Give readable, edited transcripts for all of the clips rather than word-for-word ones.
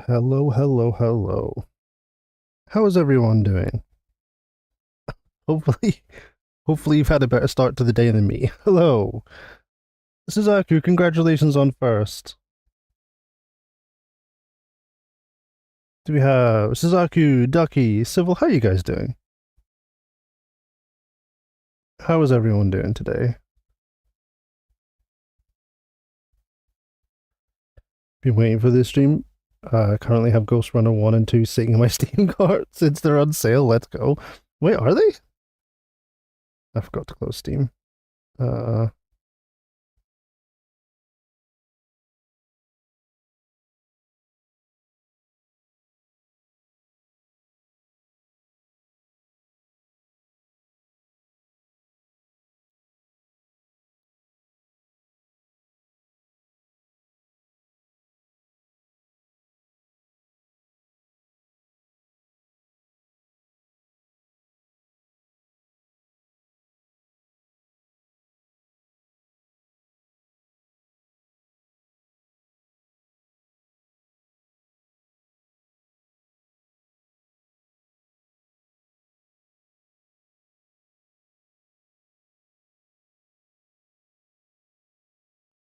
Hello, hello, hello. How is everyone doing? Hopefully, hopefully you've had a better start to the day than me. Hello. Suzaku, congratulations on first. Do we have Suzaku, Ducky, Civil? How are you guys doing? How is everyone doing today? Been waiting for this stream. Currently have Ghostrunner 1 and 2 sitting in my Steam cart since they're on sale. Let's go. Wait, are they? I forgot to close Steam. Uh,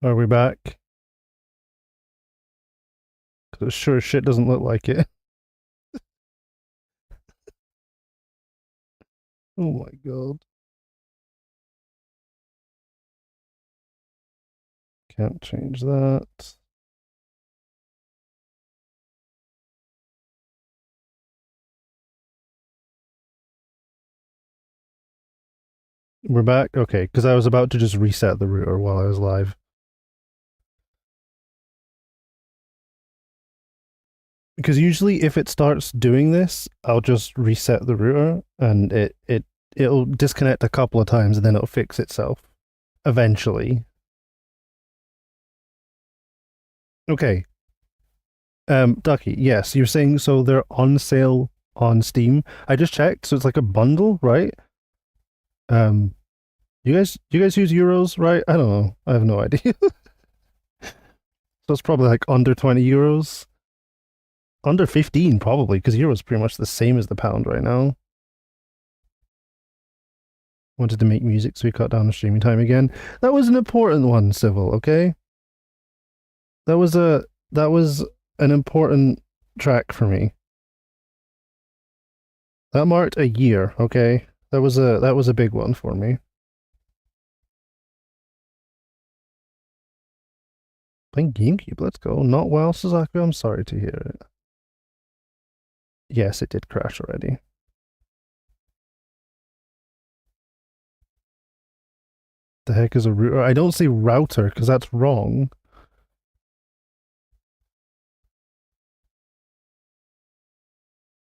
are we back? Because sure as shit doesn't look like it. Oh my god. Can't change that. We're back? Okay, because I was about to just reset the router while I was live. Because usually if it starts doing this, I'll just reset the router and it'll disconnect a couple of times and then it'll fix itself. Eventually. Okay. Ducky, yes, you're saying so they're on sale on Steam. I just checked, so it's like a bundle, right? You guys use euros, right? I don't know. I have no idea. So it's probably like under 20 euros. Under 15 probably, because euro's pretty much the same as the pound right now. Wanted to make music, so we cut down the streaming time again. That was an important one, Civil, okay? That was an important track for me. That marked a year, okay? That was a big one for me. Playing GameCube, let's go. Not well, Suzaku, I'm sorry to hear it. Yes, it did crash already. The heck is a router? I don't say router, because that's wrong.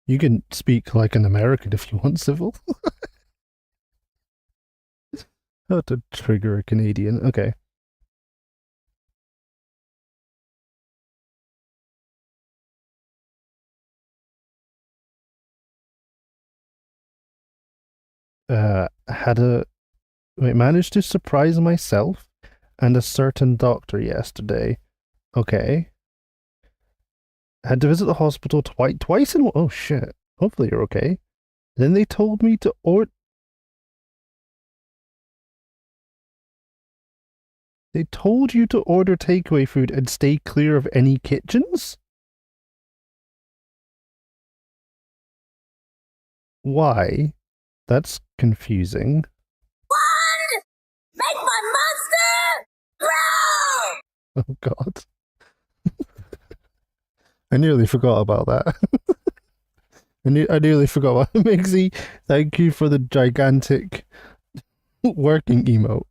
You can speak like an American if you want, Civil. How to trigger a Canadian. Okay. Had a managed to surprise myself and a certain doctor yesterday. Okay. Had to visit the hospital twice in. Oh shit. Hopefully you're okay. Then they told me to order. They told you to order takeaway food and stay clear of any kitchens? Why? That's confusing. One! Make my monster grow! Oh god. I nearly forgot about that. I nearly forgot about it. Mixie, thank you for the gigantic working emote.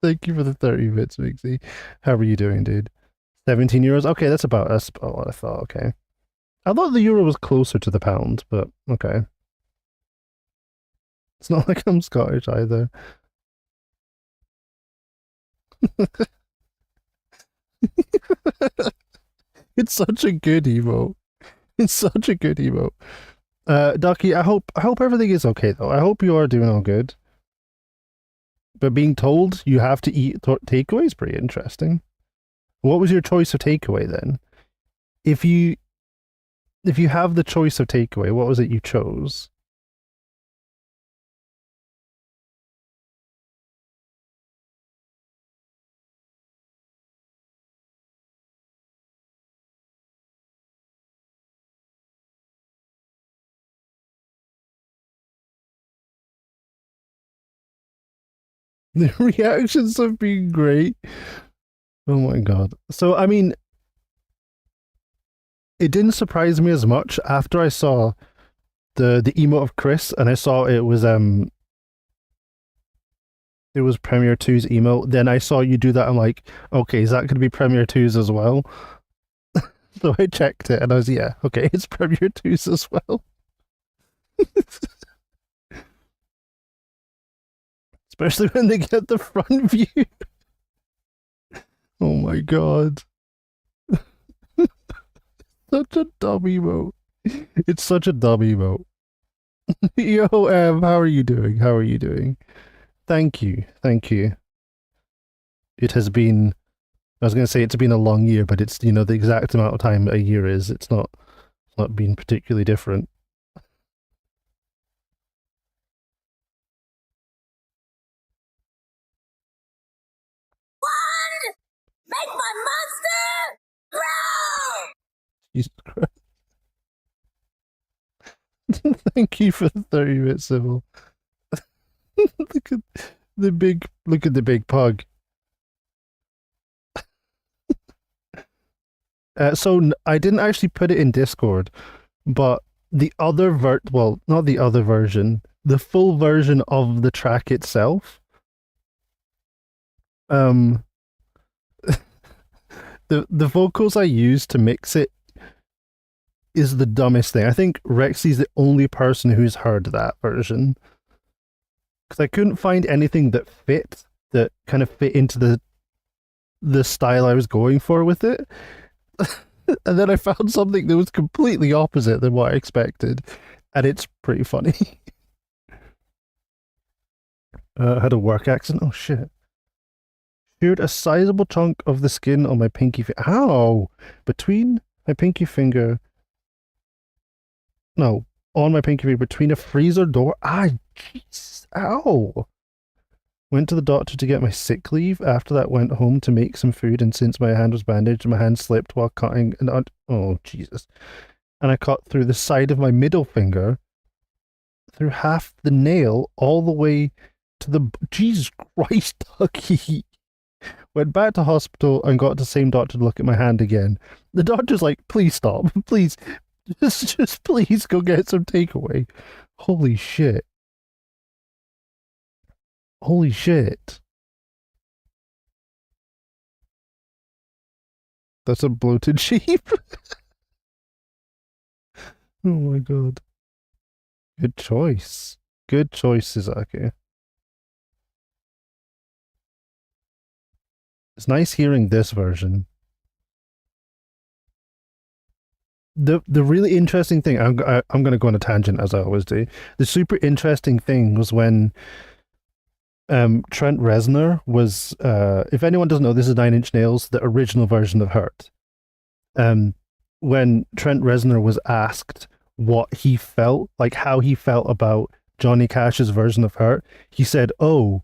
Thank you for the 30 bits, Mixie. How are you doing, dude? 17 euros? Okay, that's about what I thought. Okay. I thought the euro was closer to the pound, but okay. It's not like I'm Scottish either. It's such a good emote. It's such a good emote. Ducky, I hope everything is okay though. I hope you are doing all good. But being told you have to eat takeaway is pretty interesting. What was your choice of takeaway then? if you have the choice of takeaway, what was it you chose? The reactions have been great. Oh my god. So I mean, it didn't surprise me as much after I saw the emote of Chris and I saw it was Premiere 2's emote. Then I saw you do that. I'm like, okay, is that going to be Premiere 2's as well? So I checked it and I was, yeah, okay, it's Premiere 2's as well. Especially when they get the front view. Oh my god. Such a dumb emote. It's such a dumb emote. Yo, how are you doing? How are you doing? Thank you. Thank you. It has been, I was going to say it's been a long year, but it's, the exact amount of time a year is. It's not been particularly different. One! Make my monster growl! Jesus Christ. Thank you for the 30-minute civil. look at look at the big pug. So I didn't actually put it in Discord, but the other well, not the other version, the full version of the track itself. Um, the vocals I used to mix it is the dumbest thing. I think Rexy's the only person who's heard that version because I couldn't find anything that kind of fit into the style I was going for with it. And then I found something that was completely opposite than what I expected, and it's pretty funny. I had a work accident. Oh shit! Sheared a sizable chunk of the skin on my pinky finger. Ow! Between my pinky finger. No, on my pinky finger between a freezer door. Ah, jeez! Ow! Went to the doctor to get my sick leave. After that, went home to make some food, and since my hand was bandaged, my hand slipped while cutting. And oh Jesus! And I cut through the side of my middle finger, through half the nail, all the way to the. Jesus Christ, Ducky! Went back to hospital and got the same doctor to look at my hand again. The doctor's like, "Please stop, please, just please go get some takeaway." Holy shit! Holy shit! That's a bloated sheep. Oh my god. Good choice. Good choice, Sasaki. It's nice hearing this version. The really interesting thing, I'm going to go on a tangent as I always do. The super interesting thing was when Trent Reznor was, if anyone doesn't know, this is Nine Inch Nails, the original version of Hurt. When Trent Reznor was asked what he felt, like how he felt about Johnny Cash's version of Hurt, he said, "Oh,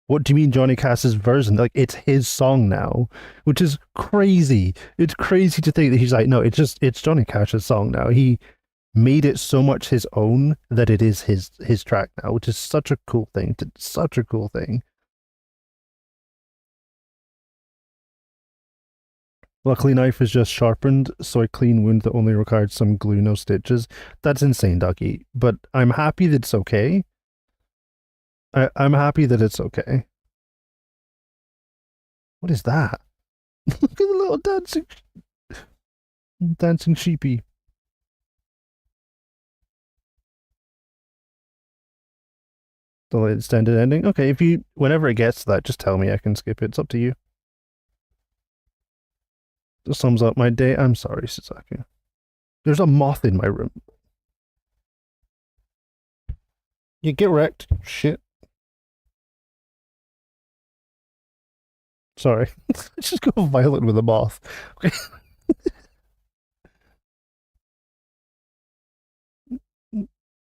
what do you mean Johnny Cash's version? Like it's his song now," which is crazy. It's crazy to think that he's like, no, it's Johnny Cash's song now. He made it so much his own that it is his track now, which is such a cool thing. Such a cool thing. Luckily, knife is just sharpened, so a clean wound that only required some glue, no stitches. That's insane, Ducky. But I'm happy that it's okay. I'm happy that it's okay. What is that? Look at the little dancing sheepy. The extended ending. Okay, if you whenever it gets to that, just tell me. I can skip it. It's up to you. This sums up my day. I'm sorry, Sasaki. There's a moth in my room. You get wrecked. Shit. Sorry. Let's just go violent with a moth. Okay.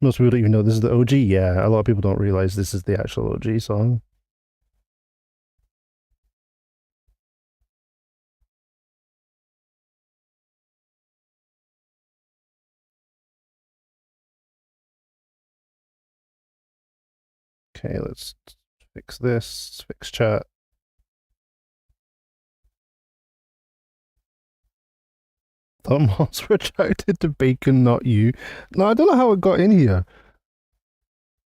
Most people don't even know this is the OG. Yeah, a lot of people don't realize this is the actual OG song. Okay, let's fix this. Fix chat. Thought moths were attracted to bacon, not you. No, I don't know how it got in here.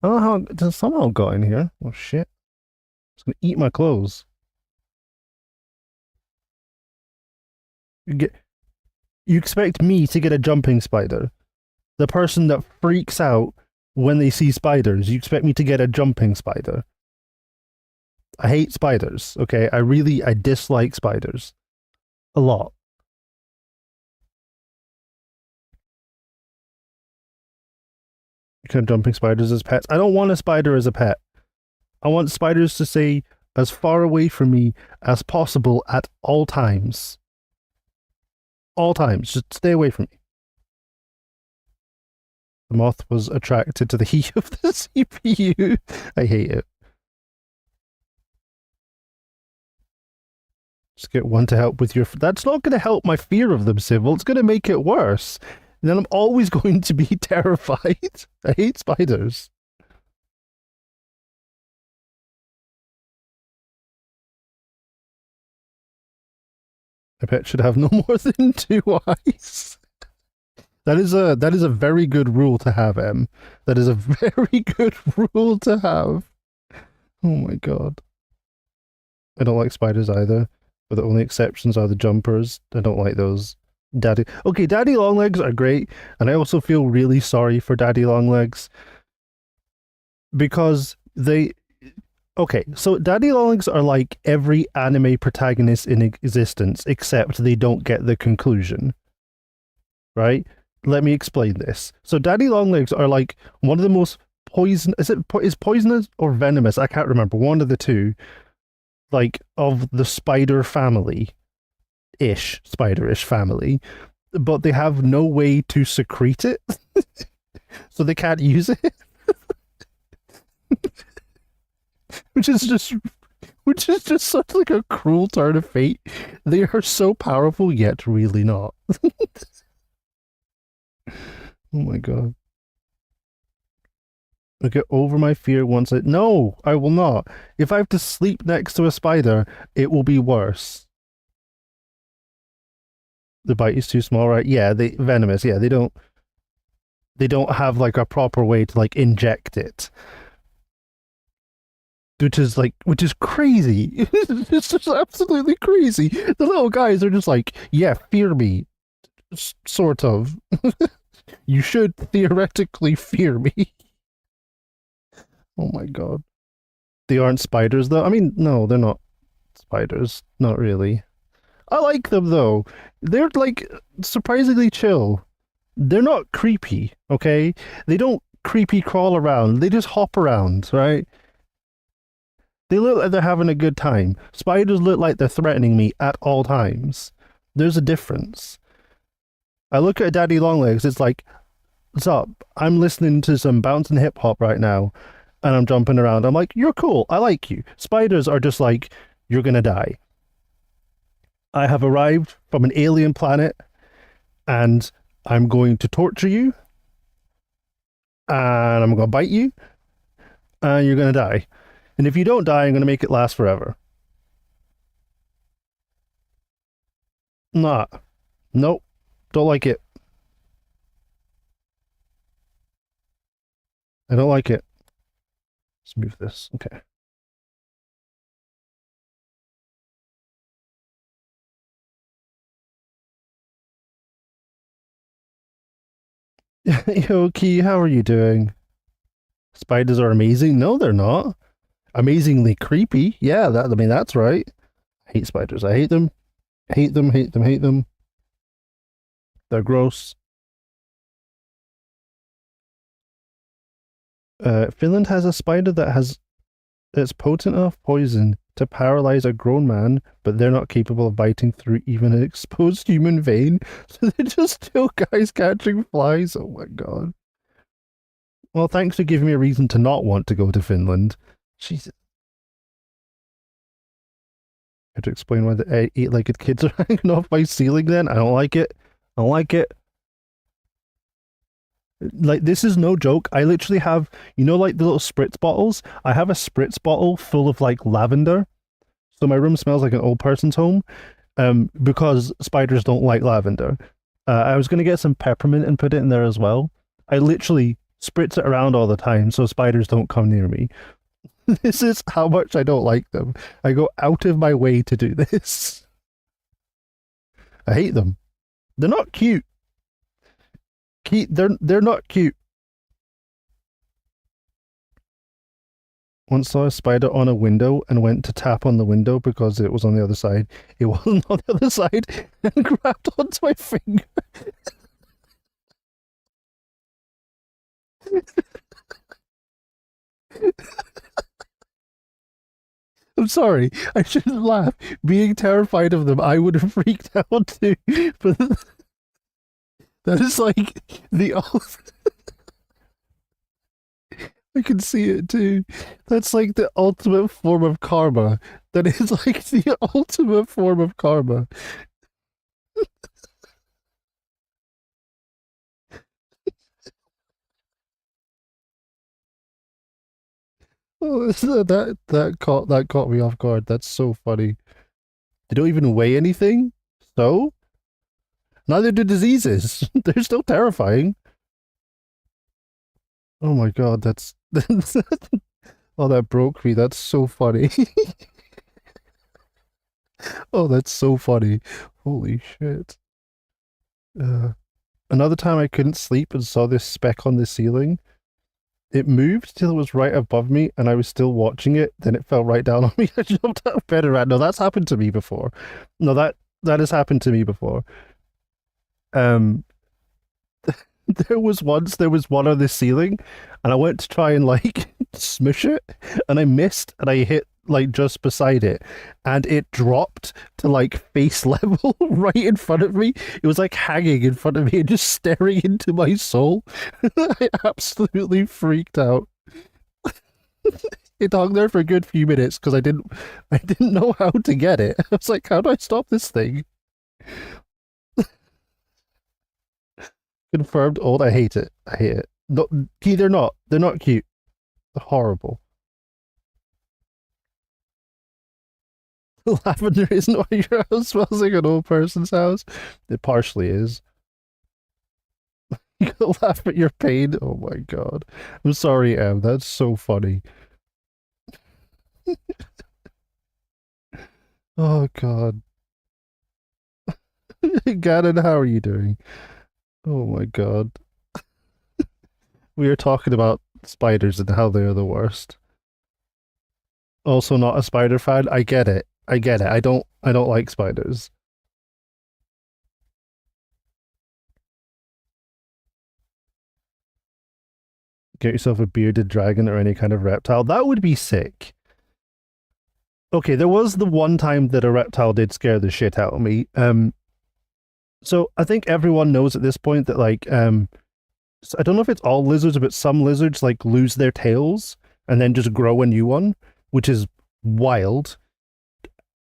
I don't know how it somehow got in here. Oh shit. It's gonna eat my clothes. You expect me to get a jumping spider? The person that freaks out when they see spiders, you expect me to get a jumping spider? I hate spiders, okay? I dislike spiders. A lot. Kind of jumping spiders as pets. I don't want a spider as a pet. I want spiders to stay as far away from me as possible at all times. All times. Just stay away from me. The moth was attracted to the heat of the CPU. I hate it. Just get one to help with your... That's not going to help my fear of them, Civil. It's going to make it worse. And then I'm always going to be terrified. I hate spiders. My pet should have no more than 2 eyes. That is a very good rule to have, Em. That is a very good rule to have. Oh my god. I don't like spiders either, but the only exceptions are the jumpers. I don't like those. Daddy Longlegs are great, and I also feel really sorry for Daddy Longlegs because so Daddy Longlegs are like every anime protagonist in existence, except they don't get the conclusion. Right? Let me explain this. So Daddy Longlegs are like one of the most is poisonous or venomous? I can't remember. One of the two, like of the spider family. Spiderish family, but they have no way to secrete it, so they can't use it. which is just such like a cruel turn of fate. They are so powerful yet really not. Oh my god. I get over my fear once No, I will not. If I have to sleep next to a spider, it will be worse. The bite is too small, right? Yeah, they venomous. Yeah, they don't have like a proper way to like inject it, which is crazy. It's just absolutely crazy. The little guys are just like, yeah, fear me, sort of. You should theoretically fear me. Oh my god. They aren't spiders though. I mean, no, they're not spiders. Not really. I like them though. They're like surprisingly chill. They're not creepy, okay? They don't creepy crawl around. They just hop around, right? They look like they're having a good time. Spiders look like they're threatening me at all times. There's a difference. I look at Daddy Longlegs, it's like, what's up? I'm listening to some bouncing hip hop right now, and I'm jumping around. I'm like, you're cool. I like you. Spiders are just like, you're gonna die. I have arrived from an alien planet, and I'm going to torture you, and I'm going to bite you, and you're going to die. And if you don't die, I'm going to make it last forever. Nah. Nope. Don't like it. I don't like it. Let's move this. Okay. Yo, Key, how are you doing? Spiders are amazing? No, they're not. Amazingly creepy. Yeah, that's right. I hate spiders. I hate them. Hate them, hate them, hate them. They're gross. Finland has a spider that's potent enough poison to paralyze a grown man, but they're not capable of biting through even an exposed human vein. So they're just still guys catching flies. Oh my god. Well, thanks for giving me a reason to not want to go to Finland. Jesus. I have to explain why the eight-legged kids are hanging off my ceiling then. I don't like it. I don't like it. Like, this is no joke. I literally have, like the little spritz bottles? I have a spritz bottle full of like lavender. So my room smells like an old person's home. Because spiders don't like lavender. I was going to get some peppermint and put it in there as well. I literally spritz it around all the time so spiders don't come near me. This is how much I don't like them. I go out of my way to do this. I hate them. They're not cute. They're not cute. Once saw a spider on a window and went to tap on the window because it was on the other side. It wasn't on the other side and grabbed onto my finger. I'm sorry. I shouldn't laugh. Being terrified of them, I would have freaked out too. But that is like the I can see it too. That's like the ultimate form of karma. That is like the ultimate form of karma. Oh, that caught me off guard. That's so funny. They don't even weigh anything. So neither do diseases. They're still terrifying. Oh my god, that's oh, that broke me. That's so funny. Oh, that's so funny. Holy shit. Another time I couldn't sleep and saw this speck on the ceiling. It moved till it was right above me and I was still watching it. Then it fell right down on me. I jumped out of bed and ran. No, that's happened to me before. No, that has happened to me before. Um, there was one on the ceiling and I went to try and like smush it and I missed and I hit like just beside it and it dropped to like face level right in front of me. It was like hanging in front of me and just staring into my soul. I absolutely freaked out. It hung there for a good few minutes because I didn't know how to get it. I was like, how do I stop this thing? Confirmed old. I hate it. I hate it. No, they're not. They're not cute. They're horrible. Lavender isn't why your house smells like an old person's house. It partially is. You can laugh at your pain. Oh my god. I'm sorry, Em. That's so funny. Oh god. Gannon, how are you doing? Oh my god. We are talking about spiders and how they are the worst. Also not a spider fan. I get it. I get it. I don't like spiders. Get yourself a bearded dragon or any kind of reptile. That would be sick. Okay, there was the one time that a reptile did scare the shit out of me. So I think everyone knows at this point that like so I don't know if it's all lizards, but some lizards like lose their tails and then just grow a new one, which is wild.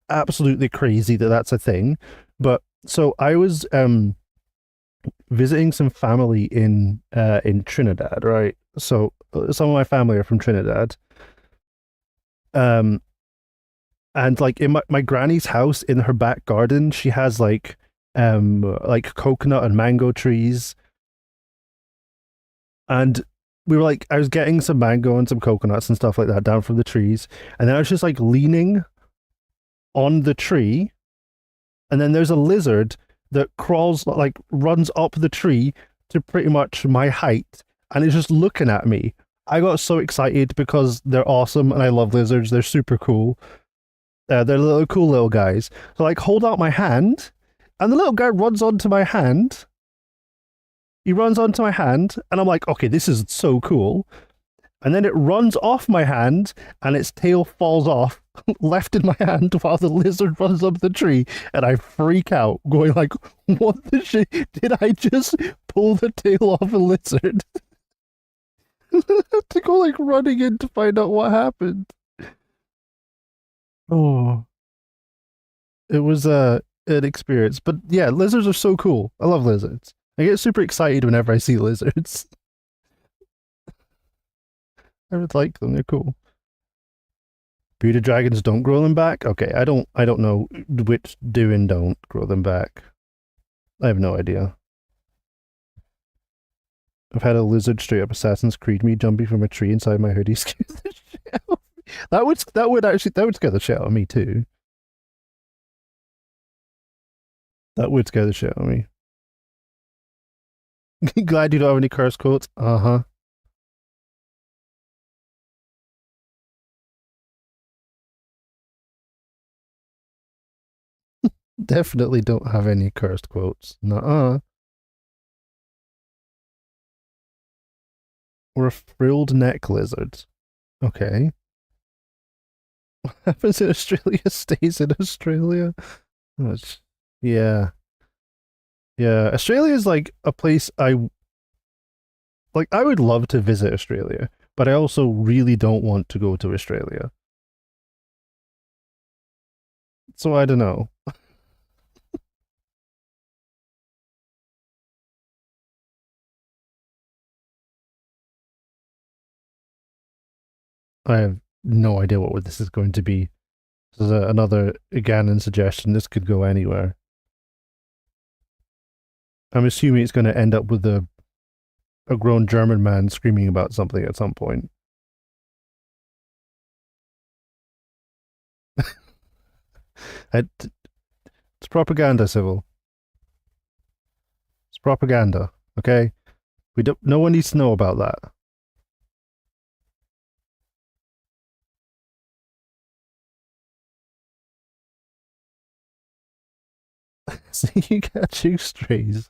Absolutely crazy that that's a thing. But so I was visiting some family in Trinidad, right? So some of my family are from Trinidad. Um and like in my granny's house in her back garden, she has like coconut and mango trees. And we were like I was getting some mango and some coconuts and stuff like that down from the trees. And then I was just like leaning on the tree, and then there's a lizard that crawls like runs up the tree to pretty much my height and is just looking at me. I got so excited because they're awesome and I love lizards. They're super cool. They're little cool little guys. So like hold out my hand and the little guy runs onto my hand. He runs onto my hand and I'm like, okay, this is so cool. And then it runs off my hand and its tail falls off, left in my hand while the lizard runs up the tree. And I freak out, going like, what the shit? Did I just pull the tail off a lizard? to go like running in to find out what happened. Oh, it was an experience. But yeah, lizards are so cool. I love lizards. I get super excited whenever I see lizards. I would like them. They're cool. Bearded dragons don't grow them back. Okay, I don't know which do and don't grow them back. I have no idea. I've had a lizard straight up Assassin's Creed me jumping from a tree inside my hoodie scare the shit out of me. That would scare the shit out of me too. That would scare the shit out of me. Glad you don't have any curse quotes. Uh-huh. Definitely don't have any cursed quotes. Nuh-uh. Or a frilled neck lizard. Okay. What happens in Australia stays in Australia. Yeah. Yeah. Australia is like a place I would love to visit Australia, but I also really don't want to go to Australia. So I don't know. I have no idea what this is going to be. This is another Ganon suggestion. This could go anywhere. I'm assuming it's going to end up with a grown German man screaming about something at some point. It's propaganda, Civil. It's propaganda. Okay, we don't. No one needs to know about that. See, you catching strays.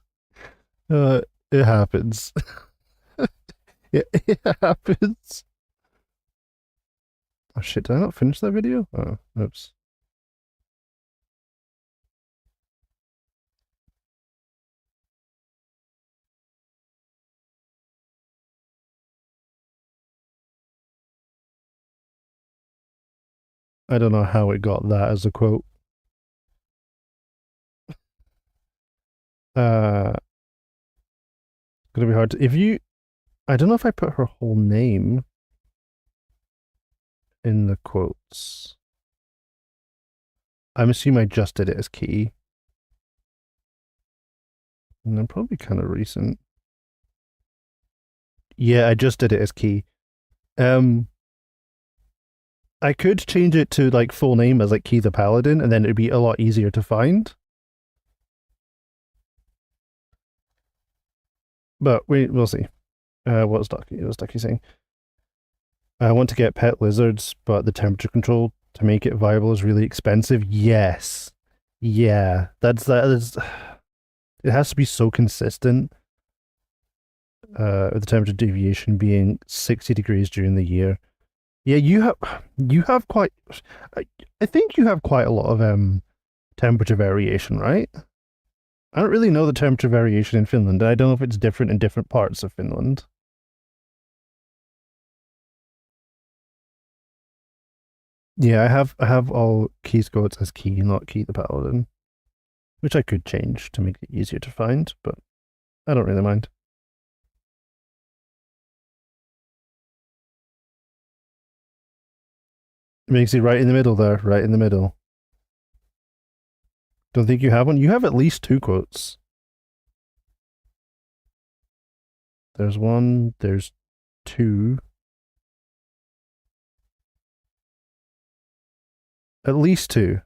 It happens. It happens. Oh shit! Did I not finish that video? Oh, oops. I don't know how it got that as a quote. It's gonna be hard to. If you, I don't know if I put her whole name in the quotes. I'm assuming I just did it as key. And I'm probably kind of recent. Yeah, I just did it as key. Um, I could change it to like full name as like Key the Paladin, and then it'd be a lot easier to find. But we'll see. What's Ducky saying? I want to get pet lizards, but the temperature control to make it viable is really expensive. Yes. Yeah. That is it has to be so consistent. With the temperature deviation being 60 degrees during the year. Yeah, you have quite I, I think you have quite a lot of temperature variation, right? I don't really know the temperature variation in Finland. I don't know if it's different in different parts of Finland. Yeah, I have all key scores as key, not key the paladin, which I could change to make it easier to find, but I don't really mind. It makes it right in the middle there, right in the middle. Don't think you have one? You have at least two quotes. There's one, there's two. At least two.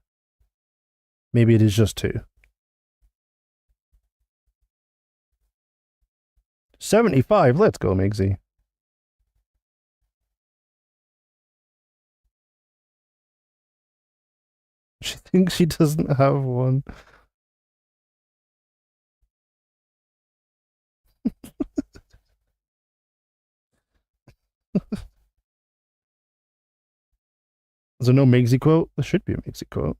Maybe it is just two. 75, let's go, Migsy. She thinks she doesn't have one. Is there no Migsy quote? There should be a Migsy quote.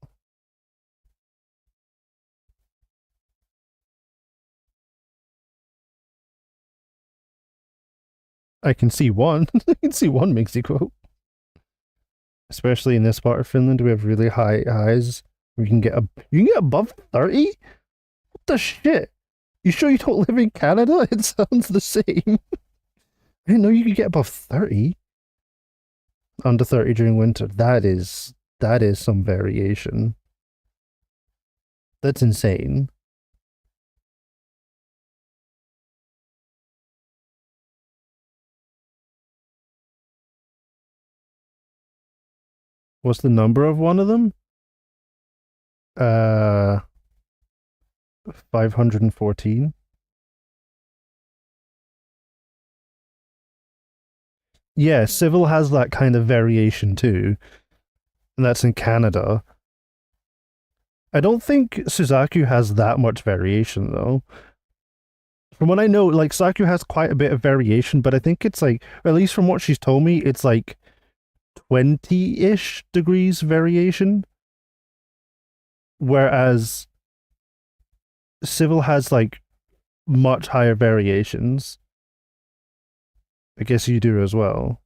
I can see one. I can see one Mixie quote. Especially in this part of Finland, we have really high highs. You can get above 30? What the shit? You sure you don't live in Canada? It sounds the same. I didn't know you could get above 30. Under 30 during winter. That is some variation. That's insane. What's the number of one of them? Uh 514. Yeah, civil has that kind of variation too. And that's in Canada. I don't think Suzaku has that much variation though. From what I know, like Saku has quite a bit of variation, but I think it's like, at least from what she's told me, it's like 20-ish degrees variation. Whereas civil has like much higher variations. I guess you do as well.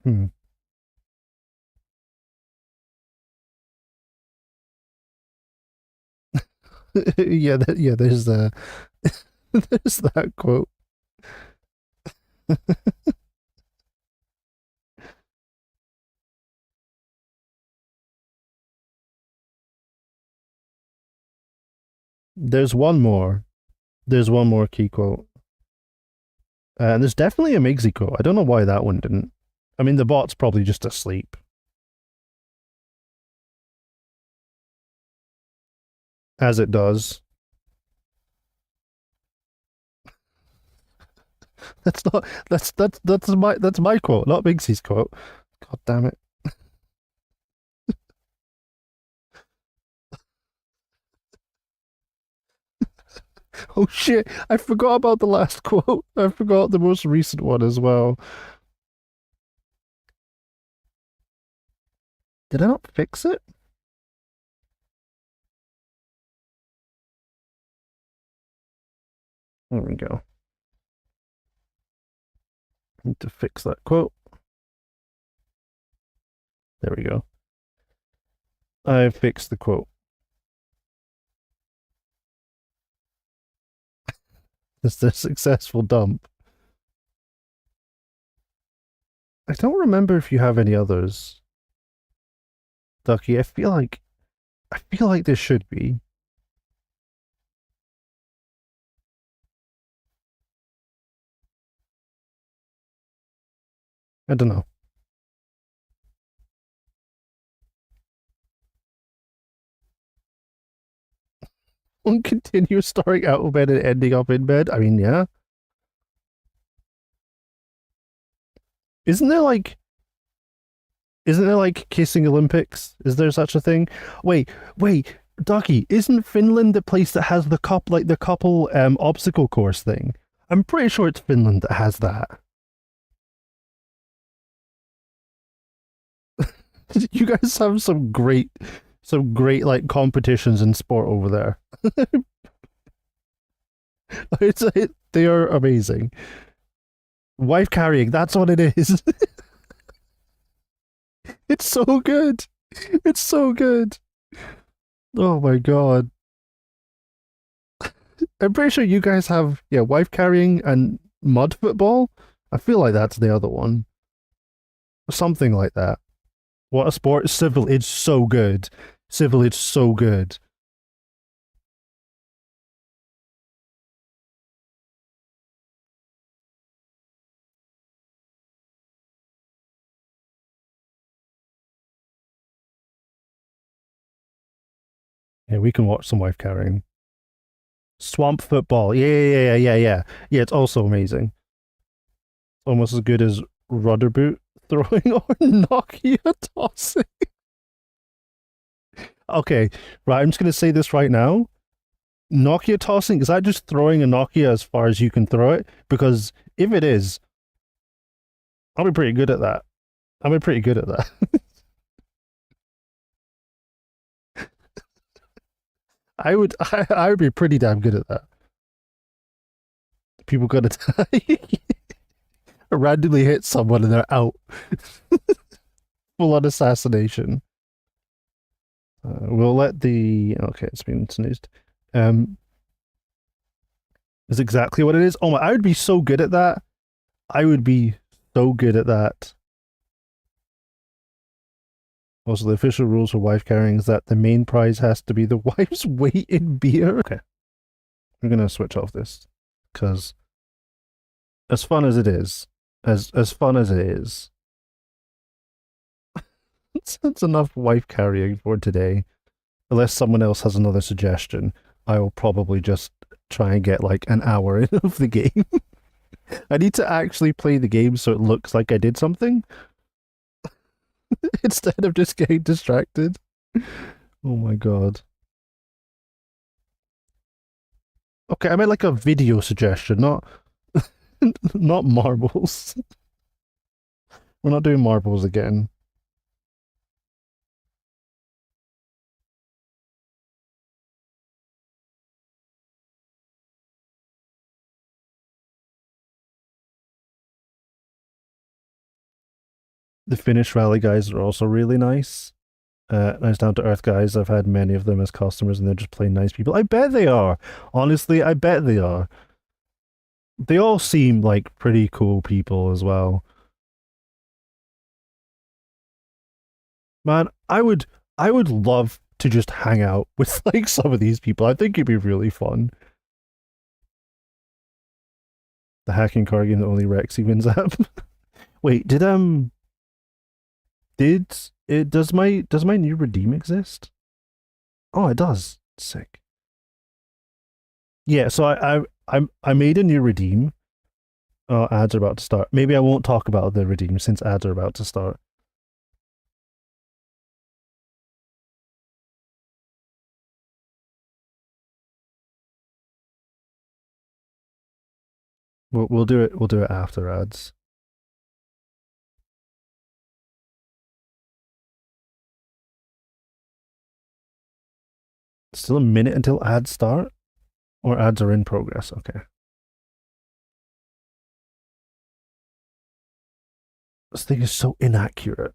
Hmm. Yeah, yeah. There's the there's that quote. There's one more. There's one more key quote. And there's definitely a Migsy quote. I don't know why that one didn't. I mean, the bot's probably just asleep. As it does. That's not that's my quote, not Migsy's quote. God damn it. Oh shit, I forgot about the last quote. I forgot the most recent one as well. Did I not fix it? There we go. Need to fix that quote. There we go. I fixed the quote. It's a successful dump. I don't remember if you have any others. Ducky, I feel like there should be. I don't know. One continuous starting out of bed and ending up in bed. I mean, yeah. Isn't there like kissing Olympics? Is there such a thing? Wait, Ducky, isn't Finland the place that has the couple obstacle course thing? I'm pretty sure it's Finland that has that. You guys have some great like competitions in sport over there. They are amazing. Wife carrying, that's what it is. It's so good. It's so good. Oh my god. I'm pretty sure you guys have wife carrying and mud football. I feel like that's the other one. Something like that. What a sport. Civil, it's so good. Civil, it's so good. Yeah, we can watch some wife carrying. Swamp football. Yeah. Yeah, it's also amazing. Almost as good as rudder boot throwing or Nokia tossing. Okay, right. I'm just gonna say this right now. Nokia tossing, is that just throwing a Nokia as far as you can throw it? Because if it is, I'll be pretty good at that. I'll be pretty good at that. I would be pretty damn good at that. People gonna die. randomly hit someone and they're out. Full on assassination. We'll let the okay, it's been snoozed. Is exactly what it is. Oh my, I would be so good at that. I would be so good at that. Also, the official rules for wife carrying is that the main prize has to be the wife's weight in beer. Okay. I'm gonna switch off this. Because as fun as it is, as fun as it is, it's enough wife carrying for today. Unless someone else has another suggestion, I will probably just try and get like an hour in of the game. I need to actually play the game so it looks like I did something instead of just getting distracted. Oh my god. Okay, I meant like a video suggestion, not not marbles. We're not doing marbles again. The Finnish rally guys are also really nice. Nice down to earth guys. I've had many of them as customers and they're just plain nice people. I bet they are. Honestly, I bet they are. They all seem like pretty cool people as well. Man, I would love to just hang out with like some of these people. I think it'd be really fun. The hacking card game that only Rexy wins at. Wait, does my new redeem exist? Oh, it does. Sick. Yeah, so I made a new redeem. Oh, ads are about to start. Maybe I won't talk about the redeem since ads are about to start. We'll do it. We'll do it after ads. Still a minute until ads start, or ads are in progress. Okay. This thing is so inaccurate.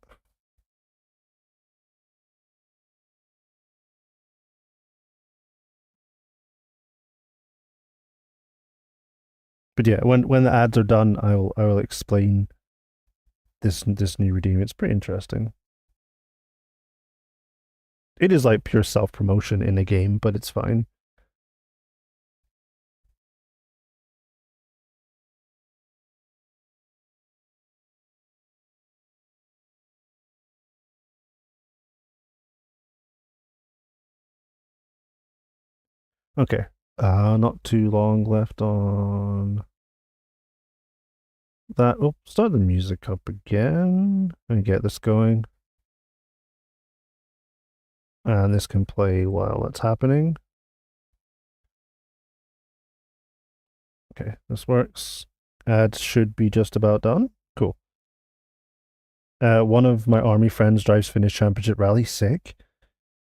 But yeah, when the ads are done, I will explain this new redeem. It's pretty interesting. It is like pure self promotion in a game, but it's fine. Okay. Not too long left on that. We'll start the music up again and get this going. And this can play while it's happening. Okay, this works. Ads should be just about done. Cool. One of my army friends drives Finnish Championship Rally, sick.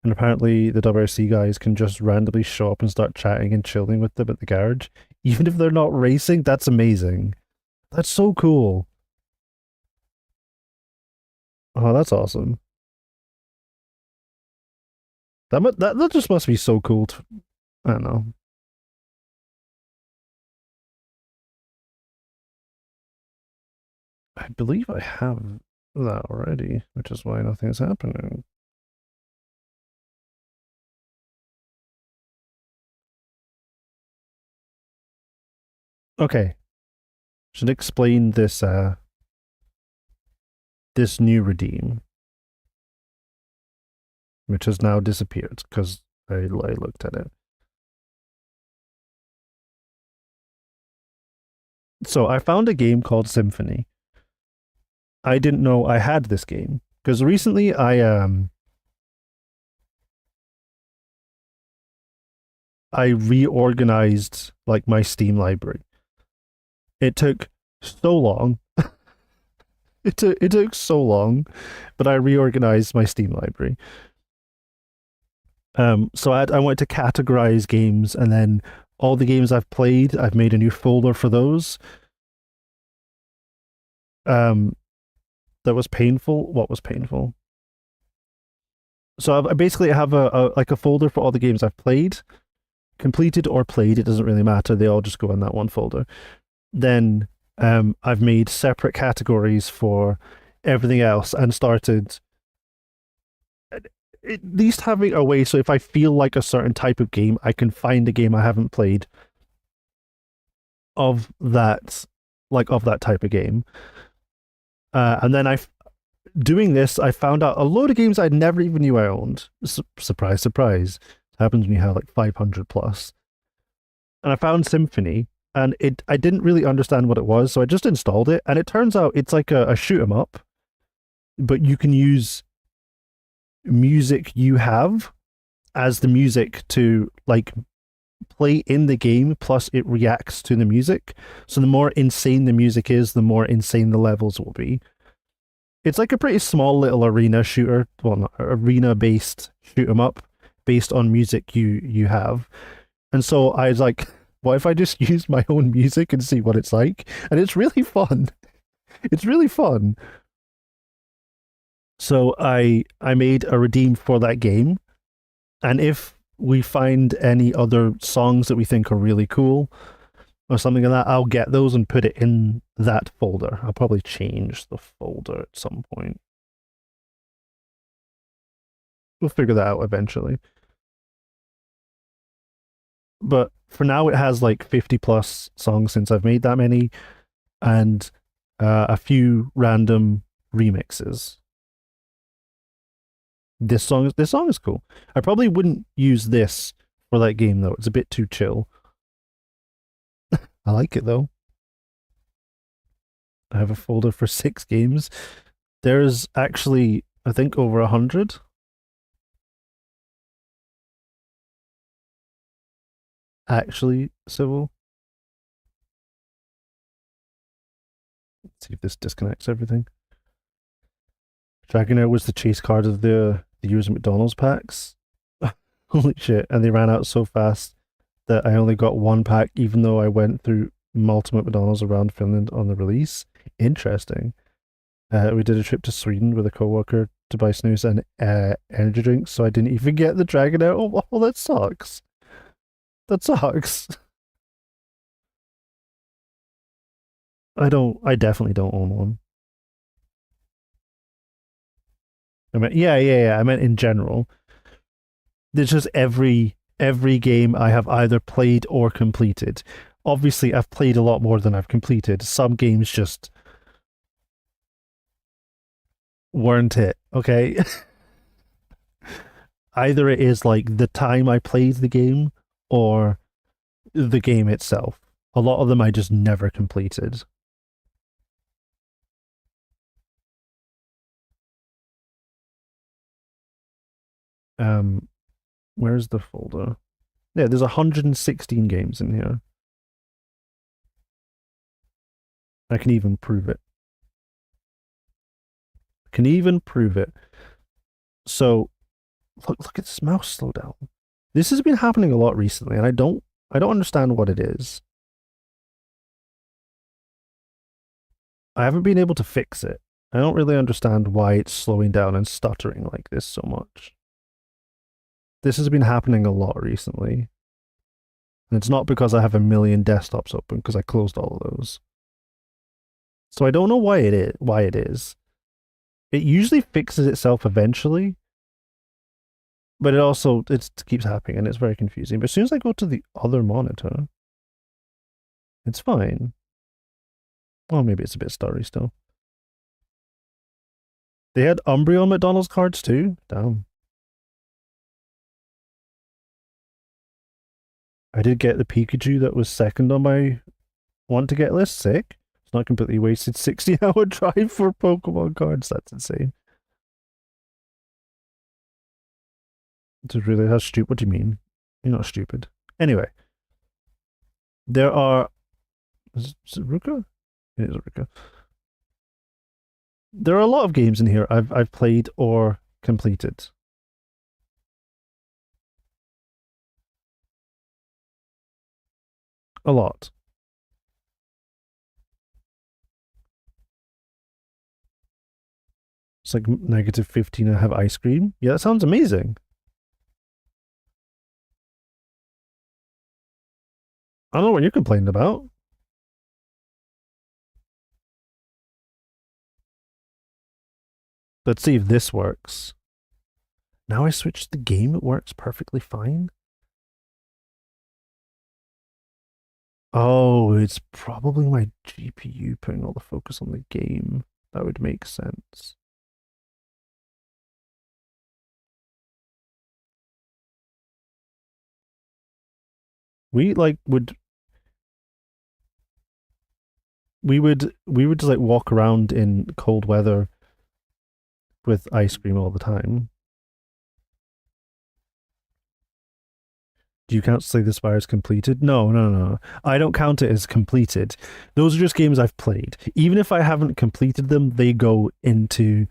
And apparently the WRC guys can just randomly show up and start chatting and chilling with them at the garage. Even if they're not racing, that's amazing. That's so cool. Oh, that's awesome. That just must be so cool. I don't know. I believe I have that already, which is why nothing's happening. Okay. Should explain this this new redeem, which has now disappeared because I looked at it. So I found a game called Symphony. I didn't know I had this game because recently I reorganized like my Steam library. It took so long. It took so long, but I reorganized my Steam library. So I wanted to categorize games, and then all the games I've played, I've made a new folder for those. um that was painful. What was painful? So I basically have a like a folder for all the games I've played, completed or played. It doesn't really matter. They all just go in that one folder. Then I've made separate categories for everything else and started at least having a way so if I feel like a certain type of game, I can find a game I haven't played of that of that type of game. And then I doing this, I found out a load of games I never even knew I owned. Surprise, surprise. It happens when you have like 500 plus. And I found Symphony, and I didn't really understand what it was, so I just installed it, and it turns out it's like a shoot 'em up, but you can use music you have as the music to like play in the game, plus it reacts to the music. So the more insane the music is, the more insane the levels will be. It's like a pretty small little arena shooter, well, not arena based shoot 'em up based on music you have. And so I was like, what if I just use my own music and see what it's like? And it's really fun. It's really fun. So I made a redeem for that game, and if we find any other songs that we think are really cool or something like that, I'll get those and put it in that folder. I'll probably change the folder at some point. We'll figure that out eventually. But for now, it has like 50 plus songs since I've made that many, and a few random remixes. This song is cool. I probably wouldn't use this for that game though. It's a bit too chill. I like it though. I have a folder for 6 games. There's actually, I think, over 100. Actually, civil. Let's see if this disconnects everything. Dragonair was the chase card of the year's McDonald's packs. Holy shit! And they ran out so fast that I only got one pack, even though I went through multiple McDonald's around Finland on the release. Interesting. We did a trip to Sweden with a coworker to buy snooze and energy drinks, so I didn't even get the Dragonair. Oh, that sucks. That sucks. I definitely don't own one. I mean, yeah. I meant in general. There's just every game I have either played or completed. Obviously, I've played a lot more than I've completed. Some games just weren't it. Okay, either it is like the time I played the game or the game itself. A lot of them I just never completed. Um, where's the folder? Yeah, there's 116 games in here. I can even prove it. Can even prove it. So look at this mouse slow down. This has been happening a lot recently, and I don't understand what it is. I haven't been able to fix it. I don't really understand why it's slowing down and stuttering like this so much. This has been happening a lot recently. And it's not because I have a million desktops open, because I closed all of those. So I don't know why it is. It usually fixes itself eventually, but it keeps happening and it's very confusing. But as soon as I go to the other monitor, it's fine. Well, maybe it's a bit stuttery still. They had Umbreon McDonald's cards too. Damn. I did get the Pikachu that was second on my want to get list. Sick. It's not completely wasted 60-hour drive for Pokemon cards. That's insane. It's really how stupid. What do you mean? You're not stupid. Anyway, there are. Is it Ruka? It is Ruka. There are a lot of games in here I've played or completed. A lot. It's like -15. I have ice cream. Yeah, that sounds amazing. I don't know what you're complaining about. Let's see if this works. Now I switched the game, it works perfectly fine. Oh, it's probably my GPU putting all the focus on the game. That would make sense. We like would we would just like walk around in cold weather with ice cream all the time. Do you count Slay the Spire as completed? No, no, no, no. I don't count it as completed. Those are just games I've played. Even if I haven't completed them, they go into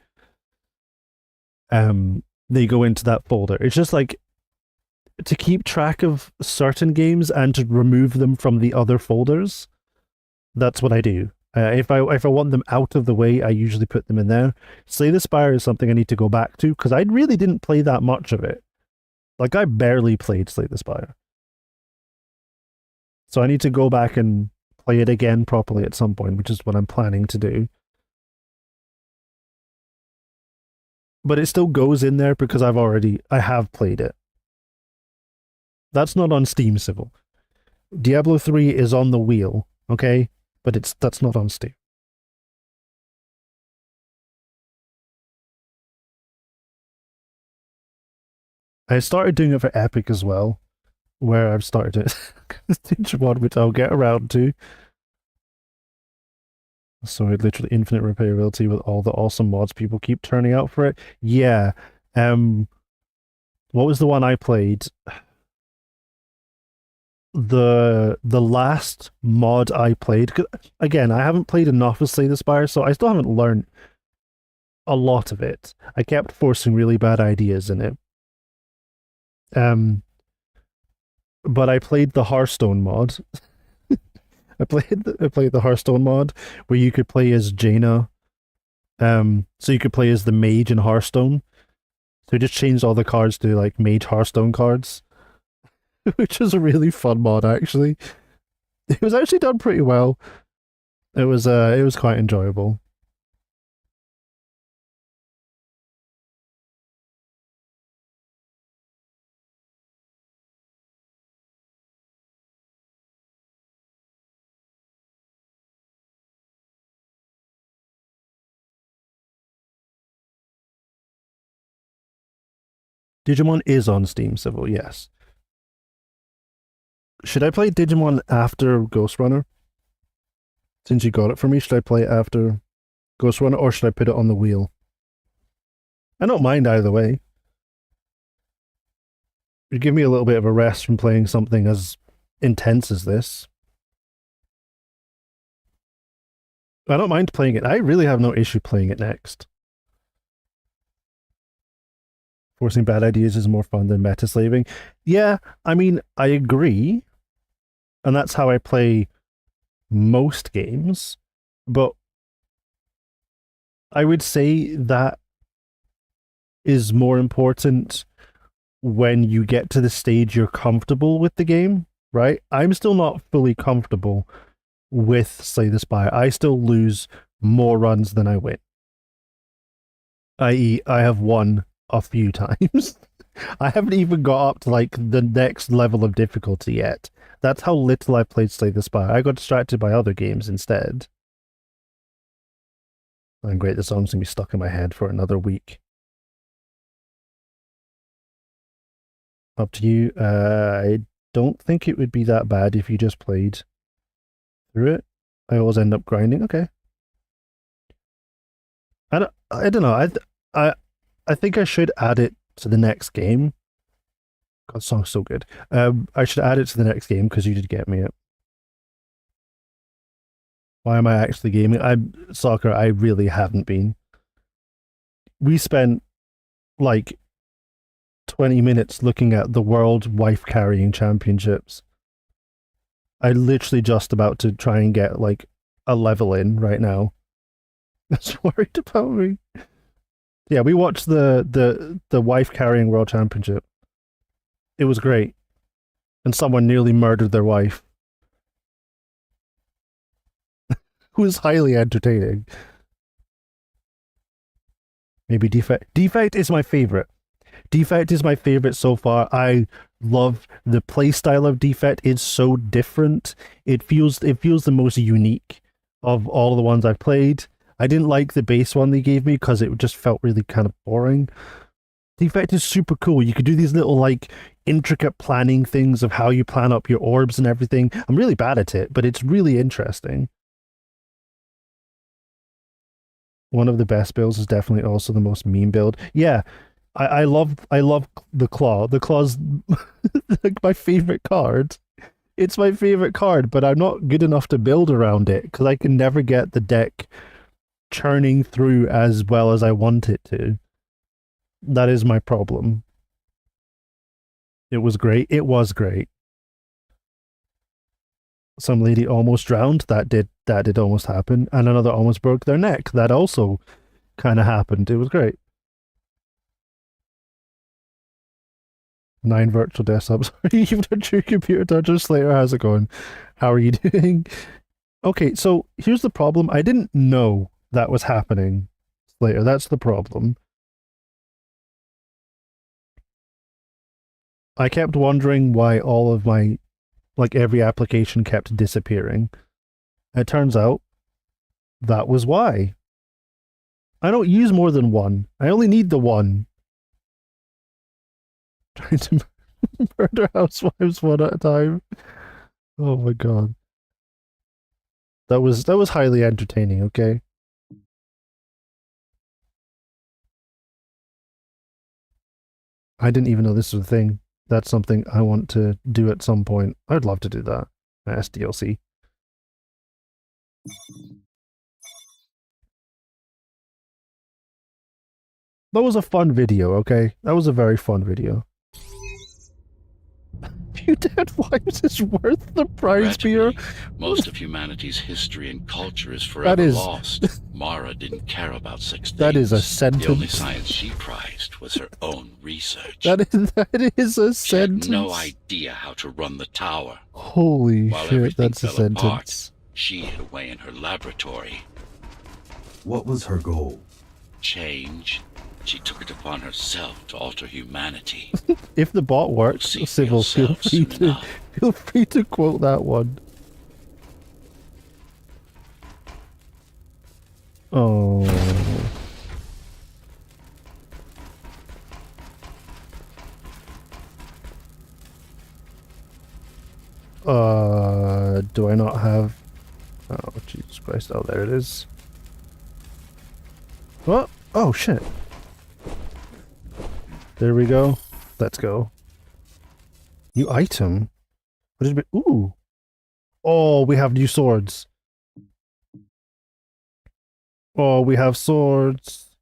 that folder. It's just like to keep track of certain games and to remove them from the other folders. That's what I do. If I want them out of the way, I usually put them in there. Slay the Spire is something I need to go back to because I really didn't play that much of it. Like I barely played Slay the Spire, so I need to go back and play it again properly at some point, which is what I'm planning to do. But it still goes in there because I have played it. That's not on Steam Civil. Diablo 3 is on the wheel, okay? But that's not on Steam. I started doing it for Epic as well, where I've started it. Stage 1, which I'll get around to. So literally infinite replayability with all the awesome mods people keep turning out for it. Yeah. What was the one I played? The last mod I played, 'cause, again, I haven't played enough of Slay the Spire, so I still haven't learned a lot of it. I kept forcing really bad ideas in it. But I played the Hearthstone mod. I played the Hearthstone mod where you could play as Jaina. So you could play as the mage in Hearthstone. So we just changed all the cards to like mage Hearthstone cards, which is a really fun mod actually. It was actually done pretty well. It was quite enjoyable. Digimon is on Steam Civil, yes. Should I play Digimon after Ghostrunner? Since you got it for me, should I play it after Ghostrunner or should I put it on the wheel? I don't mind either way. It'd give me a little bit of a rest from playing something as intense as this. I don't mind playing it. I really have no issue playing it next. Forcing bad ideas is more fun than meta slaving. Yeah, I mean, I agree. And that's how I play most games. But I would say that is more important when you get to the stage you're comfortable with the game, right? I'm still not fully comfortable with Slay the Spire. I still lose more runs than I win. I.e., I have won a few times. I haven't even got up to like the next level of difficulty yet. That's how little I played Slay the Spire. I got distracted by other games instead. And great, the song's gonna be stuck in my head for another week. Up to you. I don't think it would be that bad if you just played through it. I always end up grinding. Okay. I don't know. I think I should add it to the next game. God, the song's so good. I should add it to the next game because you did get me it. Why am I actually gaming? Soccer. I really haven't been. We spent like 20 minutes looking at the World Wife Carrying Championships. I literally just about to try and get like a level in right now. That's worried about me. Yeah, we watched the wife carrying world championship. It was great, and someone nearly murdered their wife, who was highly entertaining. Maybe defect. Defect is my favorite. Defect is my favorite so far. I love the playstyle of Defect. It's so different. It feels the most unique of all the ones I've played. I didn't like the base one they gave me because it just felt really kind of boring. Defect is super cool. You could do these little like intricate planning things of how you plan up your orbs and everything. I'm really bad at it, but it's really interesting. One of the best builds is definitely also the most meme build. Yeah, I love the claw. The claw's like my favorite card. It's my favorite card, but I'm not good enough to build around it because I can never get the deck churning through as well as I want it to. That is my problem. It was great. It was great. Some lady almost drowned. That did almost happen, and another almost broke their neck. That also kind of happened. It was great. 9 virtual desktops. Even a true computer toucher. Slater, how's it going? How are you doing? Okay, so here's the problem. I didn't know that was happening, Slater. That's the problem. I kept wondering why all of my, like every application kept disappearing. It turns out that was why. I don't use more than one. I only need the one. Trying to murder housewives one at a time. Oh my god. That was highly entertaining, okay? I didn't even know this was a thing. That's something I want to do at some point. I'd love to do that. SDLC. That was a fun video, okay? That was a very fun video. Few dead wives is worth the prize beer. Most of humanity's history and culture is That forever is lost. Mara didn't care about such things. that is a The only sentence. science she prized was her own research. That is a She had sentence. no idea how to run the tower. Holy While shit, everything that's a fell apart, sentence. she hid away in her laboratory. What was her goal? Change. She took it upon herself to alter humanity. If the bot works, See for Civil, yourself soon enough. feel free to quote that one. Oh. Do I not have? Oh, Jesus Christ! Oh, there it is. What? Oh shit! There we go. Let's go. New item. What did we? Ooh. Oh, we have new swords. Oh, we have swords.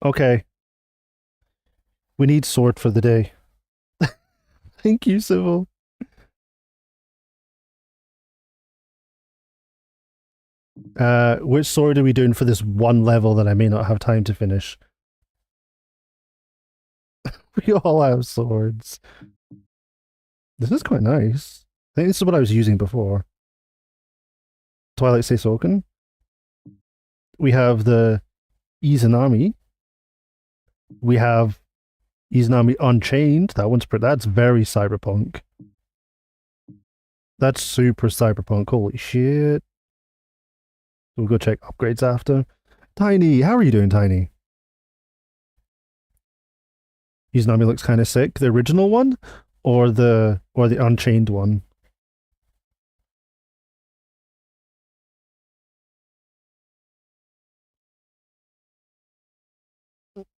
Okay. We need sword for the day. Thank you, Civil. Which sword are we doing for this one level that I may not have time to finish? We all have swords. This is quite nice. I think this is what I was using before. Twilight Seisoken. We have the Izanami. We have Izanami Unchained. That's very cyberpunk. That's super cyberpunk. Holy shit. We'll go check upgrades after. Tiny, how are you doing, Tiny? Izanami looks kind of sick. The original one, or the Unchained one?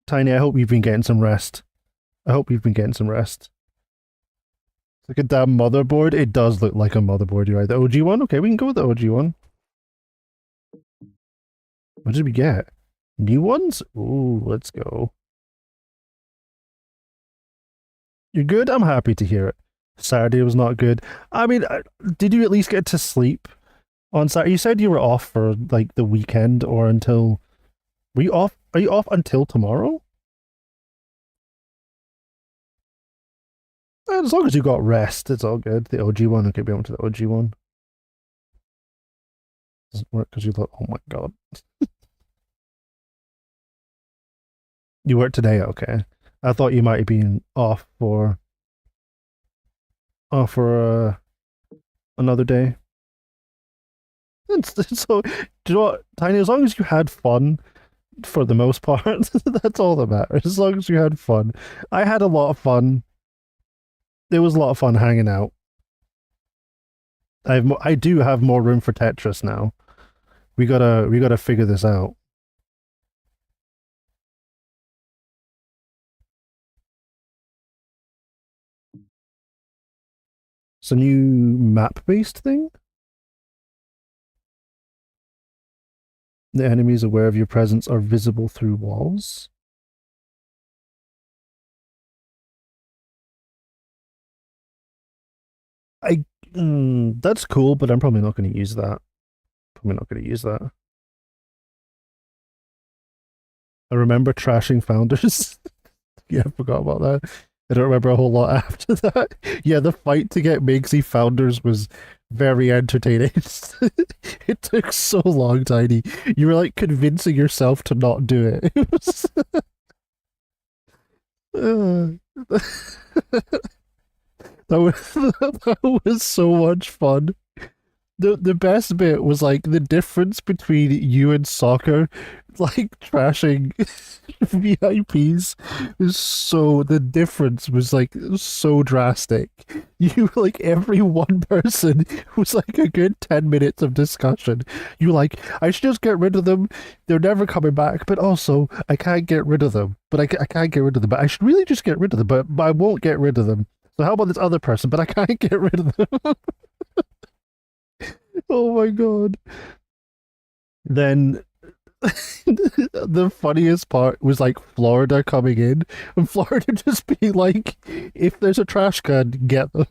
Tiny, I hope you've been getting some rest. I hope you've been getting some rest. It's like a damn motherboard. It does look like a motherboard. You're right. The OG one? Okay, we can go with the OG one. What did we get? New ones? Ooh, let's go. You're good? I'm happy to hear it. Saturday was not good. I mean, did you at least get to sleep? On Saturday, you said you were off for like the weekend or until. Were you off? Are you off until tomorrow? As long as you got rest, it's all good. The OG one, okay, be on to the OG one. Doesn't work because you look. Oh my god. You work today, okay. I thought you might have been off for another day. It's so. Do you know what, Tiny? As long as you had fun, for the most part, that's all that matters. As long as you had fun, I had a lot of fun. It was a lot of fun hanging out. I do have more room for Tetris now. We gotta figure this out. It's a new map-based thing. The enemies aware of your presence are visible through walls. I that's cool, but I'm probably not going to use that. Probably not going to use that. I remember trashing Founders. Yeah, I forgot about that. I don't remember a whole lot after that. Yeah, the fight to get Migsy Founders was very entertaining. It took so long, Tiny. You were like convincing yourself to not do it. It was, that was that was so much fun. The best bit was like the difference between you and Soccer, like trashing VIPs is so the difference was like so drastic. You like every one person was like a good 10 minutes of discussion. You like I should just get rid of them. They're never coming back. But also I can't get rid of them. But I can't get rid of them. But I should really just get rid of them. But I won't get rid of them. So how about this other person? But I can't get rid of them. Oh my god. Then the funniest part was like Florida coming in and Florida just being like, if there's a trash can, get them.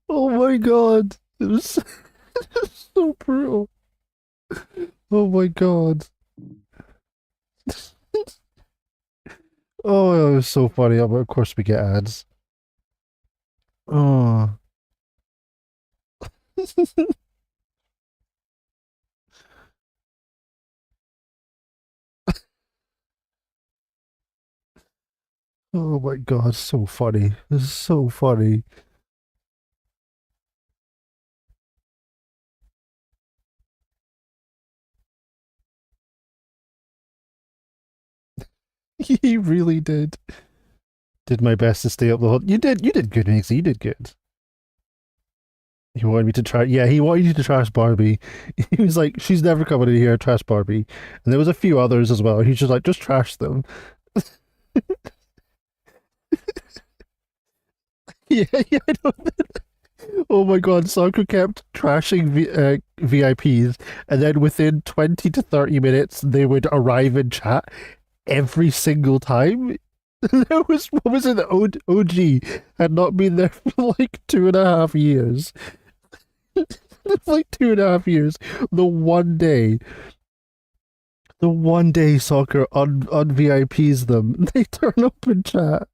Oh my god. It was so brutal. Oh my god. Oh, it was so funny. Of course we get ads. Oh. Oh my god, so funny. This is so funny. He really did. Did my best to stay up the whole. You did good, Nixie. You did good. He wanted me to try. Yeah, he wanted you to trash Barbie. He was like, "She's never coming in here. Trash Barbie." And there was a few others as well. He's just like, "Just trash them." Yeah, yeah. I know. Oh my god, Sokka kept trashing VIPs, and then within 20 to 30 minutes, they would arrive in chat every single time. There was what was it? The OG had not been there for like 2.5 years. Like 2.5 years. The one day, the one day Soccer on VIPs them, they turn up in chat.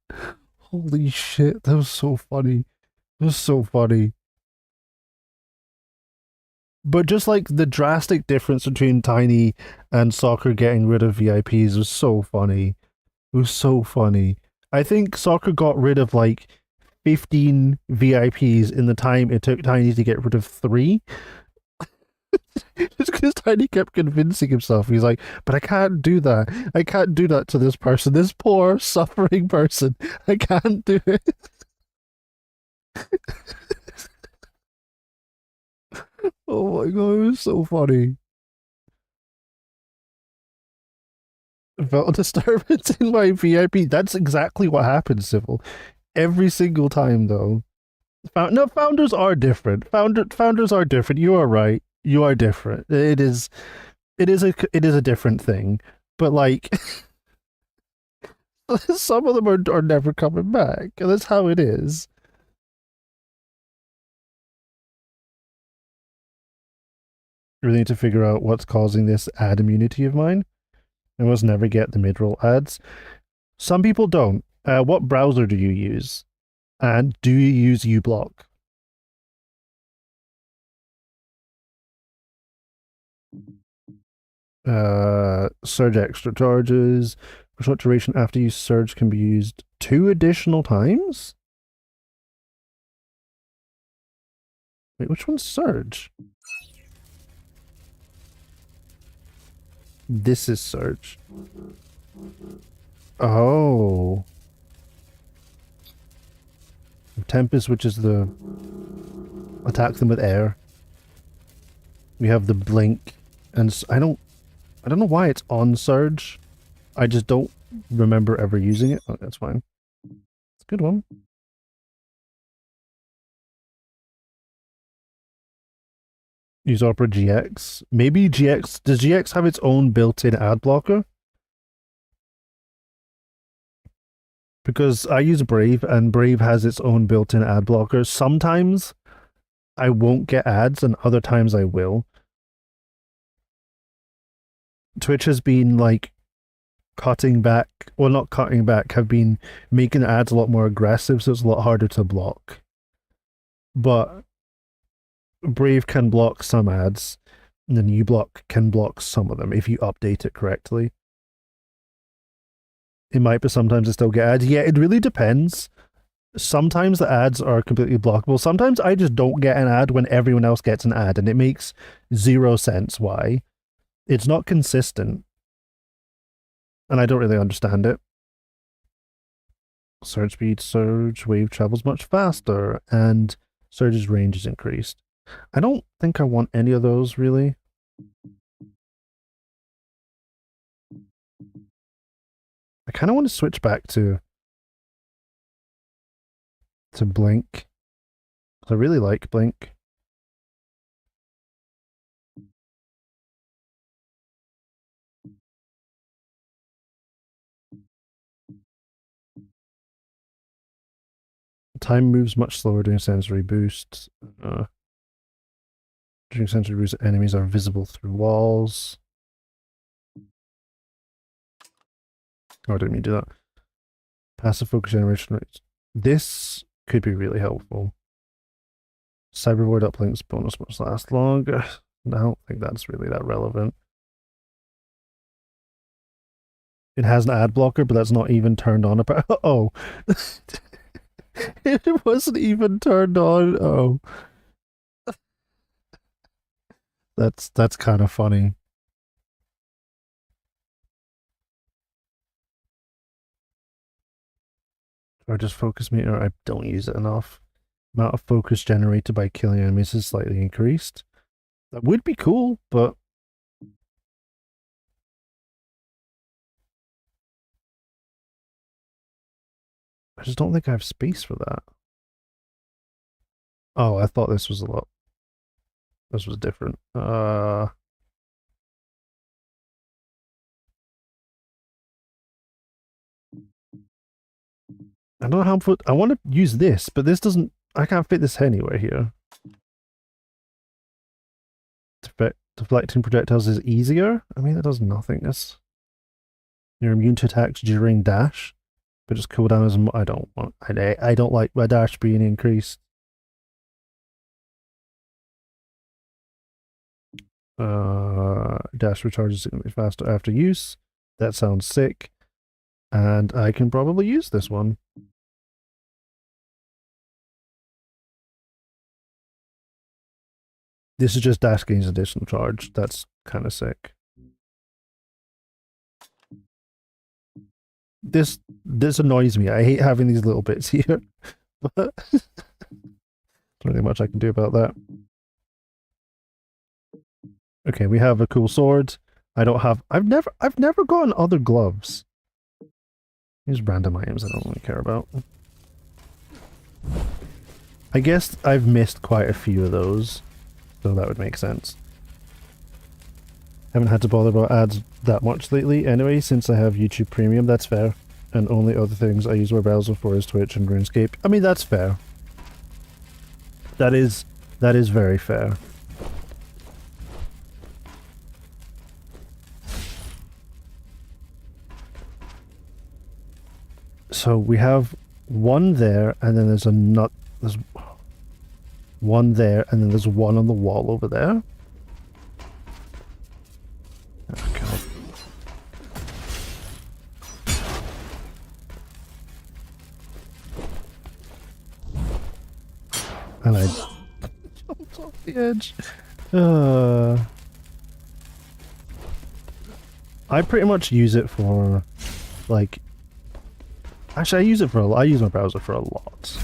Holy shit, that was so funny. It was so funny. But just like the drastic difference between Tiny and Soccer getting rid of VIPs was so funny. It was so funny. I think Soccer got rid of like 15 VIPs in the time it took Tiny to get rid of three. Just because Tiny kept convincing himself. He's like, but I can't do that. I can't do that to this person. This poor, suffering person. I can't do it. Oh my god, it was so funny. I felt a disturbance in my VIP. That's exactly what happens, Civil. Every single time, though. No, founders are different. Founders are different. You are right. You are different. It is a different thing. But like some of them are never coming back. And that's how it is. really need to figure out what's causing this ad immunity of mine. I must never get the mid-roll ads. Some people don't. What browser do you use? And do you use uBlock? Surge extra charges. For short duration after use, surge can be used 2 additional times? Wait, which one's surge? This is surge. Oh. Tempest, which is the attack them with air. We have the blink, and I don't know why it's on surge. I just don't remember ever using it. Oh, that's fine. It's a good one. Use Opera GX. Maybe GX... Does GX have its own built-in ad blocker? Because I use Brave, and Brave has its own built-in ad blocker. Sometimes I won't get ads, and other times I will. Twitch has been, like, cutting back... Well, not cutting back, have been making ads a lot more aggressive, so it's a lot harder to block. But Brave can block some ads, and then uBlock can block some of them if you update it correctly. It might, but sometimes I still get ads. Yeah, it really depends. Sometimes the ads are completely blockable. Sometimes I just don't get an ad when everyone else gets an ad, and it makes 0 sense why. It's not consistent. And I don't really understand it. Surge speed, surge, wave travels much faster, and surge's range is increased. I don't think I want any of those, really. I kind of want to switch back to Blink. I really like Blink. Time moves much slower during sensory boost. During sensory boost, enemies are visible through walls. Oh, I didn't mean to do that. Passive focus generation rates. This could be really helpful. Cybervoid uplinks bonus must last longer. I don't think that's really that relevant. It has an ad blocker, but that's not even turned on. Oh. It wasn't even turned on. Oh. That's kind of funny. Or just focus meter. I don't use it enough. Amount of focus generated by killing enemies is slightly increased. That would be cool, but I just don't think I have space for that. Oh, I thought this was a lot. This was different. I don't know how I want to use this, but this doesn't... I can't fit this anywhere here. Deflecting projectiles is easier? I mean, that does nothing. You're immune to attacks during dash, but just cooldown is... I don't want... I don't like my dash being increased. Dash recharges significantly faster after use. That sounds sick. And I can probably use this one. This is just dash gains additional charge. That's kind of sick. This annoys me. I hate having these little bits here. But there's not really much I can do about that. Okay, we have a cool sword. I don't have... I've never gotten other gloves. These random items I don't really care about. I guess I've missed quite a few of those, so that would make sense. Haven't had to bother about ads that much lately anyway, since I have YouTube Premium. That's fair. And only other things I use my browser for is Twitch and RuneScape. I mean, that's fair. That is very fair. So we have one there, and then there's there's one there, and then there's one on the wall over there. Okay. And I jumped off the edge. I pretty much use it for, like, actually I use my browser for a lot.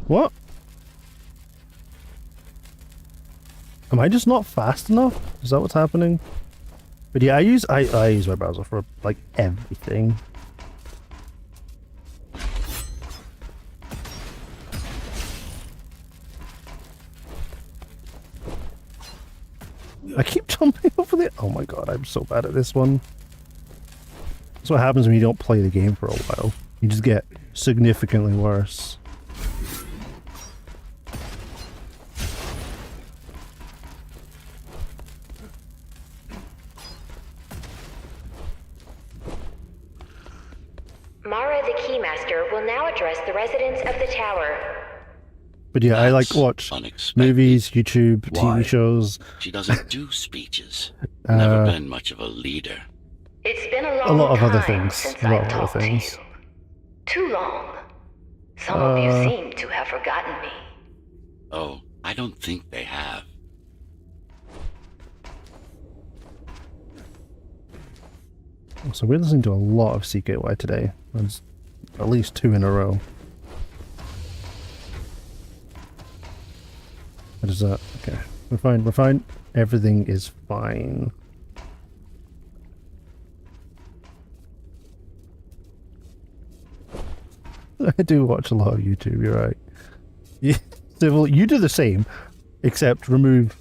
What? Am I just not fast enough? Is that what's happening? But yeah, I use my browser for like everything. I keep jumping over there. Oh my god, I'm so bad at this one. That's what happens when you don't play the game for a while. You just get significantly worse. Mara the Keymaster will now address the residents of the tower. But yeah, I like That's watch unexpected. movies, YouTube, Why? TV shows. She doesn't do speeches. Never been much of a leader. It's been a long lot of other time things. since A lot I've of other talked to things. you. Too long. Some of you seem to have forgotten me. Oh, I don't think they have. So we're listening to a lot of CKY today. There's at least 2 in a row. What is that? Okay. We're fine, we're fine. Everything is fine. I do watch a lot of YouTube, you're right. Yeah, Civil, you do the same, except remove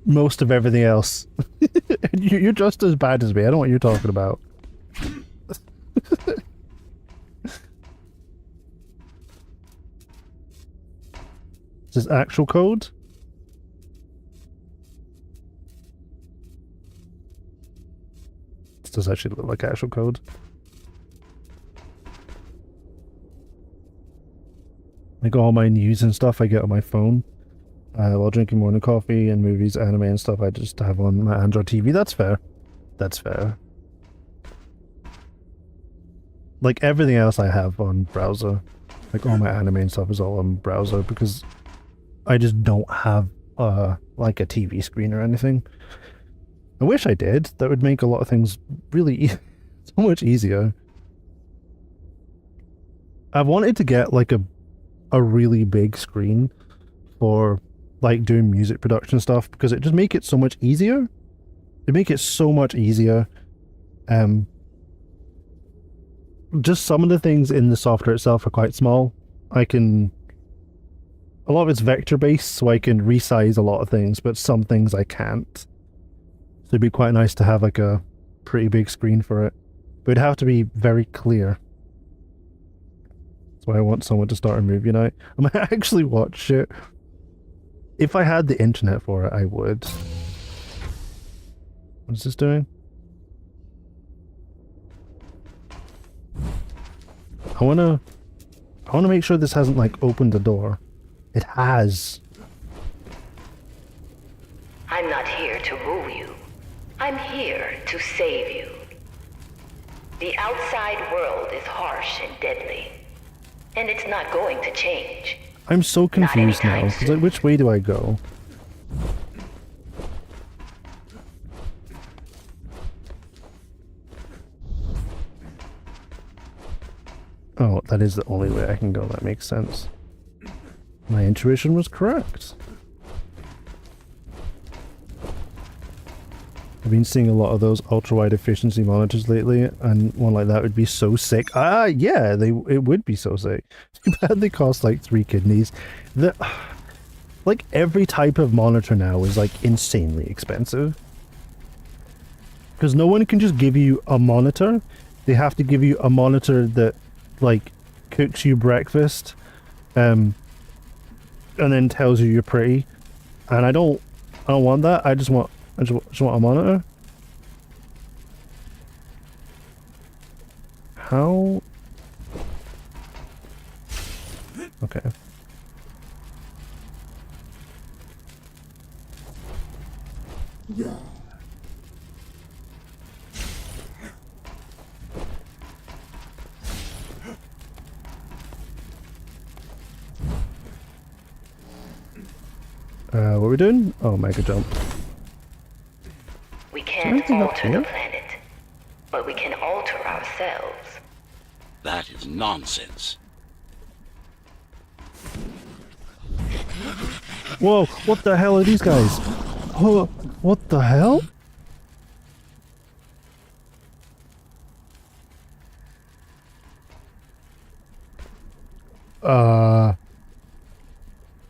most of everything else. You're just as bad as me. I don't know what you're talking about. Is this actual code? This does actually look like actual code. Like all my news and stuff I get on my phone. While drinking morning coffee and movies, anime and stuff I just have on my Android TV. That's fair. That's fair. Like everything else I have on browser. Like all my anime and stuff is all on browser because I just don't have like a TV screen or anything. I wish I did. That would make a lot of things really so much easier. I wanted to get like a really big screen for like doing music production stuff because it just make it so much easier. It make it so much easier. Just some of the things in the software itself are quite small. A lot of it's vector based, so I can resize a lot of things, but some things I can't. So it'd be quite nice to have like a pretty big screen for it. But it'd have to be very clear. That's why I want someone to start a movie night. I might actually watch it. If I had the internet for it, I would. What's this doing? I wanna make sure this hasn't like opened the door. It has. I'm not here to rule you. I'm here to save you. The outside world is harsh and deadly, and it's not going to change. I'm so confused now. anytime It's like, soon. which way do I go? Oh, that is the only way I can go. That makes sense. My intuition was correct. I've been seeing a lot of those ultra-wide efficiency monitors lately, and one like that would be so sick. Ah, yeah, it would be so sick. Too bad they cost like 3 kidneys. Like every type of monitor now is like insanely expensive. Because no one can just give you a monitor. They have to give you a monitor that like cooks you breakfast and then tells you you're pretty, and I don't want that. I just want a monitor. How? Okay. What are we doing? Oh, mega jump. We can't anything up alter here? the planet, but we can alter ourselves. That is nonsense. Whoa, what the hell are these guys? Oh, what the hell?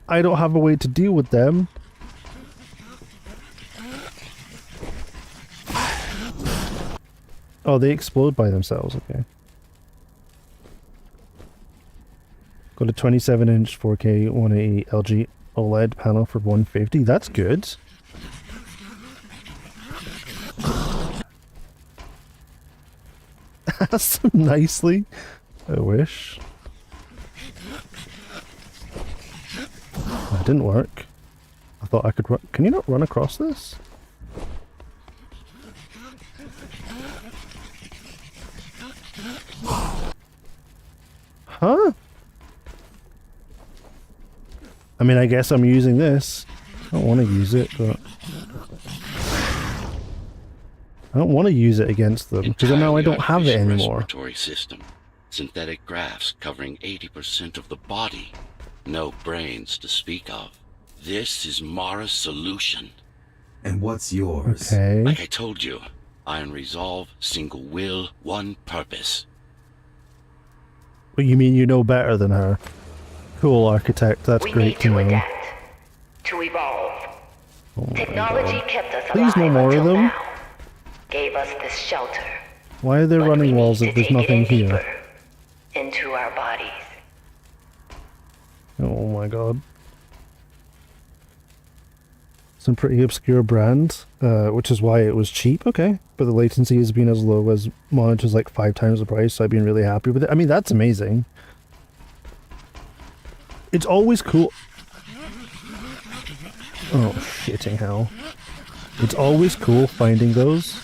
I don't have a way to deal with them. Oh, they explode by themselves, okay. Got a 27-inch 4K 180 LG OLED panel for $150. That's good. Asked them nicely. I wish. That didn't work. I thought I could run. Can you not run across this? Huh? I mean, I guess I'm using this. I don't want to use it, but I don't want to use it against them because now I don't have it Entirely artificial anymore. respiratory system. Synthetic grafts covering 80% of the body. No brains to speak of. This is Mara's solution. And what's yours? Okay. Like I told you, iron resolve, single will, one purpose. What you mean you know better than her? Cool, architect. That's We great need to to know. adapt, to evolve. Oh my Technology God. kept us Please, alive no more of until them. now. Gave us this shelter. Why are there But running we walls need if to there's take it nothing in here? deeper, into our bodies. Oh my God. Some pretty obscure brand, which is why it was cheap, okay. But the latency has been as low as monitors like 5 times the price, so I've been really happy with it. I mean, that's amazing. It's always cool. Oh, shitting hell. It's always cool finding those.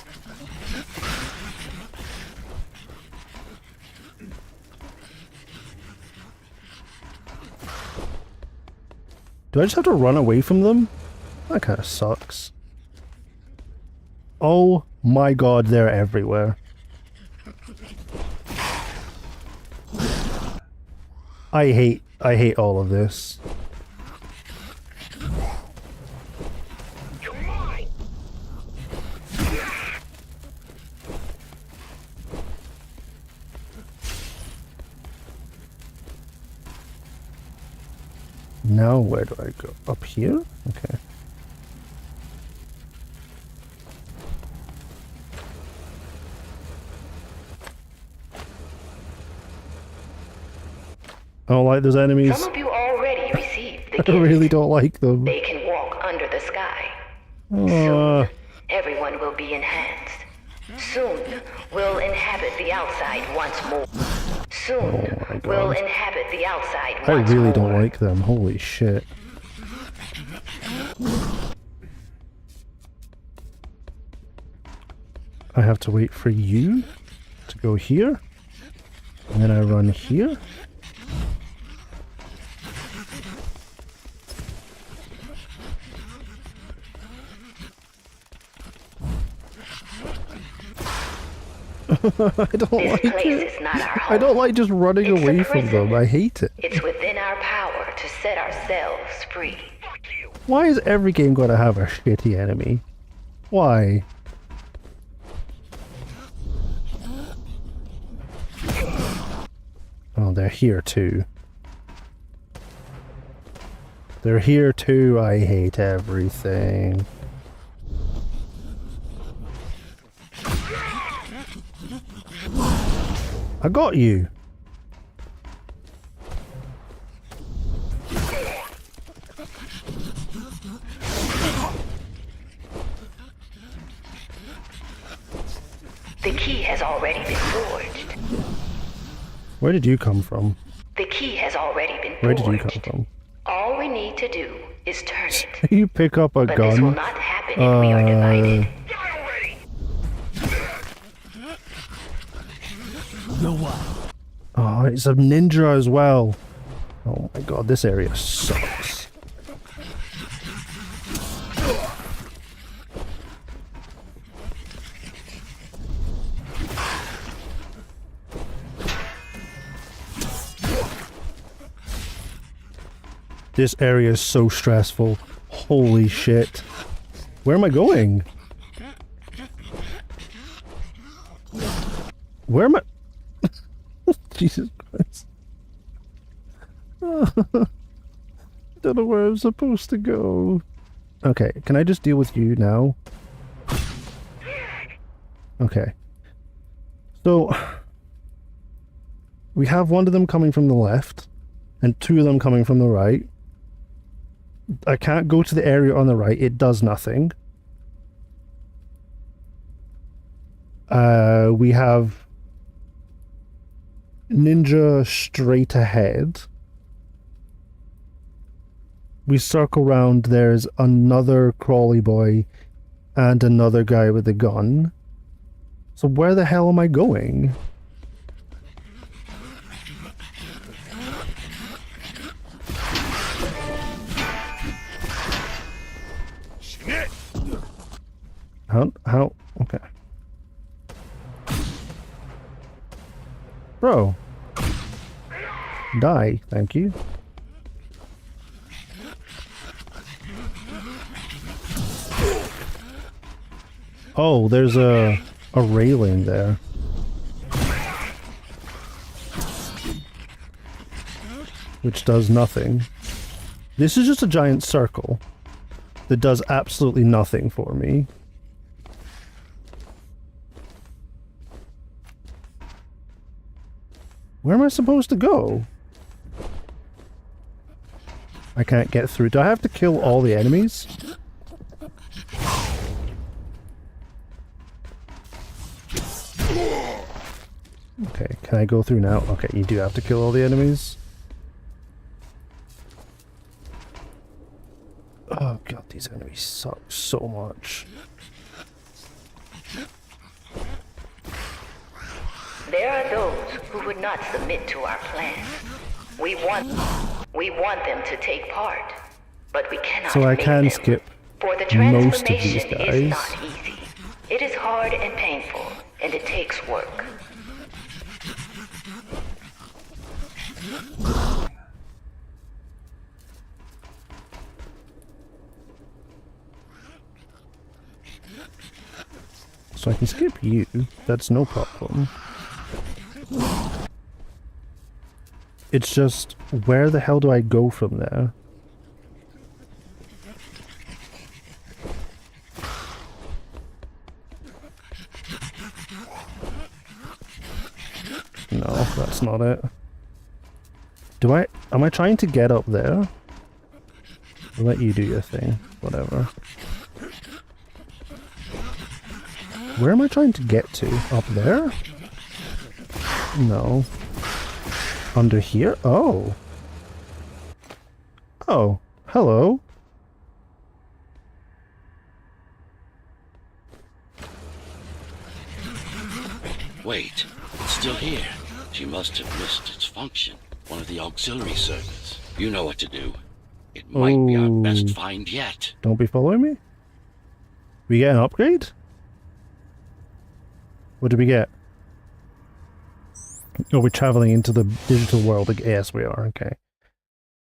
Do I just have to run away from them? That kind of sucks. Oh my God, they're everywhere. I hate all of this. Now where do I go? Up here? Okay. I don't like those enemies. Some of you already received the I gift. really don't like them. They can walk under the sky. Uh, Soon, everyone will be enhanced. Soon, we'll inhabit the outside once more. Soon, my God. we'll inhabit the outside I once really more. don't like them. Holy shit. I have to wait for you to go here. And then I run here. I don't This like place it. is not our home. I don't like just running It's a away from them. prison. I hate it. It's within our power to set ourselves free. Why is every game going to have a shitty enemy? Why? Oh, they're here too. They're here too. I hate everything. I got you. key has already been forged. Where did you come from? The key has already been forged. Where did you come from? All we need to do is turn it. You pick up a But gun. this will not happen if we are divided. Oh, it's a ninja as well. Oh my god, this area sucks. This area is so stressful. Holy shit. Where am I going? Where am I? Jesus Christ. I don't know where I'm supposed to go. Okay, can I just deal with you now? Okay. So, we have one of them coming from the left, and two of them coming from the right. I can't go to the area on the right, it does nothing. We have ninja straight ahead. We circle round, there's another crawly boy and another guy with a gun. So where the hell am I going? How? Okay. Bro. Die, thank you. Oh, there's a railing there. Which does nothing. This is just a giant circle that does absolutely nothing for me. Where am I supposed to go? I can't get through. Do I have to kill all the enemies? Okay, can I go through now? Okay, you do have to kill all the enemies. Oh god, these enemies suck so much. There are those who would not submit to our plan. We want them to take part, but we cannot. So I make can them. skip For the most of these transformation is guys. not easy. It is hard and painful, and it takes work. So I can skip you. That's no problem. It's just, where the hell do I go from there? No, that's not it. Am I trying to get up there? I'll let you do your thing. Whatever. Where am I trying to get to? Up there? No. Under here? Oh. Oh. Hello. Wait, it's still here. She must have missed its function. One of the auxiliary circuits. You know what to do. It might be our best Ooh. find yet. Don't be following me? We get an upgrade? What did we get? Oh, we're traveling into the digital world. Yes, we are. Okay.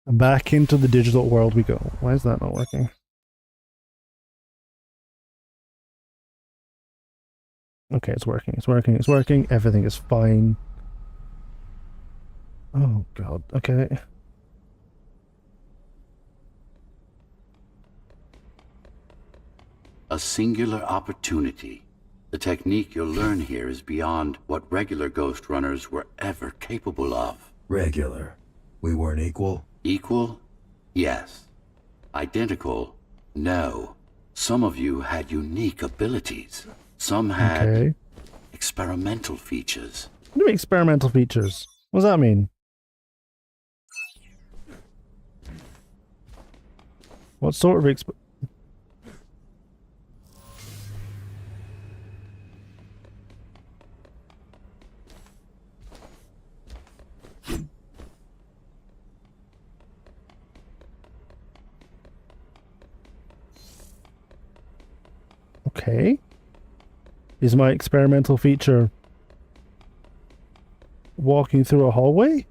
Back into the digital world we go. Why is that not working? Okay, it's working. It's working. It's working. Everything is fine. Oh, God. Okay. A singular opportunity. The technique you'll learn here is beyond what regular Ghostrunners were ever capable of. Regular. We weren't equal? Equal? Yes. Identical? No. Some of you had unique abilities. Some had Okay. experimental features. What do you mean experimental features? What does that mean? What sort of Okay. Is my experimental feature walking through a hallway?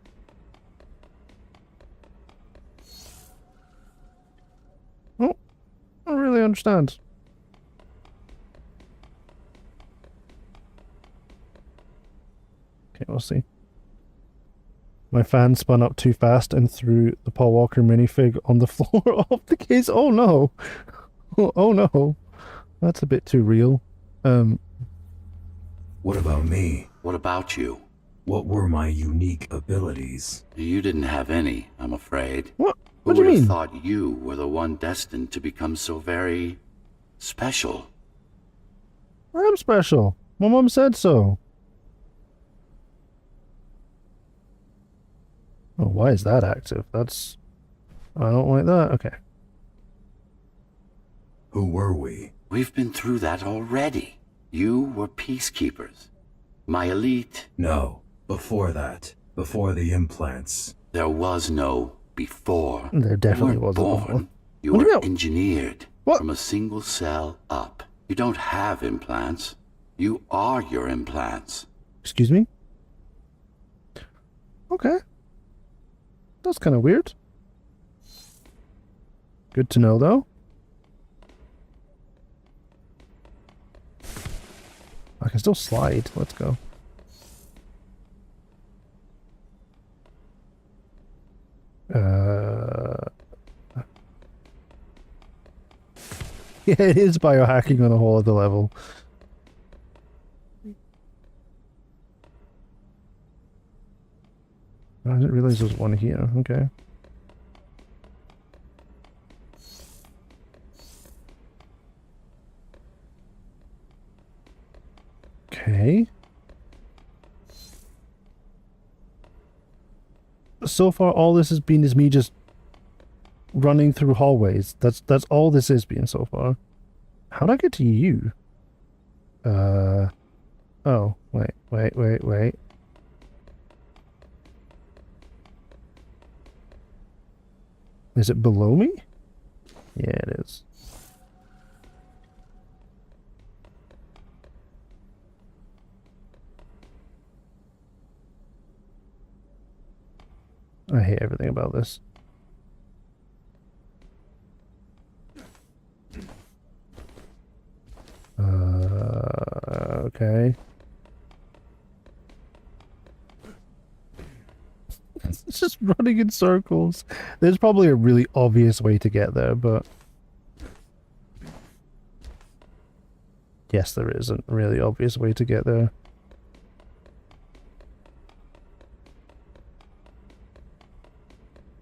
Oh, I don't really understand. Okay, we'll see. My fan spun up too fast and threw the Paul Walker minifig on the floor of the case. Oh no! Oh no! That's a bit too real. What about me? What about you? What were my unique abilities? You didn't have any, I'm afraid. What? Who What do you would have mean? thought you were the one destined to become so very special? I'm special. My mom said so. Oh, why is that active? That's... I don't like that. Okay. Who were we? We've been through that already. You were peacekeepers. My elite. No, before that. Before the implants. There was no before. There definitely You weren't wasn't born. before. You What do were you mean? engineered What? from a single cell up. You don't have implants. You are your implants. Excuse me? Okay. That's kind of weird. Good to know, though. I can still slide. Let's go. Yeah, it is biohacking on a whole other level. I didn't realize there was one here. Okay. Okay. So far, all this has been is me just running through hallways. That's all this has been so far. How'd I get to you? Oh, wait. Is it below me? Yeah, it is. I hate everything about this. Okay. It's just running in circles. There's probably a really obvious way to get there, but... Yes, there is a really obvious way to get there.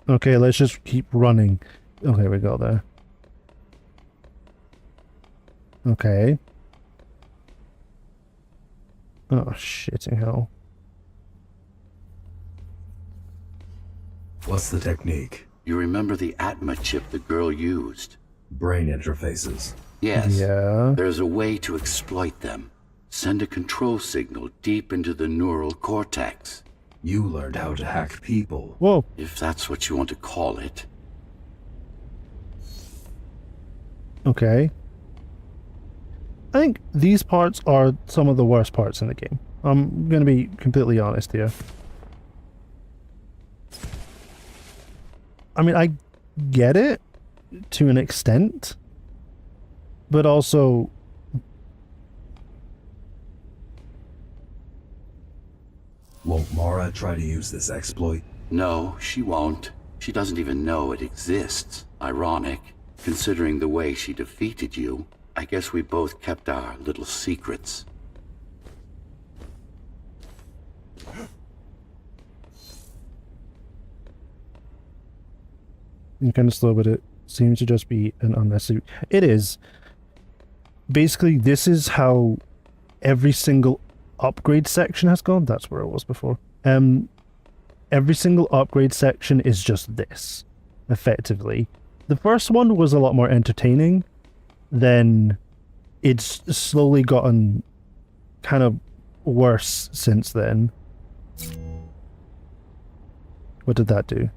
Okay, let's just keep running. Okay, we got there. Okay. Oh, shitting hell. What's the technique? You remember the Atma chip the girl used? Brain interfaces. Yes. Yeah. There's a way to exploit them. Send a control signal deep into the neural cortex. You learned how to hack people. Whoa. If that's what you want to call it. Okay. I think these parts are some of the worst parts in the game. I'm gonna be completely honest here. I mean, I get it to an extent, but also Won't Mara try to use this exploit? No, she won't. She doesn't even know it exists. Ironic, considering the way she defeated you. I guess we both kept our little secrets. I'm kind of slow, but it seems to just be an unnecessary... It is. Basically, this is how every single upgrade section has gone. That's where it was before. Every single upgrade section is just this, effectively. The first one was a lot more entertaining, then it's slowly gotten kind of worse since then. What did that do?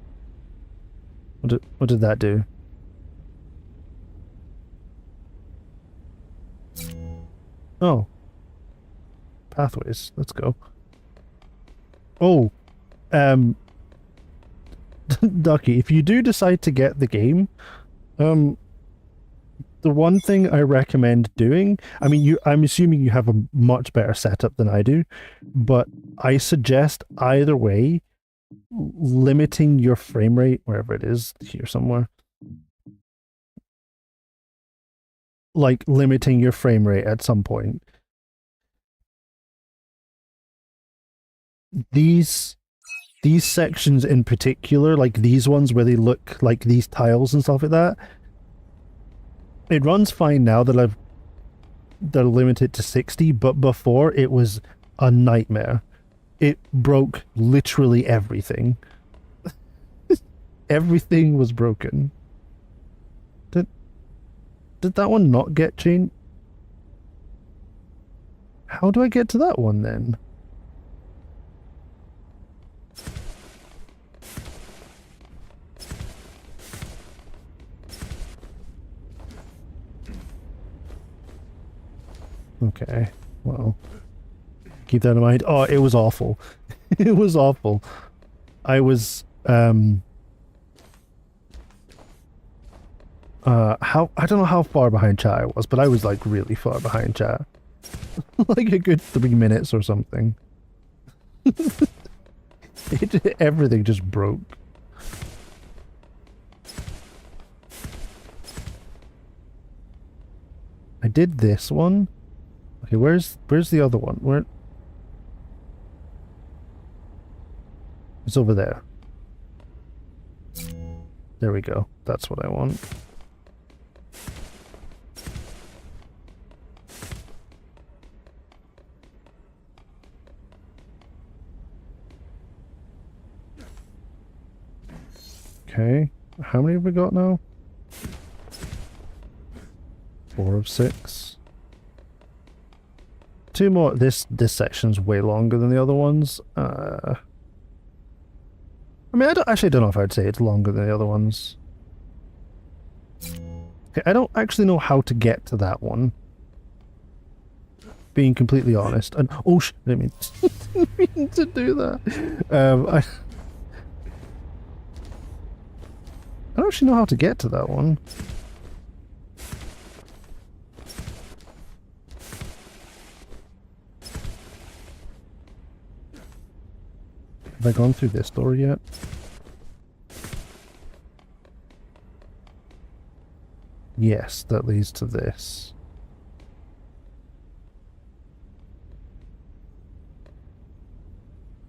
What did that do? Oh. Pathways. Let's go. Oh. Ducky, if you do decide to get the game, the one thing I recommend doing, I mean, I'm assuming you have a much better setup than I do, but I suggest either way, limiting your frame rate, wherever it is, here somewhere. Like, limiting your frame rate at some point. These sections in particular, like these ones where they look like these tiles and stuff like that, it runs fine now that they're limited to 60, but before it was a nightmare. It broke literally everything. Everything was broken. Did that one not get changed? How do I get to that one then? Okay, well, keep that in mind. Oh, it was awful. It was awful. I was, I don't know how far behind chat I was, but I was like really far behind chat. Like a good 3 minutes or something. Everything just broke. I did this one. Okay, where's the other one? Where? It's over there. There we go. That's what I want. Okay. How many have we got now? 4 of 6. 2 more. This section's way longer than the other ones. I mean, I don't know if I'd say it's longer than the other ones. Okay, I don't actually know how to get to that one. Being completely honest. And oh, I didn't mean to do that. I don't actually know how to get to that one. Have I gone through this door yet? Yes, that leads to this.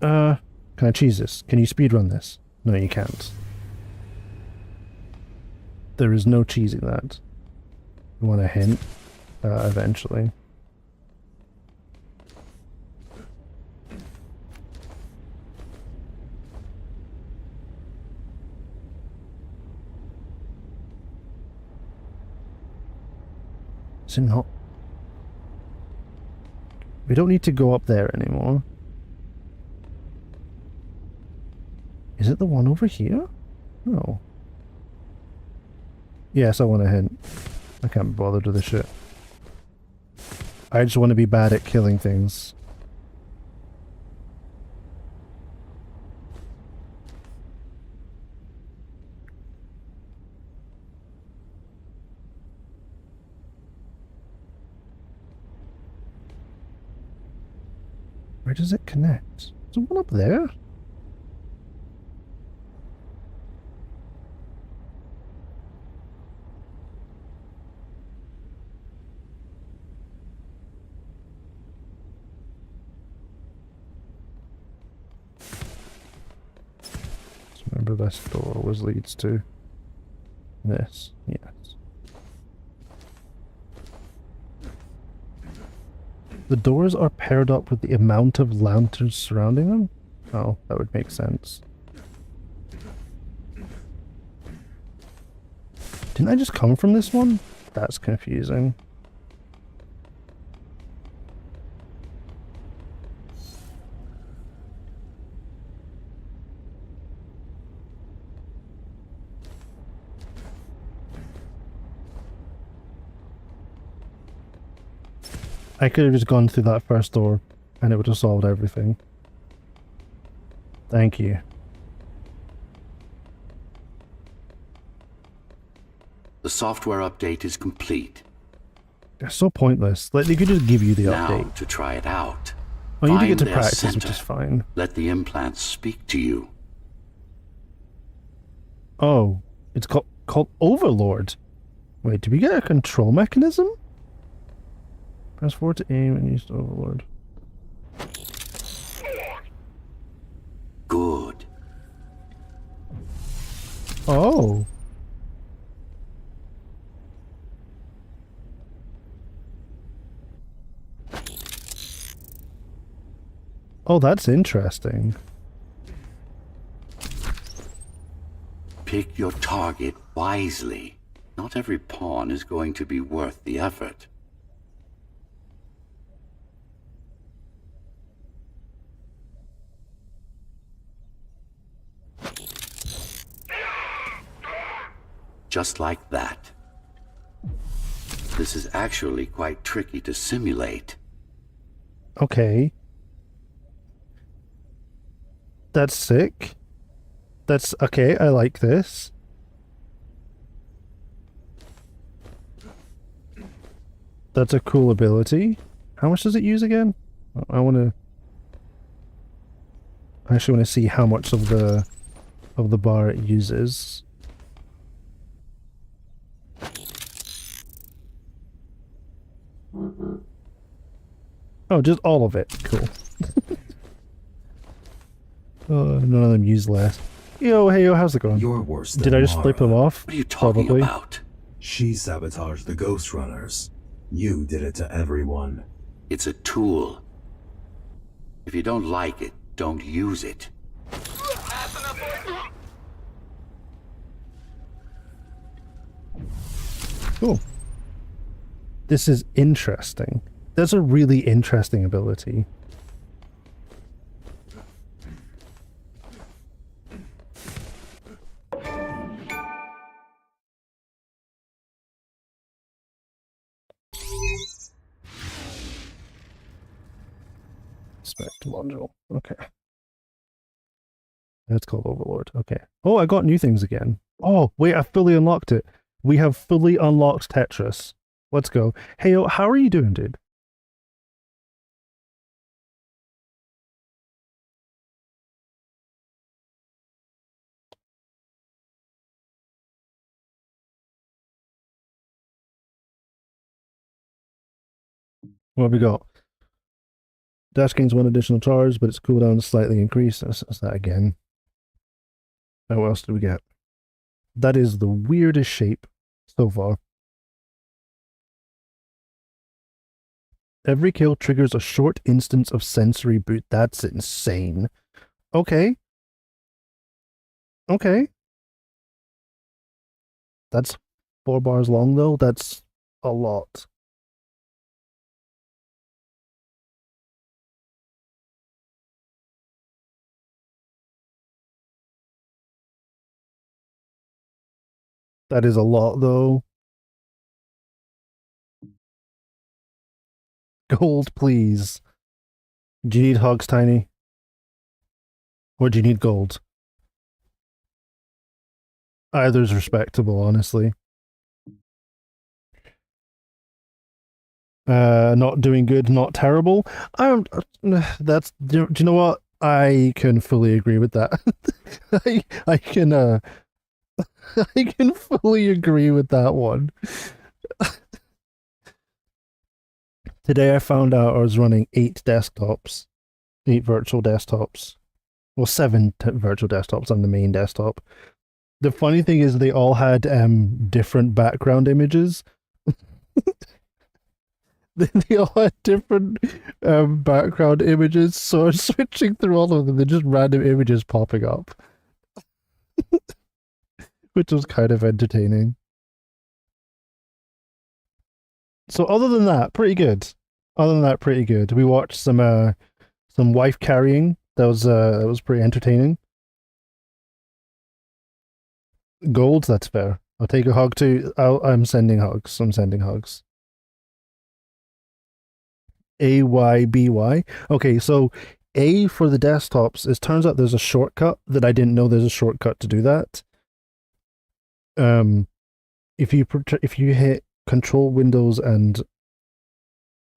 Can I cheese this? Can you speedrun this? No, you can't. There is no cheesing that. You want a hint? Eventually. Is it not? We don't need to go up there anymore. Is it the one over here? No. Yes, I want a hint. I can't be bothered with this shit. I just want to be bad at killing things. Where does it connect? Is there one up there? Remember this door always leads to this, yes. The doors are paired up with the amount of lanterns surrounding them? Oh, that would make sense. Didn't I just come from this one? That's confusing. I could have just gone through that first door and it would have solved everything. Thank you. The software update is complete. They're so pointless. Like, they could just give you the Now, update. to try it out. Oh, you do get Find to their practice, which center. is fine. Let the implants speak to you. Oh, it's called Overlord. Wait, do we get a control mechanism? Press forward to aim and use Overlord. Good. Oh. Oh, that's interesting. Pick your target wisely. Not every pawn is going to be worth the effort. Just like that. This is actually quite tricky to simulate. Okay. That's sick. That's okay, I like this. That's a cool ability. How much does it use again? I actually want to see how much of the bar it uses. Oh, just all of it. Cool. None of them use less. Yo, hey, yo, how's it going? You're worse than Did I just flip them Mara. off? What are you talking Probably. about? She sabotaged the Ghostrunners. You did it to everyone. It's a tool. If you don't like it, don't use it. Cool. This is interesting. That's a really interesting ability. Spec module. Okay. That's called Overlord. Okay. Oh, I got new things again. Oh, wait, I fully unlocked it. We have fully unlocked Tetris. Let's go. Hey, yo, how are you doing, dude? What have we got? Dash gains one additional charge, but its cooldown is slightly increased. That's that again. Now, what else do we get? That is the weirdest shape so far. Every kill triggers a short instance of sensory boot. That's insane. Okay. Okay. That's 4 bars long, though. That's a lot. That is a lot, though. Gold, please. Do you need hugs, Tiny? Or do you need gold? Either's respectable, honestly. Not doing good, not terrible. That's, do you know what? I can fully agree with that. I can, I can fully agree with that one. Today I found out I was running 8 desktops. 8 virtual desktops. Well, 7 virtual desktops on the main desktop. The funny thing is they all had different background images. they all had different background images, so I was switching through all of them. They're just random images popping up, which was kind of entertaining. So other than that, pretty good. Other than that, pretty good. We watched some wife carrying. That was pretty entertaining. Gold, that's fair. I'll take a hug too. I'm sending hugs. I'm sending hugs. AYBY. Okay, so A for the desktops. It turns out there's a shortcut that I didn't know there's a shortcut to do that. Um, if you hit Control Windows and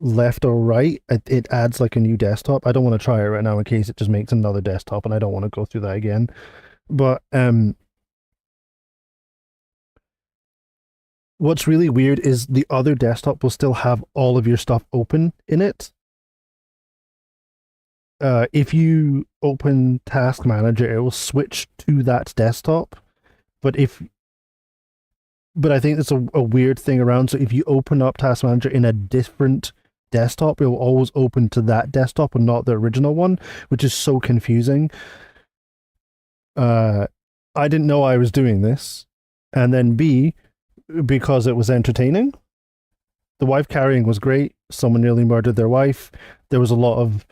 left or right, it adds like a new desktop. I don't want to try it right now in case it just makes another desktop, and I don't want to go through that again. But what's really weird is the other desktop will still have all of your stuff open in it. If you open Task Manager, it will switch to that desktop. But I think it's a weird thing around. So if you open up Task Manager in a different desktop, it will always open to that desktop and not the original one, which is so confusing. I didn't know I was doing this. And then B, because it was entertaining. The wife carrying was great. Someone nearly murdered their wife. There was a lot of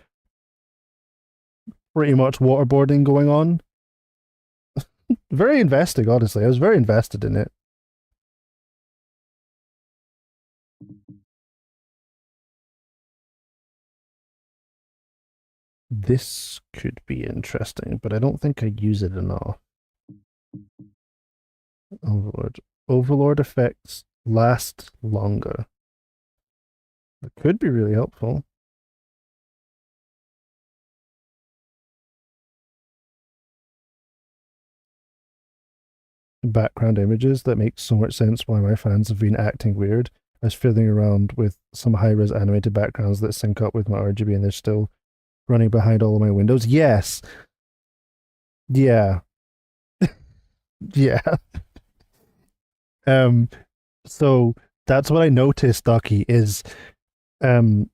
pretty much waterboarding going on. Very investing, honestly. I was very invested in it. This could be interesting, but I don't think I use it enough. Overlord. Overlord effects last longer. That could be really helpful. Background images, that makes so much sense why my fans have been acting weird. I was fiddling around with some high-res animated backgrounds that sync up with my RGB and they're still running behind all of my windows. Yes. Yeah. Yeah. So that's what I noticed, Ducky, is um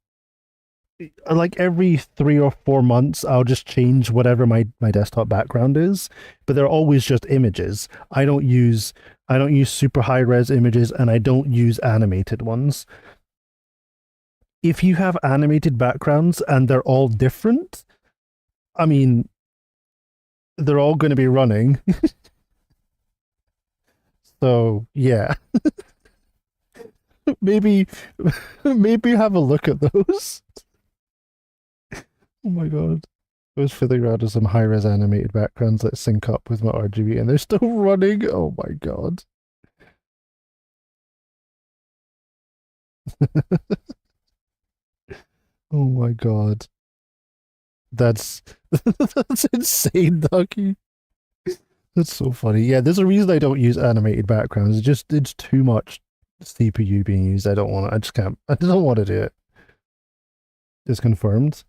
like every 3 or 4 months I'll just change whatever my desktop background is, but they're always just images. I don't use super high res images and I don't use animated ones. If you have animated backgrounds and they're all different, I mean they're all going to be running. So, yeah. maybe maybe have a look at those. Oh my god. I was fiddling around with some high res animated backgrounds that sync up with my RGB and they're still running. Oh my god. Oh my god. That's that's insane, Ducky. That's so funny. Yeah, there's a reason I don't use animated backgrounds. It's too much CPU being used. I don't want to. I just can't. I don't want to do it. It's confirmed.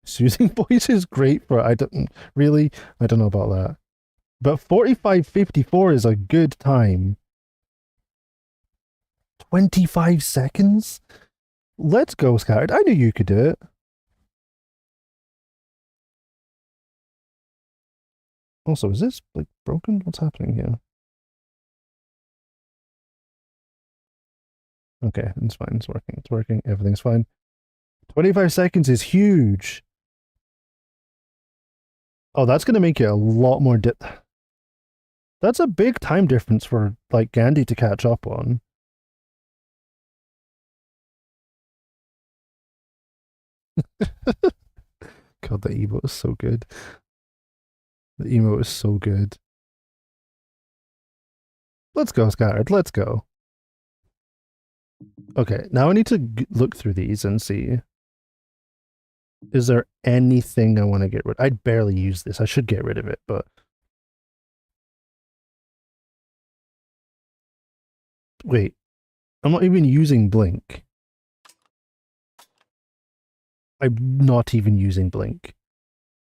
Soothing voice is great for. I don't really. I don't know about that. But 45:54 is a good time. 25 seconds. Let's go, Scattered. I knew you could do it. Also, is this like broken? What's happening here? Okay, it's fine. It's working. It's working. Everything's fine. 25 seconds is huge. Oh, that's going to make it a lot more That's a big time difference for like Gandhi to catch up on. God, the emote is so good. The emote is so good. Let's go, Scattered. Let's go. Okay, now I need to look through these and see. Is there anything I want to get rid of? I'd barely use this. I should get rid of it, but... Wait, I'm not even using Blink. I'm not even using Blink.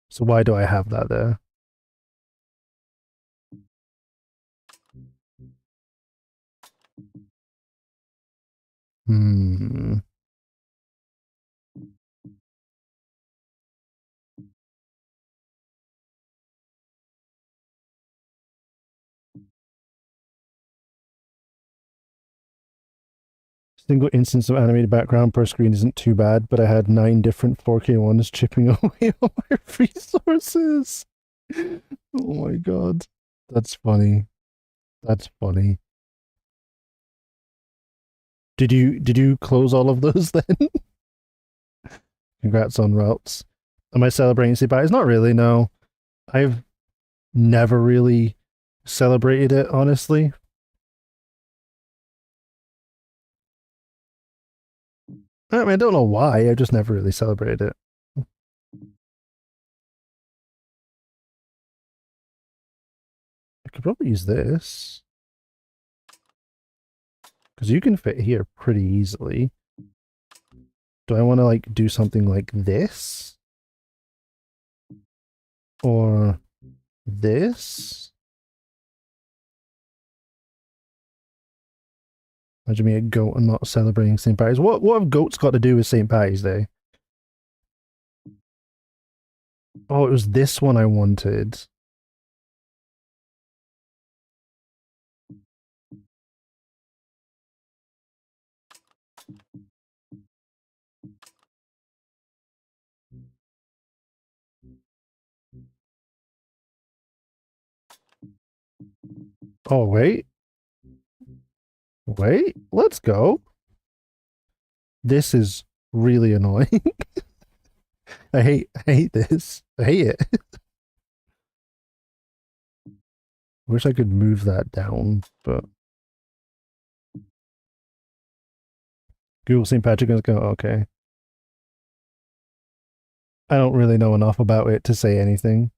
So why do I have that there? Hmm. Single instance of animated background per screen isn't too bad, but I had 9 different 4K ones chipping away all my resources. Oh my god. That's funny. That's funny. Did you close all of those then? Congrats on routes. Am I celebrating St. Patty's? Not really, no. I've never really celebrated it, honestly. I mean, I don't know why, I just never really celebrated it. I could probably use this. Because you can fit here pretty easily. Do I want to, like, do something like this? Or this? Imagine me a goat and not celebrating St. Patty's. What have goats got to do with St. Patty's Day? Oh, it was this one I wanted. Oh, wait. Wait, let's go. This is really annoying. I hate this. I hate it. Wish I could move that down, but Google St. Patrick is going, okay. I don't really know enough about it to say anything.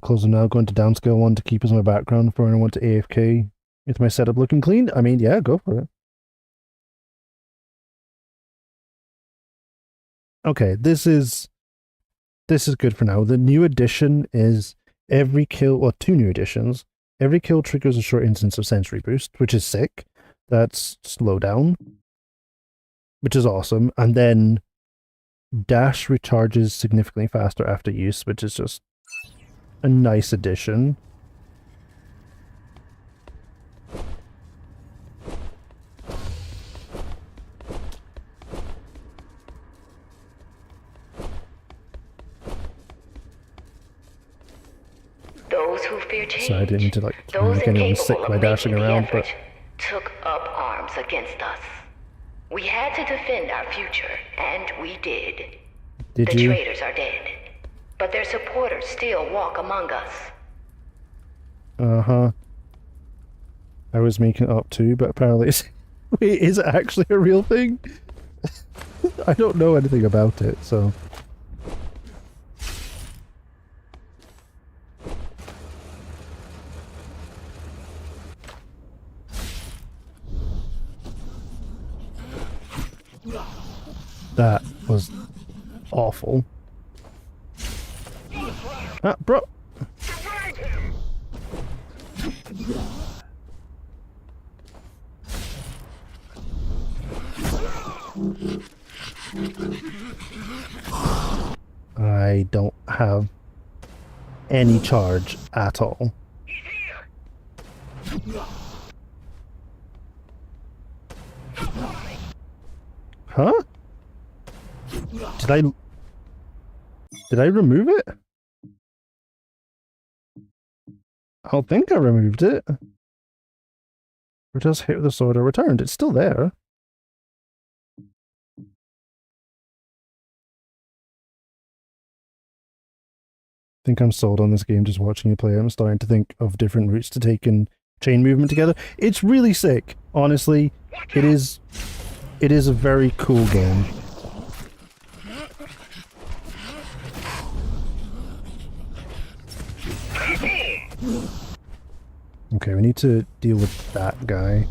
Close them now, going to downscale one to keep as my background for when I want to AFK. Is my setup looking clean? I mean, yeah, go for it. Okay, this is good for now. The new addition is every kill, well, 2 new additions. Every kill triggers a short instance of sensory boost, which is sick. That's slow down, which is awesome. And then dash recharges significantly faster after use, which is just a nice addition. Those who fear change, So I didn't need to like those make anyone sick incapable by of dashing making the around, effort, but took up arms against us. We had to defend our future, and we did. did The you? traitors are dead, but their supporters still walk among us. Uh-huh. I was making it up too, but apparently it's... Wait, is it actually a real thing? I don't know anything about it, so... That was awful. Ah, bro! I don't have any charge at all. Huh? Did I remove it? I don't think I removed it. Or just hit with the sword or returned. It's still there. I think I'm sold on this game just watching you play. I'm starting to think of different routes to take and chain movement together. It's really sick. Honestly, it is a very cool game. Okay, we need to deal with that guy.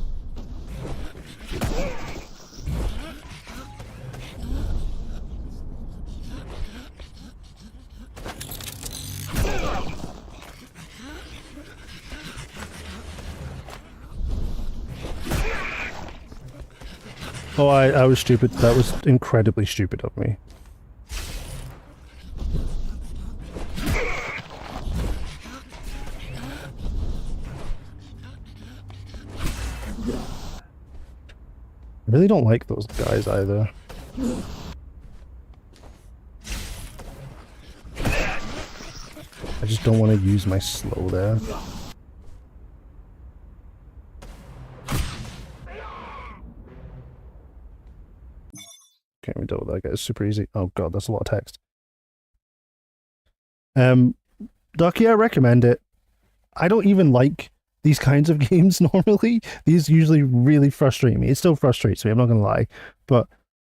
Oh, I was stupid. That was incredibly stupid of me. I really don't like those guys either. I just don't want to use my slow there. Can't we deal with that guy? It's super easy. Oh god, that's a lot of text. Ducky, I recommend it. I don't even like these kinds of games normally. These usually really frustrate me. It still frustrates me, I'm not gonna lie. But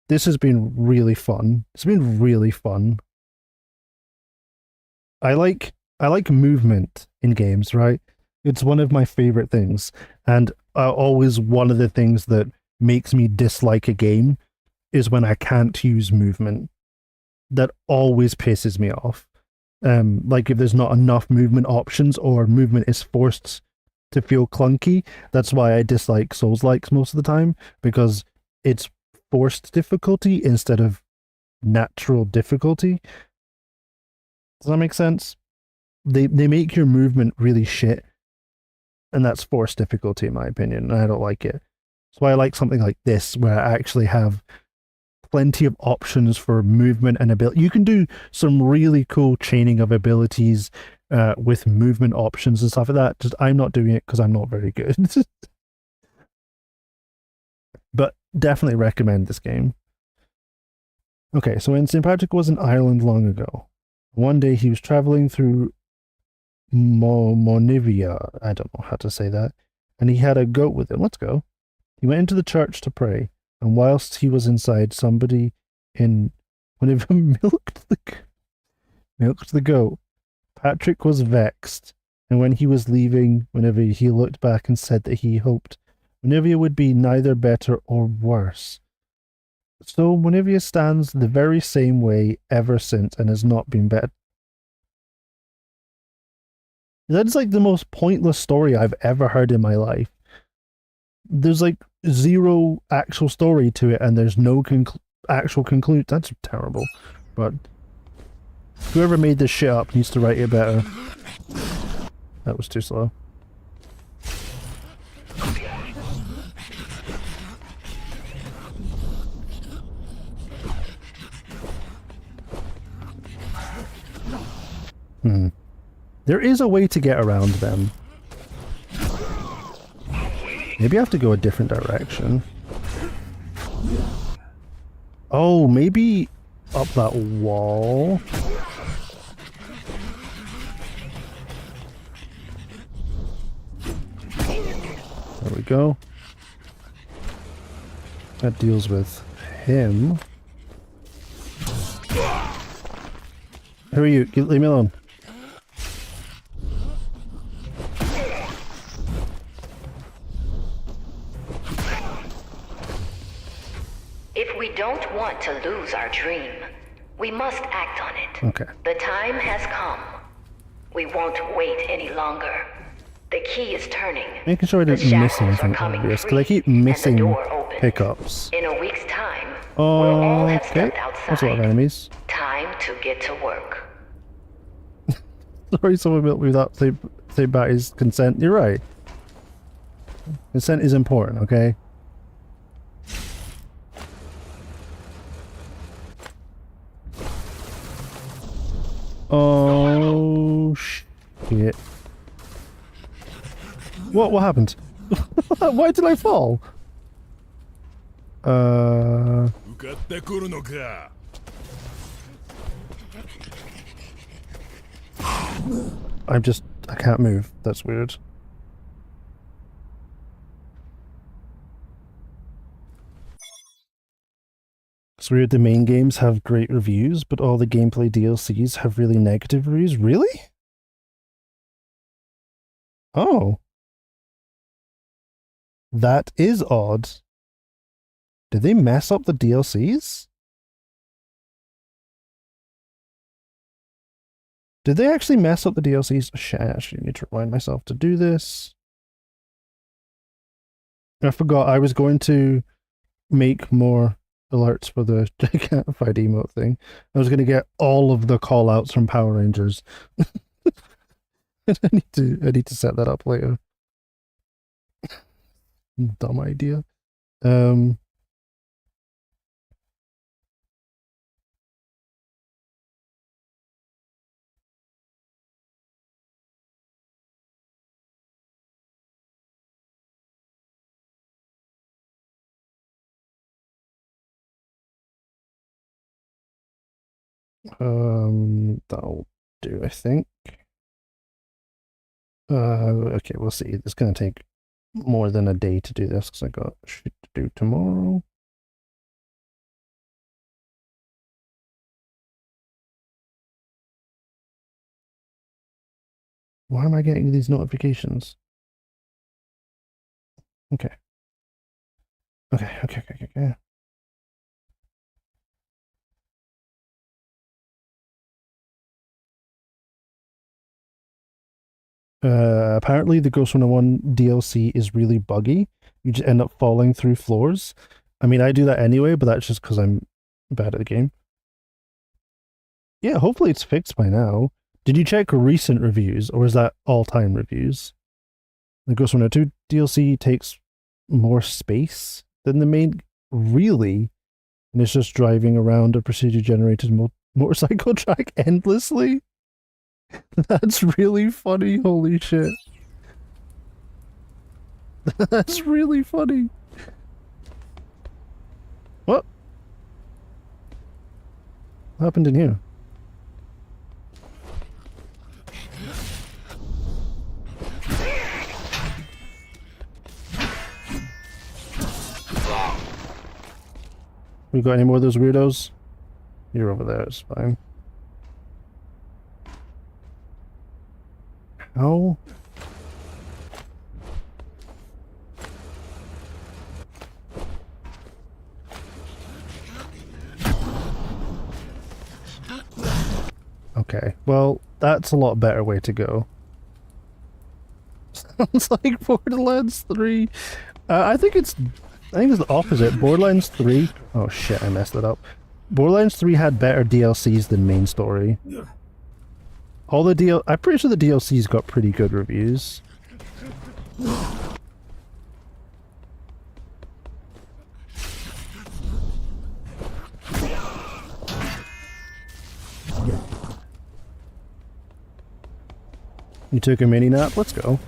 this has been really fun. It's been really fun. I like movement in games, right? It's one of my favorite things. And always one of the things that makes me dislike a game is when I can't use movement. That always pisses me off. Like if there's not enough movement options or movement is forced to feel clunky. That's why I dislike Souls-likes most of the time, because it's forced difficulty instead of natural difficulty. Does that make sense? They make your movement really shit, and that's forced difficulty in my opinion, and I don't like it. That's why I like something like this, where I actually have plenty of options for movement and ability. You can do some really cool chaining of abilities with movement options and stuff like that. Just I'm not doing it because I'm not very good. But definitely recommend this game. Okay, so when St. Patrick was in Ireland long ago, one day he was traveling through Monivia, I don't know how to say that, and he had a goat with him. Let's go. He went into the church to pray, and whilst he was inside, somebody in Monivia milked the goat. Patrick was vexed, and when he was leaving, whenever he looked back and said that he hoped Monivia would be neither better or worse. So Monivia stands the very same way ever since and has not been better. That's like the most pointless story I've ever heard in my life. There's like zero actual story to it, and there's no actual conclusion. That's terrible. But whoever made this shit up needs to write it better. That was too slow. There is a way to get around them. Maybe I have to go a different direction. Oh, maybe up that wall. There we go. That deals with him. Who are you? Leave me alone. If we don't want to lose our dream, we must act on it. Okay. The time has come. We won't wait any longer. The key is turning. Making sure I didn't miss anything obvious, because I keep missing pickups. In a week's time, we'll all have Okay, stepped outside. that's a lot of enemies. Time to get to work. Sorry, someone built me without say about his consent. You're right. Consent is important, okay? Oh shit. What happened? Why did I fall? I can't move. That's weird. It's weird the main games have great reviews, but all the gameplay DLCs have really negative reviews. Really? Oh. That is odd. Did they mess up the DLCs? Did they actually mess up the DLCs? Shit, I actually need to remind myself to do this. I forgot I was going to make more alerts for the gigantified emote thing. I was going to get all of the call-outs from Power Rangers. I need to set that up later. Dumb idea. That'll do, I think. Okay, we'll see. It's gonna take more than a day to do this because I got shit to do tomorrow. Why am I getting these notifications? Okay. Okay. Apparently the Ghostrunner 1 DLC is really buggy. You just end up falling through floors. I mean, I do that anyway, but that's just because I'm bad at the game. Yeah, hopefully it's fixed by now. Did you check recent reviews, or is that all-time reviews? The Ghostrunner 2 DLC takes more space than the main... Really? And it's just driving around a procedure-generated motorcycle track endlessly? That's really funny, holy shit. That's really funny. What? What happened in here? We got any more of those weirdos? You're over there, it's fine. How? Okay, well, that's a lot better way to go. Sounds like Borderlands 3. I think it's the opposite. Borderlands 3... Oh shit, I messed it up. Borderlands 3 had better DLCs than main story. All the I'm pretty sure the DLCs got pretty good reviews. You took a mini nap? Let's go.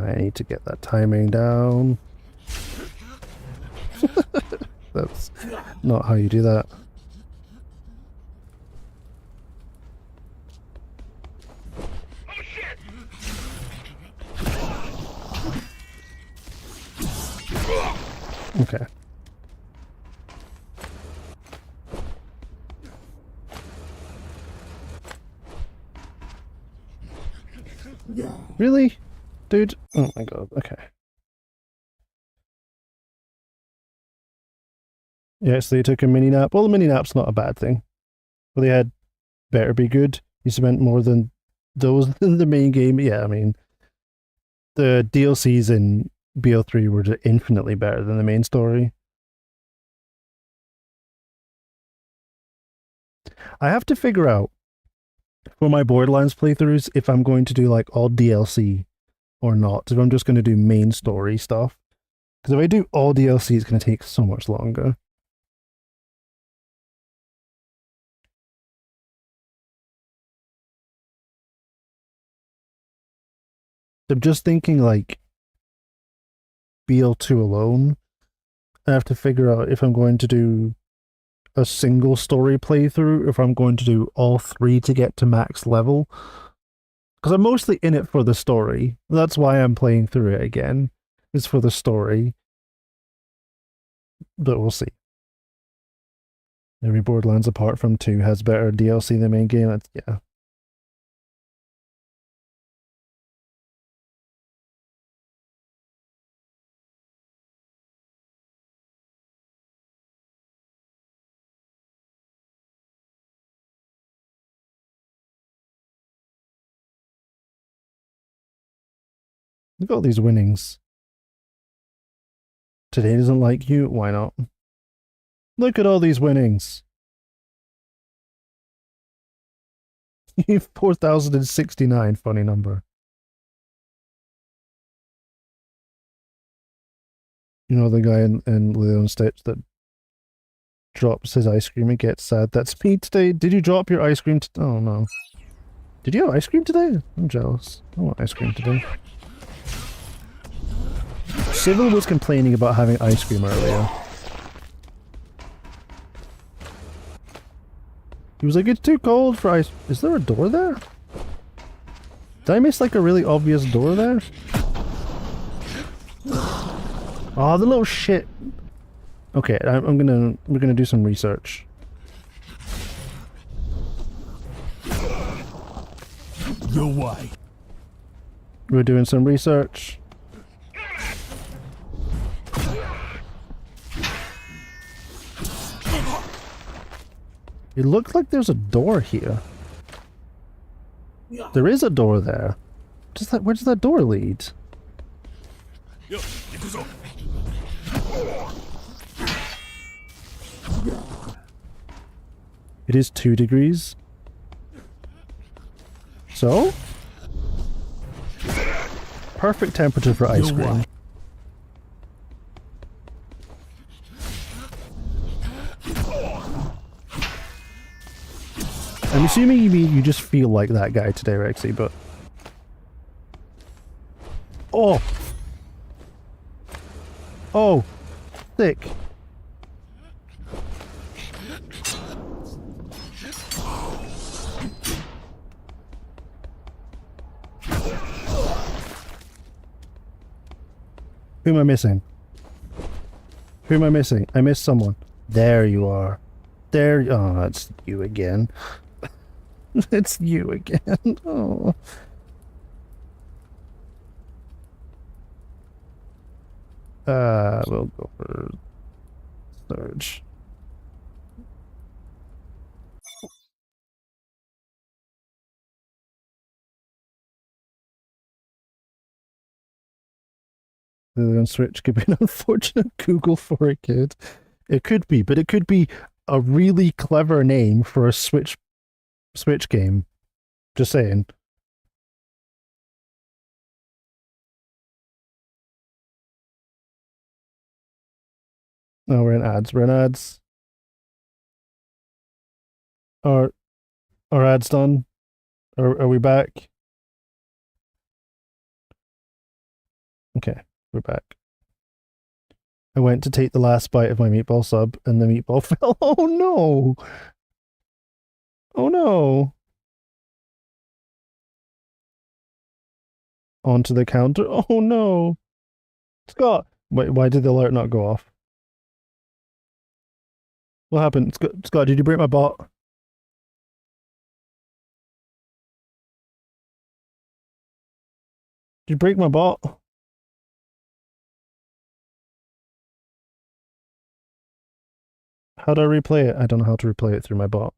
I need to get that timing down. That's not how you do that. Okay. Really? Dude? Oh my god, okay. Yeah, so they took a mini nap. Well, the mini nap's not a bad thing. Well, they had better be good. You spent more than those in the main game. Yeah, I mean, the DLCs in BO3 were just infinitely better than the main story. I have to figure out for my Borderlands playthroughs if I'm going to do like all DLC or not. If I'm just going to do main story stuff. Because if I do all DLC, it's going to take so much longer. I'm just thinking like BL2 alone. I have to figure out if I'm going to do a single story playthrough, if I'm going to do all three to get to max level. Because I'm mostly in it for the story. That's why I'm playing through it again. It's for the story. But we'll see. Every Borderlands apart from 2 has better DLC than the main game. That's, yeah. Look at all these winnings. Today doesn't like you? Why not? Look at all these winnings. 4,069, funny number. You know the guy in Lilo and Stitch that drops his ice cream and gets sad. That's me today. Did you drop your ice cream? Oh no. Did you have ice cream today? I'm jealous. I want ice cream today. Civil was complaining about having ice cream earlier. He was like, it's too cold for ice. Is there a door there? Did I miss like a really obvious door there? Oh, the little shit. Okay, we're gonna do some research. No way. We're doing some research. It looks like there's a door here. There is a door there. Where does that door lead? It is 2 degrees. So? Perfect temperature for ice cream. I'm assuming you mean you just feel like that guy today, Rexy, but... Oh! Oh! Sick. Who am I missing? Who am I missing? I missed someone. There you are. There. Oh, it's you again. It's you again. Oh. We'll go for Surge. The Switch could be an unfortunate Google for a kid. It could be, but it could be a really clever name for a Switch game. Just saying. No, we're in ads. We're in ads. Are ads done? Are we back? Okay, we're back. I went to take the last bite of my meatball sub and the meatball fell. Oh no! Oh no! Onto the counter. Oh no! Scott! Wait, why did the alert not go off? What happened? Scott, did you break my bot? Did you break my bot? How do I replay it? I don't know how to replay it through my bot.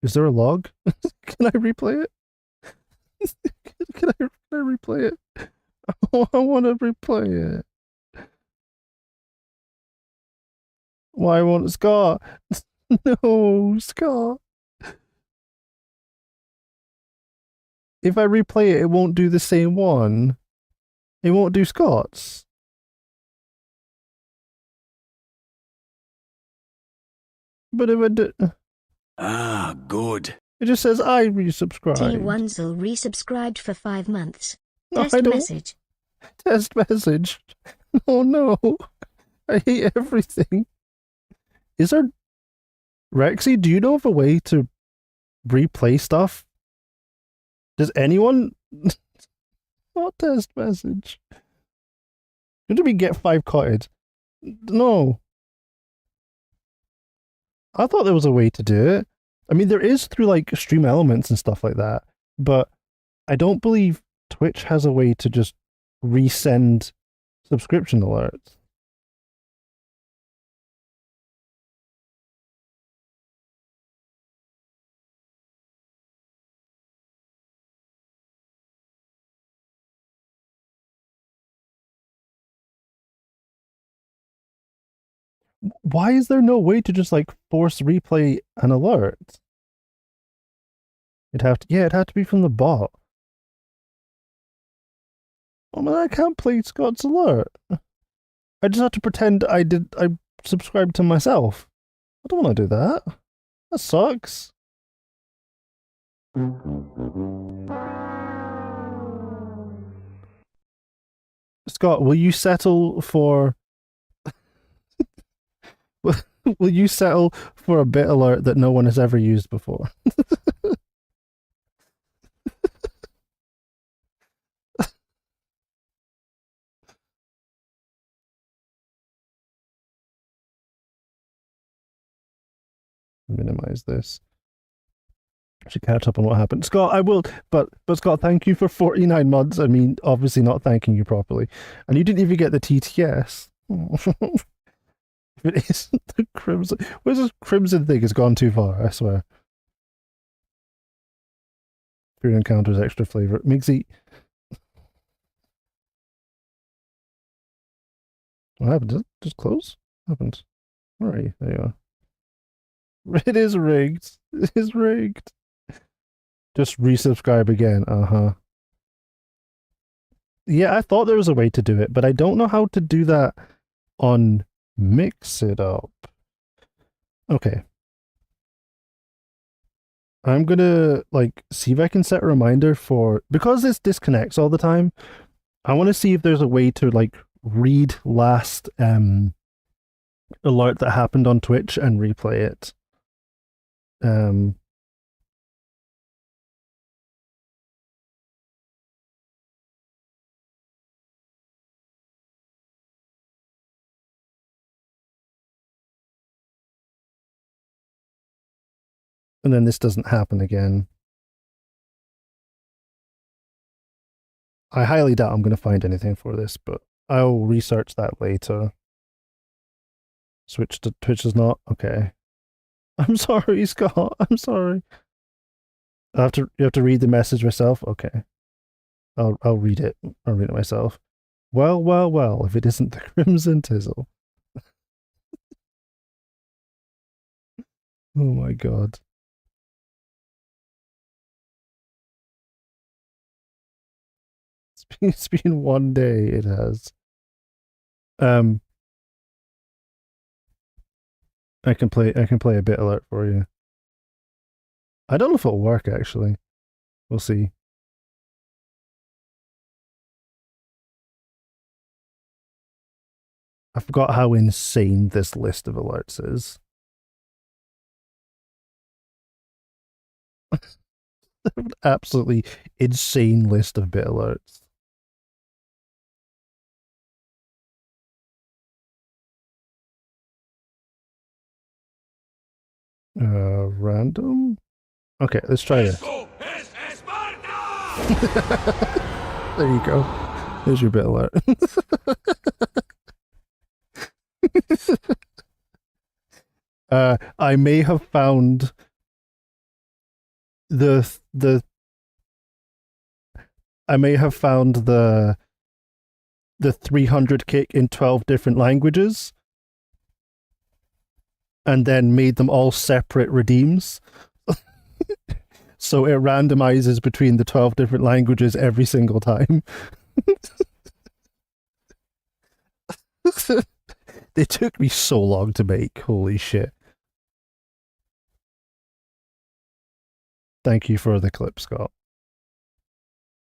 Is there a log? Can I replay it? Can I replay it? Oh, I want to replay it. Why won't Scott? No, Scott. If I replay it, it won't do the same one. It won't do Scott's. But if I do... Ah, good. It just says I resubscribed. T1zel resubscribed for 5 months. No, Test I don't- message. Test message. Oh no. I hate everything. Is there... Rexy, do you know of a way to replay stuff? Does anyone... Not test message. What do we get 5 cotted? No. I thought there was a way to do it. I mean, there is through like Stream Elements and stuff like that, but I don't believe Twitch has a way to just resend subscription alerts. Why is there no way to just like force replay an alert? It'd have to be from the bot. Oh man, I can't play Scott's alert. I just have to pretend I subscribed to myself. I don't want to do that. That sucks. Scott, will you settle for will you settle for a bit alert that no one has ever used before? Minimize this. I should catch up on what happened. Scott, I will, but Scott, thank you for 49 months. I mean, obviously not thanking you properly. And you didn't even get the TTS. If it isn't the Crimson... Where's this Crimson thing? Has gone too far, I swear. Food encounters extra flavor. Migsy... What happened? Did it just close? What happened? Where are you? There you are. It is rigged. It is rigged. Just resubscribe again. Uh-huh. Yeah, I thought there was a way to do it, but I don't know how to do that on Mix It Up. Okay. I'm gonna, like, see if I can set a reminder for... Because this disconnects all the time, I want to see if there's a way to, like, read last alert that happened on Twitch and replay it. And then this doesn't happen again. I highly doubt I'm going to find anything for this, but I'll research that later. Switch to Twitch is not? Okay. I'm sorry, Scott. I'm sorry. You have to read the message myself? Okay. I'll read it. I'll read it myself. Well, well, well, if it isn't the Crimson Tizzle. Oh my god. It's been one day, it has. I can play a bit alert for you. I don't know if it'll work actually. We'll see. I forgot how insane this list of alerts is. An absolutely insane list of bit alerts. Random? Okay, let's try this. There you go. There's your bit alert. I may have found I may have found the 300 kick in 12 different languages and then made them all separate redeems. So it randomizes between the 12 different languages every single time. They took me so long to make. Holy shit. Thank you for the clip, Scott.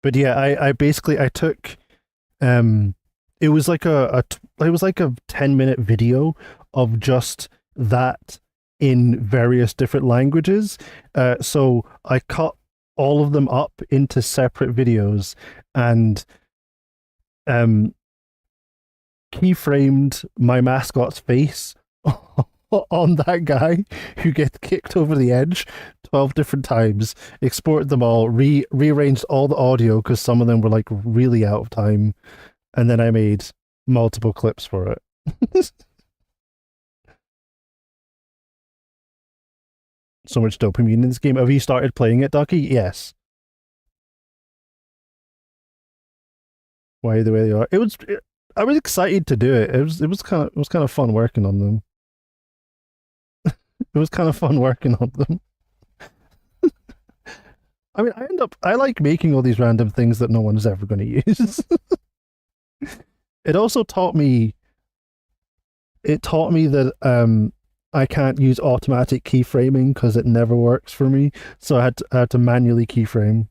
But yeah, I basically took it was like a 10-minute video of just that in various different languages. So I cut all of them up into separate videos and keyframed my mascot's face on that guy who gets kicked over the edge 12 different times, exported them all, rearranged all the audio because some of them were like really out of time, and then I made multiple clips for it. So much dopamine in this game. Have you started playing it, Ducky? Yes. Why the way they are? I was excited to do it. It was kind of fun working on them. It was kind of fun working on them. I mean, I like making all these random things that no one's ever going to use. It also taught me that I can't use automatic keyframing because it never works for me. So I had to manually keyframe.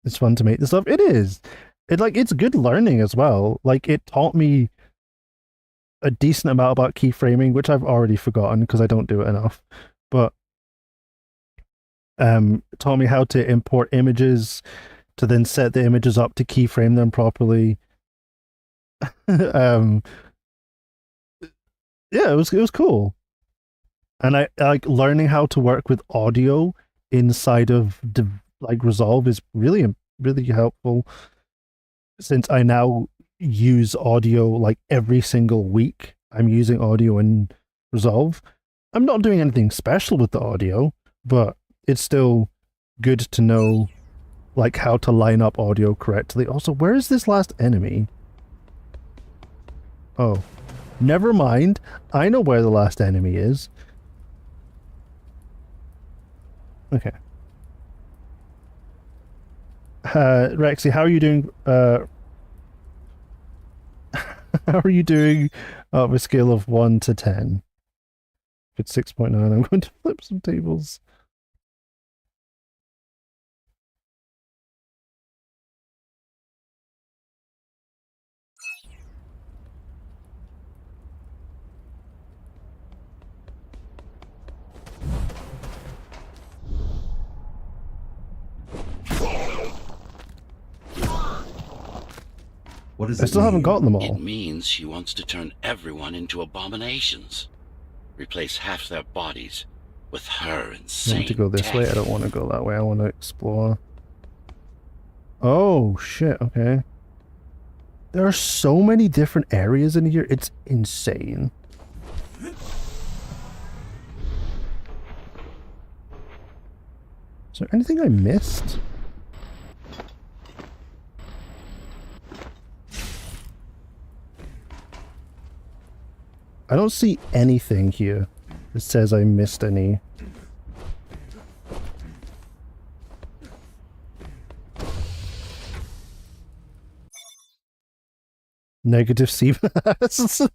It's fun to make this stuff. It is. It's good learning as well. Like it taught me a decent amount about keyframing, which I've already forgotten because I don't do it enough. But it taught me how to import images, to then set the images up to keyframe them properly. Yeah, it was cool. And I like learning how to work with audio inside of Resolve is really helpful, since I now use audio like every single week. I'm using audio in Resolve. I'm not doing anything special with the audio, but it's still good to know like how to line up audio correctly. Also, where is this last enemy? Oh, never mind. I know where the last enemy is. Okay. Rexy, how are you doing? How are you doing on a scale of 1 to 10? If it's 6.9, I'm going to flip some tables. What does I it still haven't mean? gotten them all. It means she wants to turn everyone into abominations. Replace half their bodies with her I insane want to go this way. I don't want to go that way. I want to explore. Oh, shit. Okay. There are so many different areas in here. It's insane. Is there anything I missed? I don't see anything here that says I missed any. Negative CVAS.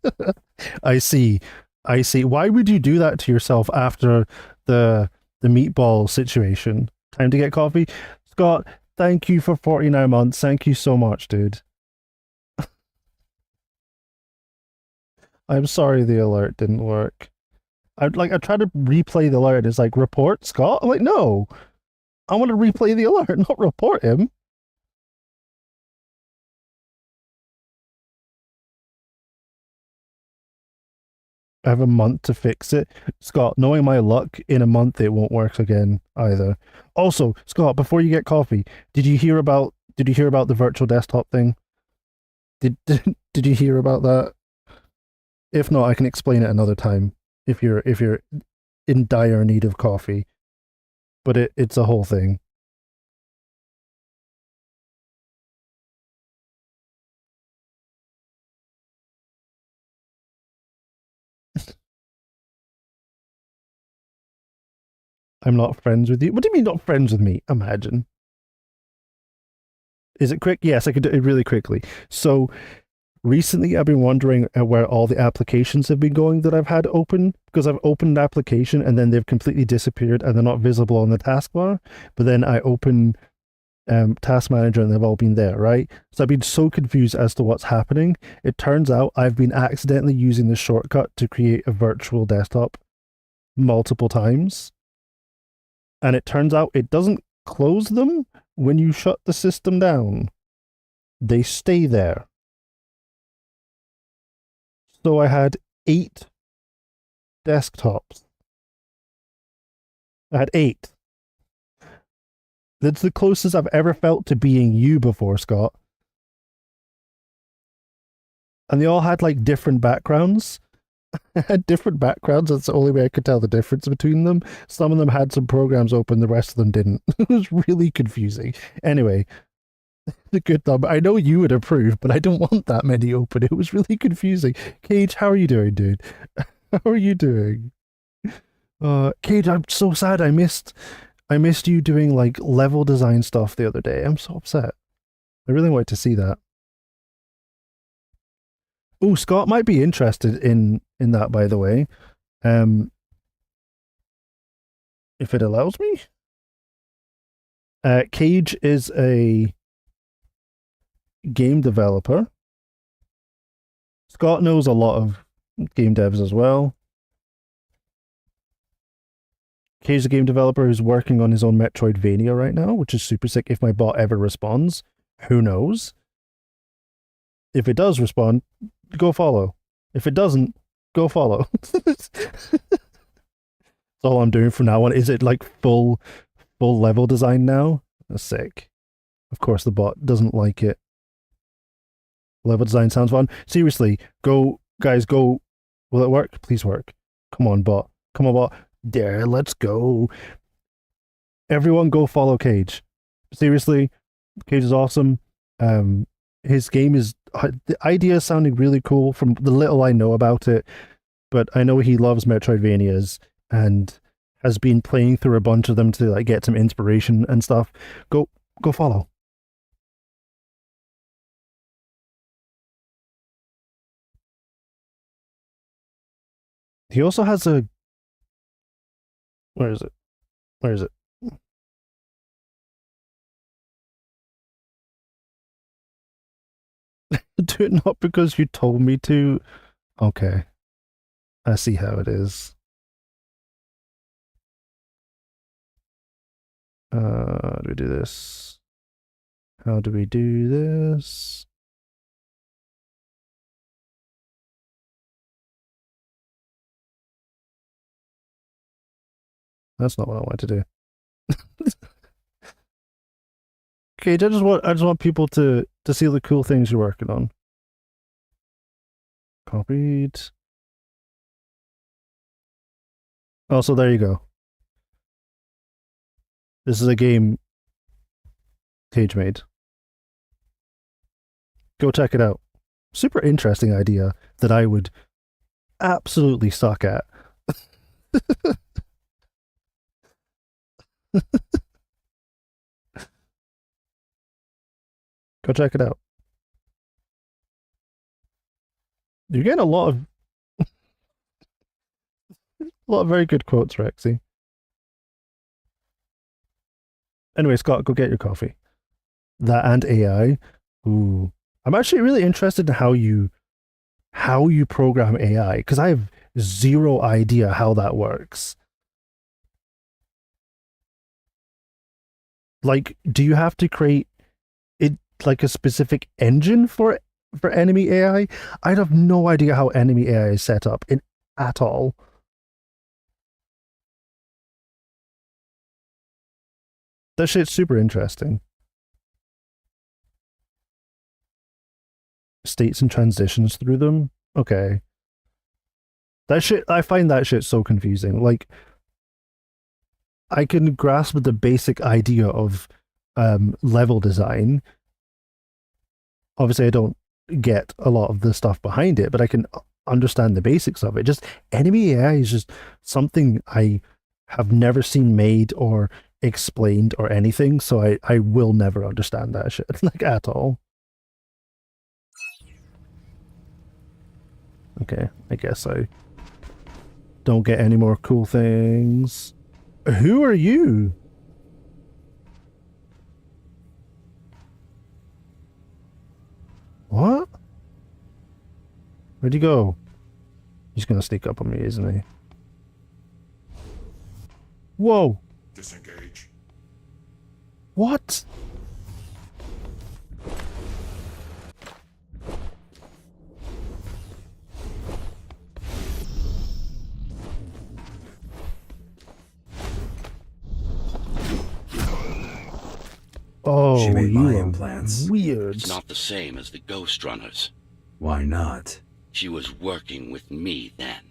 I see. I see. Why would you do that to yourself after the meatball situation? Time to get coffee? Scott, thank you for 49 months. Thank you so much, dude. I'm sorry the alert didn't work. I tried to replay the alert. It's like, report Scott? I'm like, no. I want to replay the alert, not report him. I have a month to fix it. Scott, knowing my luck, in a month it won't work again either. Also, Scott, before you get coffee, did you hear about the virtual desktop thing? Did you hear about that? If not, I can explain it another time if you're in dire need of coffee. But it's a whole thing. I'm not friends with you. What do you mean not friends with me? Imagine. Is it quick? Yes, I could do it really quickly. So recently I've been wondering where all the applications have been going that I've had open, because I've opened an application and then they've completely disappeared and they're not visible on the taskbar. But then I open Task Manager and they've all been there, right? So I've been so confused as to what's happening. It turns out I've been accidentally using the shortcut to create a virtual desktop multiple times. And it turns out it doesn't close them when you shut the system down. They stay there. So I had 8 desktops. I had 8. That's the closest I've ever felt to being you before, Scott. And they all had like different backgrounds. Had different backgrounds. That's the only way I could tell the difference between them. Some of them had some programs open, the rest of them didn't. It was really confusing. Anyway, the good number. I know you would approve, but I don't want that many open. It was really confusing. Cage, how are you doing, dude? How are you doing? Cage, I'm so sad I missed you doing like level design stuff the other day. I'm so upset. I really wanted to see that. Oh, Scott might be interested in that, by the way. If it allows me. Cage is a game developer. Scott knows a lot of game devs as well. Cage is a game developer who's working on his own Metroidvania right now, which is super sick. If my bot ever responds, who knows? If it does respond, go follow. If it doesn't, go follow. That's all I'm doing from now on. Is it like full level design now? That's sick. Of course, the bot doesn't like it. Level design sounds fun. Seriously, go, guys, go. Will it work? Please work. Come on, bot. Come on, bot. There, let's go. Everyone go follow Cage. Seriously, Cage is awesome. His game is, the idea is sounding really cool from the little I know about it, but I know he loves Metroidvanias and has been playing through a bunch of them to like get some inspiration and stuff. Go follow. He also has a, where is it? Where is it? Do it not because you told me to. Okay. I see how it is. How do we do this? How do we do this? That's not what I want to do. Okay, I just want people to see the cool things you're working on. Copied. Also, there you go. This is a game Cage made. Go check it out. Super interesting idea that I would absolutely suck at. Go check it out. You're getting a lot of very good quotes, Rexy. Anyway, Scott, go get your coffee. That and AI. Ooh. I'm actually really interested in how you program AI, because I have zero idea how that works. Like, do you have to create it like a specific engine for enemy AI? I'd have no idea how enemy AI is set up at all. That shit's super interesting. States and transitions through them. Okay. That shit, I find that shit so confusing. Like, I can grasp the basic idea of level design. Obviously, I don't get a lot of the stuff behind it, but I can understand the basics of it. Just enemy AI is just something I have never seen made or explained or anything, so I will never understand that shit, like, at all. Okay, I guess I don't get any more cool things. Who are you? What? Where'd he go? He's gonna sneak up on me, isn't he? Whoa! Disengage. What? Oh, She made you my are implants. weird. It's not the same as the Ghostrunners. Why not? She was working with me then.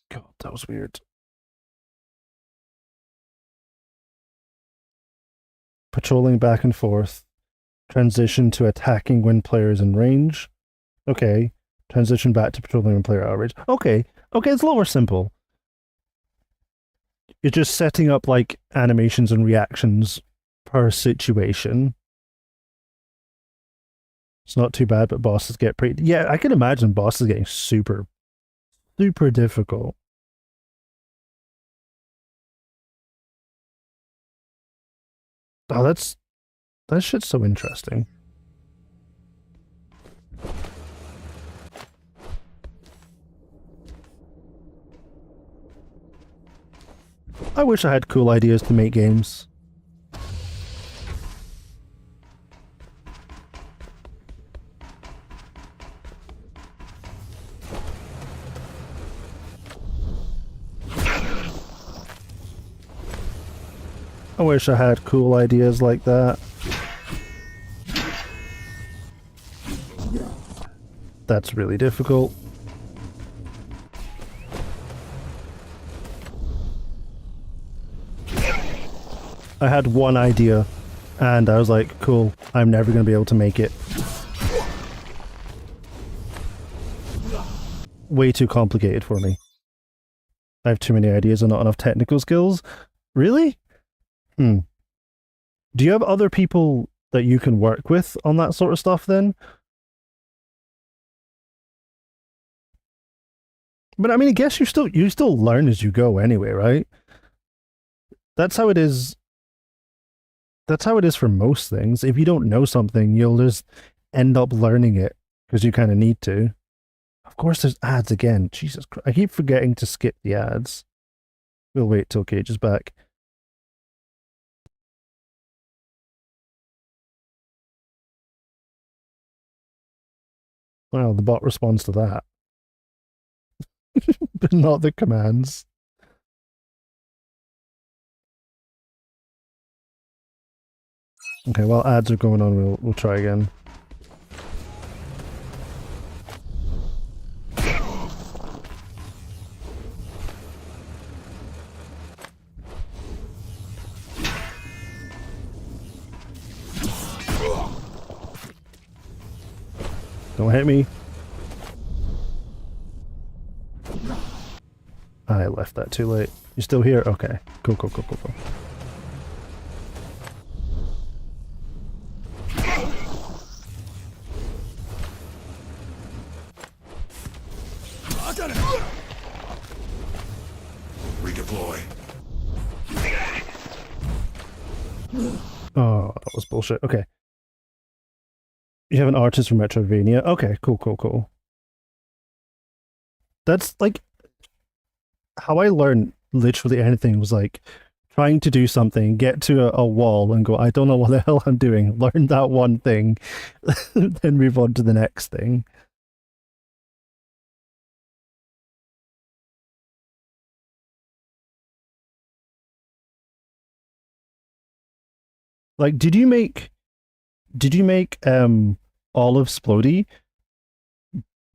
God, that was weird. Patrolling back and forth. Transition to attacking when players in range. Okay. Transition back to patrolling when player out of range. Okay. Okay, it's a little more simple. You're just setting up like animations and reactions per situation. It's not too bad, but bosses get pretty. Yeah, I can imagine bosses getting super, super difficult. Oh, that shit's so interesting. I wish I had cool ideas to make games. I wish I had cool ideas like that. That's really difficult. I had one idea, and I was like, cool, I'm never going to be able to make it. Way too complicated for me. I have too many ideas and not enough technical skills. Really? Hmm. Do you have other people that you can work with on that sort of stuff then? But I mean, I guess you still learn as you go anyway, right? That's how it is. That's how it is for most things. If you don't know something, you'll just end up learning it because you kind of need to. Of course, there's ads again. Jesus Christ. I keep forgetting to skip the ads. We'll wait till Cage is back. Well, the bot responds to that. But not the commands. Okay, while ads are going on, we'll try again. Don't hit me. I left that too late. You still here? Okay. Cool, cool, cool, cool, cool. Redeploy. Oh, that was bullshit. Okay. You have an artist from Metrovania. Okay, cool, cool, cool. That's like how I learned literally anything was like trying to do something, get to a wall and go, I don't know what the hell I'm doing. Learn that one thing, then move on to the next thing. Like, did you make Olive Splody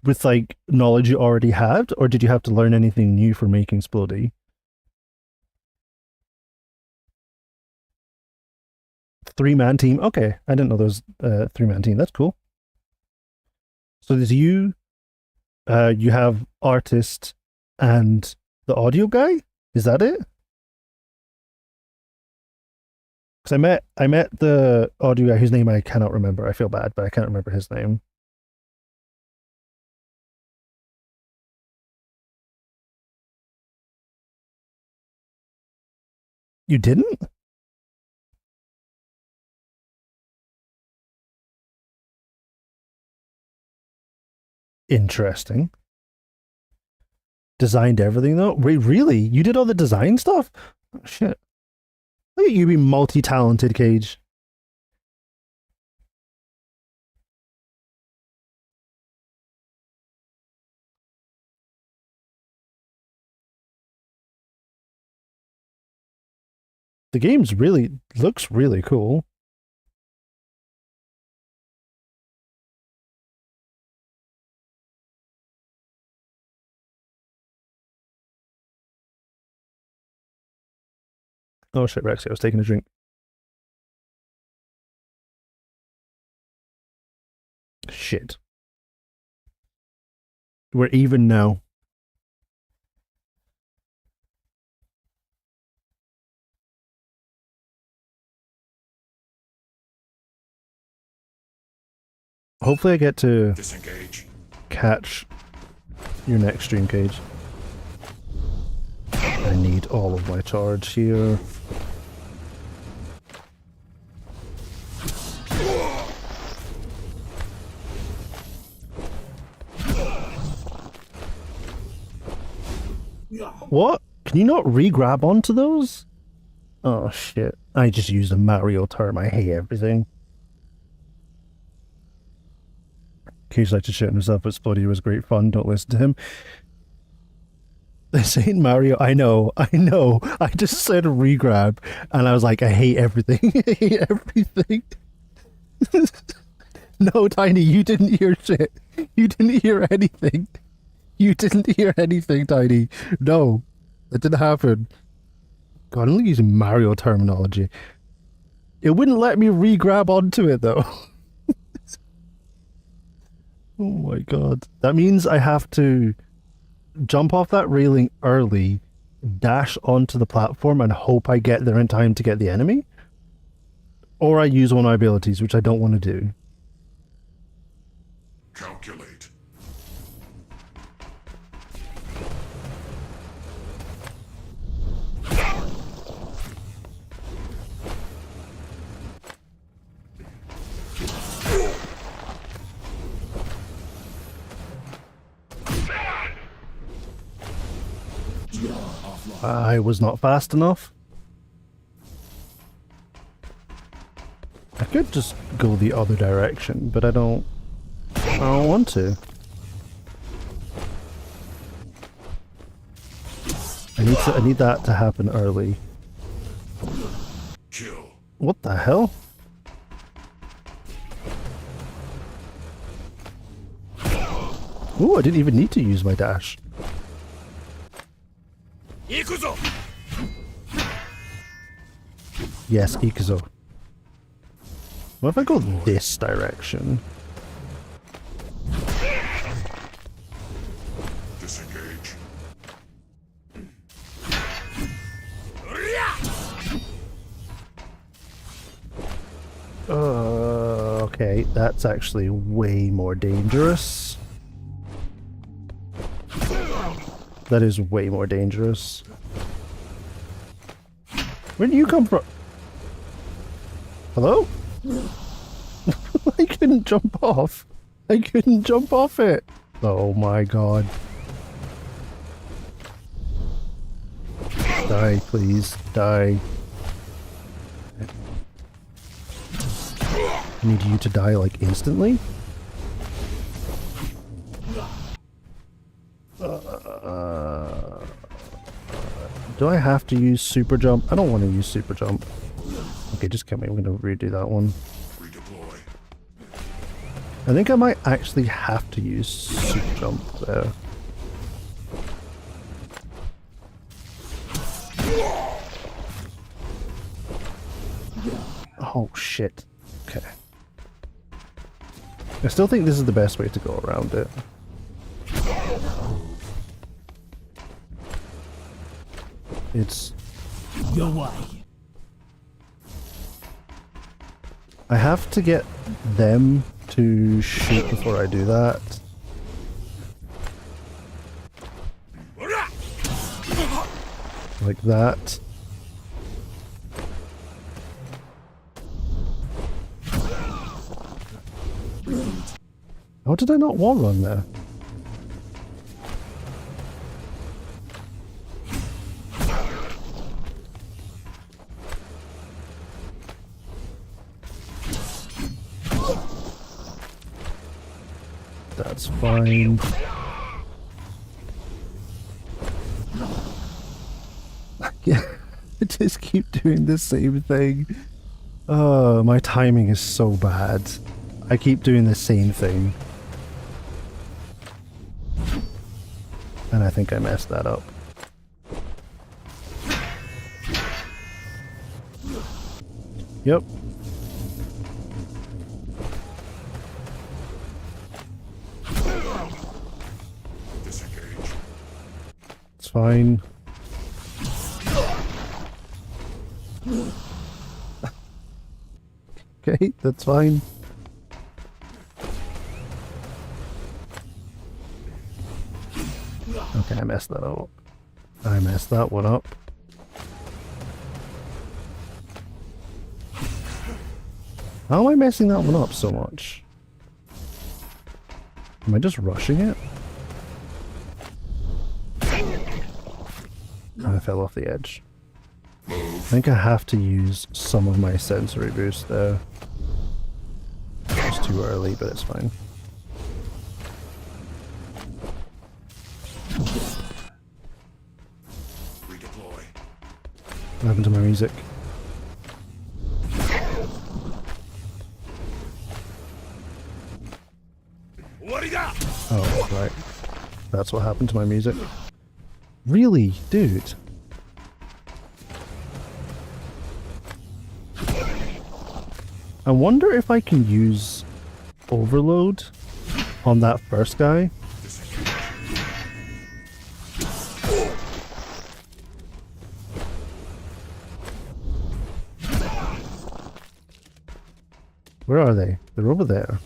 with like knowledge you already had, or did you have to learn anything new for making Splody? 3-man team. Okay, I didn't know there was a 3-man team. That's cool. So there's you, you have artist and the audio guy. Is that it? Because I met the audio guy whose name I cannot remember. I feel bad, but I can't remember his name. You didn't? Interesting. Designed everything though? Wait, really? You did all the design stuff? Oh, shit. Look at you be multi-talented, Cage. The game's really looks really cool. Oh shit, Rexy, I was taking a drink. Shit. We're even now. Hopefully I get to Disengage. catch your next stream, Cage. I need all of my charge here. What? Can you not re-grab onto those? Oh shit. I just used a Mario term. I hate everything. Cage likes to shit himself, but Splody was great fun. Don't listen to him. This ain't Mario. I know. I just said re-grab, and I was like, I hate everything. I hate everything. No, Tiny, you didn't hear shit. You didn't hear anything. You didn't hear anything, Tiny. No, that didn't happen. God, I'm only using Mario terminology. It wouldn't let me re-grab onto it, though. Oh my god. That means I have to jump off that railing early, dash onto the platform, and hope I get there in time to get the enemy? Or I use one of my abilities, which I don't want to do. Calculate. I was not fast enough. I could just go the other direction, but I don't want to. I need that to happen early. Kill. What the hell? Ooh, I didn't even need to use my dash. Ikuzo. Yes, Ikuzo. What if I go this direction? Disengage. Okay, that's actually way more dangerous. That is way more dangerous. Where do you come from? Hello? I couldn't jump off. I couldn't jump off it. Oh my god. Die, please. Die. I need you to die, like, instantly? Do I have to use super jump? I don't want to use super jump. Okay, just kill me. I'm going to redo that one. Redeploy. I think I might actually have to use super jump there. Oh shit. Okay. I still think this is the best way to go around it. It's... Your way. I have to get them to shoot before I do that. Like that. How did I not wall run there? That's fine. Yeah, I just keep doing the same thing. Oh, my timing is so bad. I keep doing the same thing. And I think I messed that up. Yep. Disengage. It's fine. Okay, that's fine. I messed that up. I messed that one up. How am I messing that one up so much? Am I just rushing it? I fell off the edge. I think I have to use some of my sensory boost there. It's too early, but it's fine. Redeploy. What happened to my music? What do you got? Oh, right. That's what happened to my music. Really? Dude? I wonder if I can use overload on that first guy. Where are they? They're over there.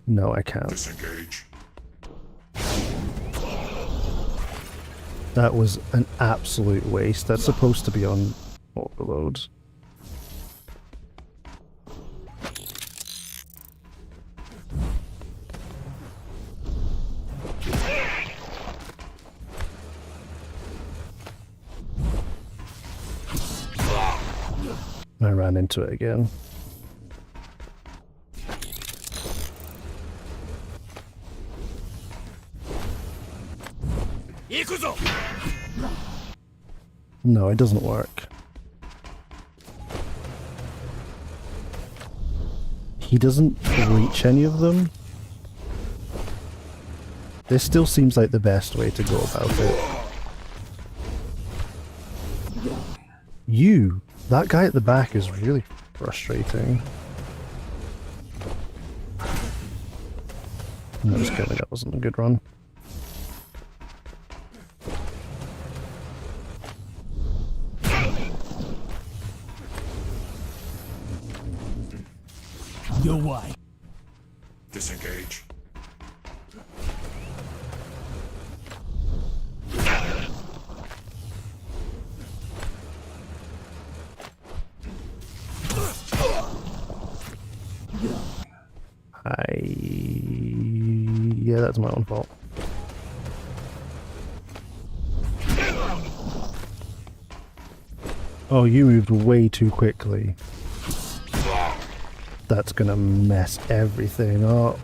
No, I can't. Disengage. That was an absolute waste. That's supposed to be on overload. I ran into it again. No, it doesn't work. He doesn't reach any of them. This still seems like the best way to go about it. That guy at the back is really frustrating. No, just kidding, that wasn't a good run. Your way. Disengage. Yeah, that's my own fault. Oh, you moved way too quickly. That's gonna mess everything up.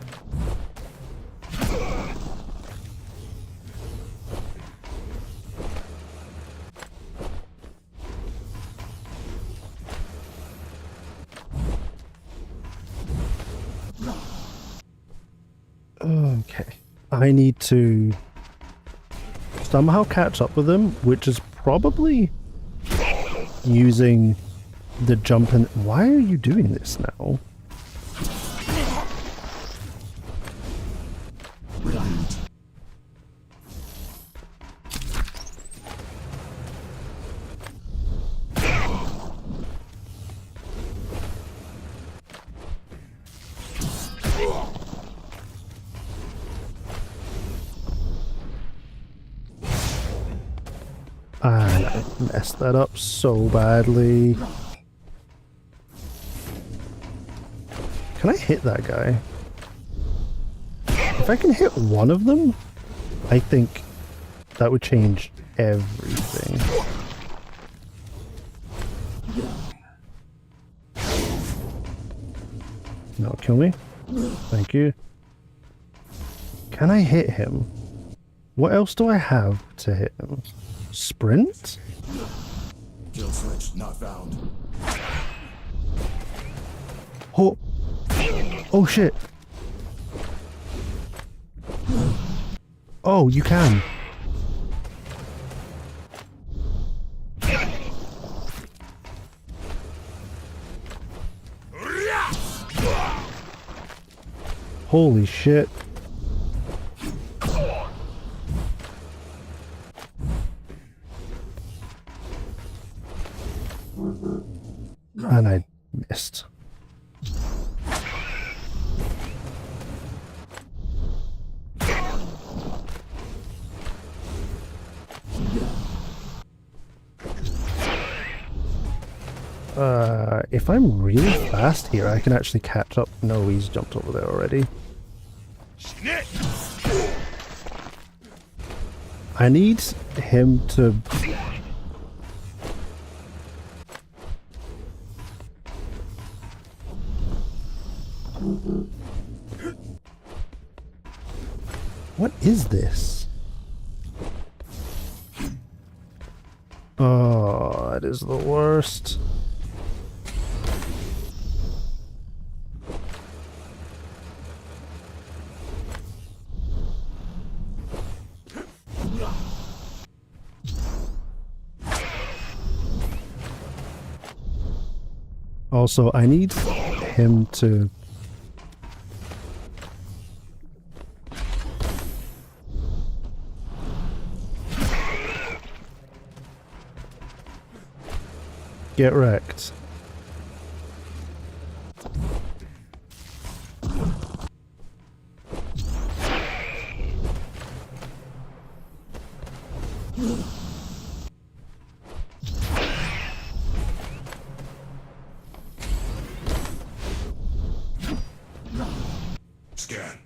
Okay. I need to somehow catch up with him, which is probably using the jump and... Why are you doing this now? I messed that up so badly. Can I hit that guy? If I can hit one of them, I think that would change everything. No, kill me. Thank you. Can I hit him? What else do I have to hit him? Sprint? Kill switch not found. Oh! Oh shit! Oh, you can! Holy shit! And I missed. If I'm really fast here, I can actually catch up. No, he's jumped over there already. I need him to... What is this? Oh, that is the worst. Also, I need him to... get wrecked. Scan.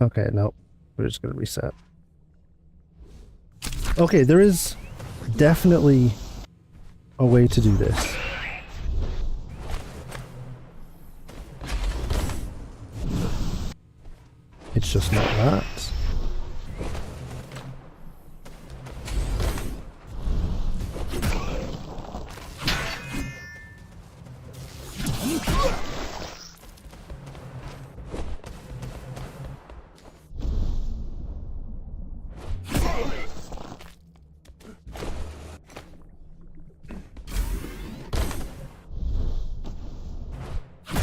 Okay, no. We're just gonna reset. Okay, there is definitely a way to do this. It's just not that.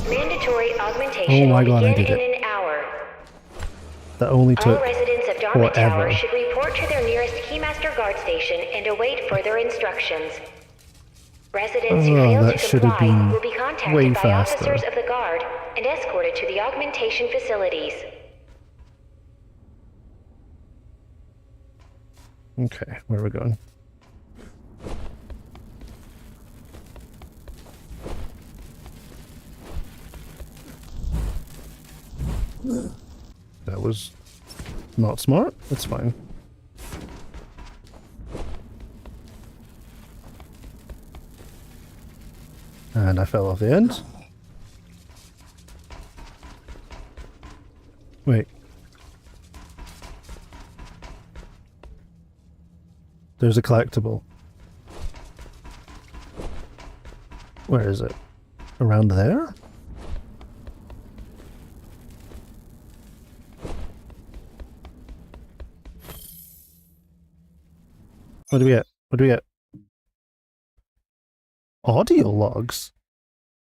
Mandatory augmentation Oh my will God, I begin did in it. an hour. That only All took residents of Dharma Tower forever. should report to their nearest Keymaster guard station and await further instructions. Residents who Oh, fail that to should have comply been will be way contacted by faster. officers of the guard and escorted to the augmentation facilities. Okay, where are we going? That was not smart. That's fine. And I fell off the end. Wait. There's a collectible. Where is it? Around there? What do we get? What do we get? Audio logs?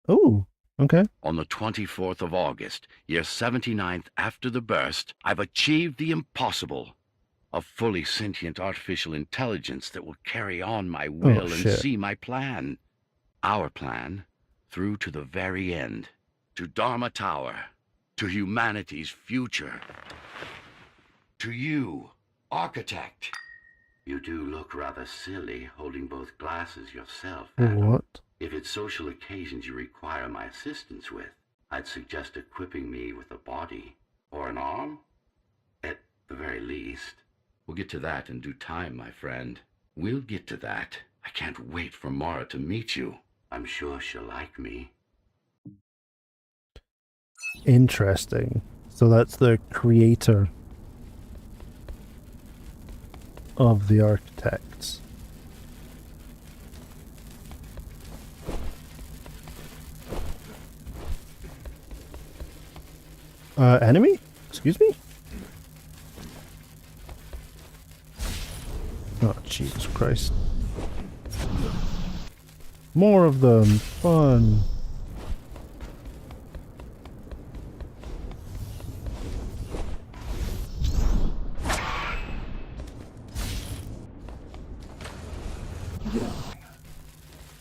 Oh, okay. On the 24th of August, year 79th after the burst, I've achieved the impossible. A fully sentient artificial intelligence that will carry on my will and shit. see my plan. Our plan, through to the very end. To Dharma Tower. To humanity's future. To you, architect. You do look rather silly holding both glasses yourself, Adam. What? If it's social occasions you require my assistance with, I'd suggest equipping me with a body or an arm, at the very least. We'll get to that in due time, my friend. We'll get to that. I can't wait for Mara to meet you. I'm sure she'll like me. Interesting. So that's the creator of the architects. Enemy? Excuse me? Oh, Jesus Christ. More of them. Fun.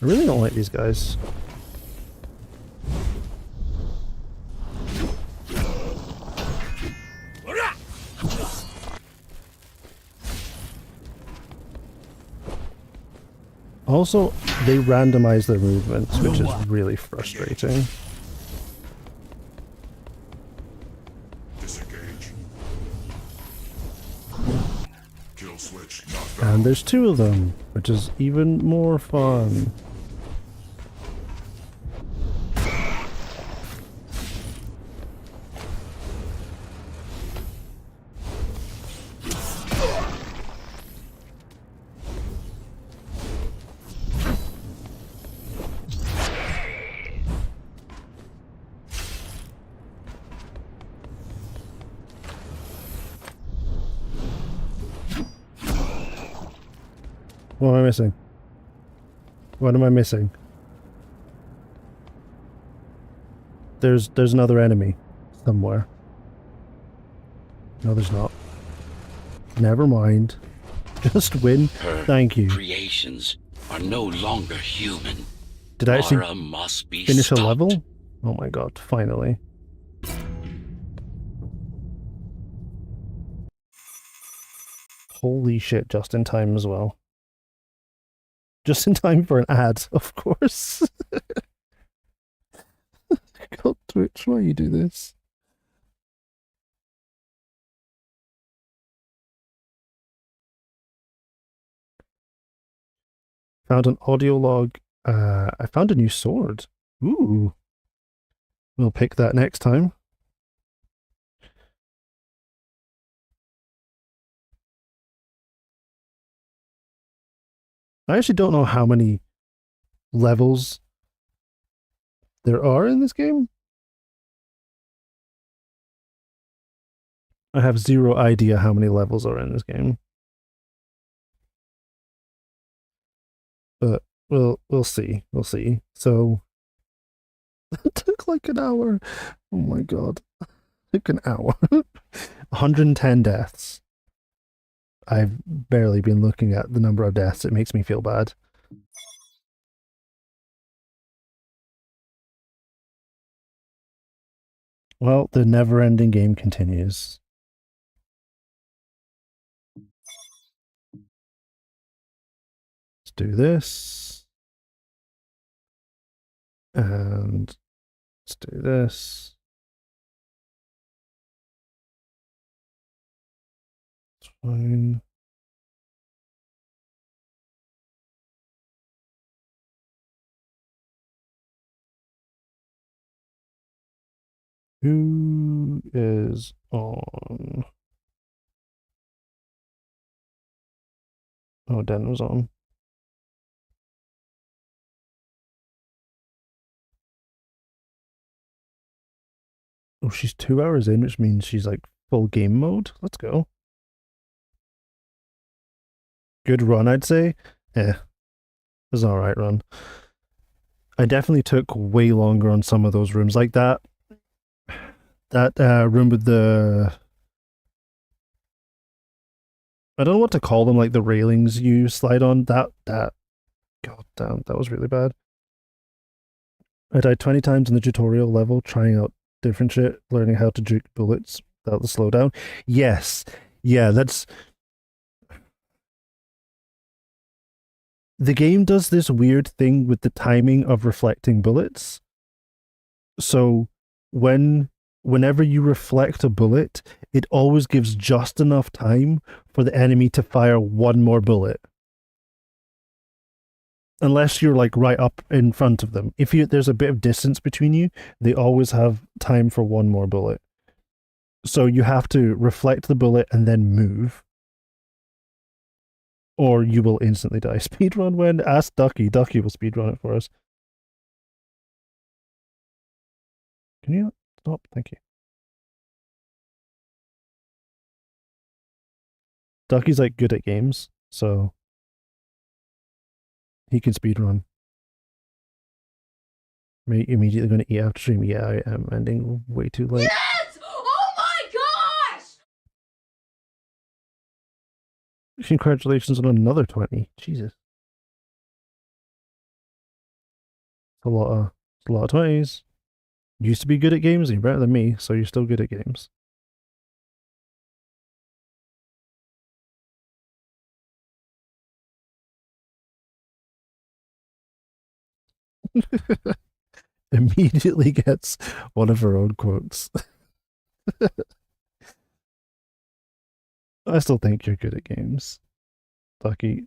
I really don't like these guys. Also, they randomize their movements, which is really frustrating. Disengage. Kill switch not found. And there's two of them, which is even more fun. What am I missing? What am I missing? There's another enemy somewhere. No, there's not. Never mind. Just win. Her Thank you. creations are no longer human. Did I actually Mara must be finish a stopped. level? Oh my god, finally. Holy shit, just in time as well. Just in time for an ad, of course. God, Twitch, why you do this? Found an audio log. I found a new sword. Ooh. We'll pick that next time. I actually don't know how many levels there are in this game. I have zero idea how many levels are in this game. But we'll see. We'll see. So it took like an hour. Oh my god. It took an hour. 110 deaths. I've barely been looking at the number of deaths. It makes me feel bad. Well, the never-ending game continues. Let's do this. And let's do this. It's fine. Who is on? Oh, Den was on. Oh, she's 2 hours in, which means she's like full game mode. Let's go. Good run, I'd say. It was an alright run. I definitely took way longer on some of those rooms, like that room with the, I don't know what to call them, like the railings you slide on. That god damn, that was really bad. I died 20 times in the tutorial level trying out different shit, learning how to juke bullets without the slowdown. Yes. Yeah, that's... The game does this weird thing with the timing of reflecting bullets. So whenever you reflect a bullet, it always gives just enough time for the enemy to fire one more bullet. Unless you're like right up in front of them. If there's a bit of distance between you, they always have time for one more bullet. So you have to reflect the bullet and then move. Or you will instantly die. Speedrun when? Ask Ducky. Ducky will speedrun it for us. Can you stop? Thank you. Ducky's like good at games, so He can speedrun. Immediately going to eat after stream. Yeah, I am ending way too late. Yes! Oh my gosh! Congratulations on another 20. Jesus. It's a lot of 20s. You used to be good at games, and you're better than me, so you're still good at games. Immediately gets one of her own quotes. I still think you're good at games, Ducky.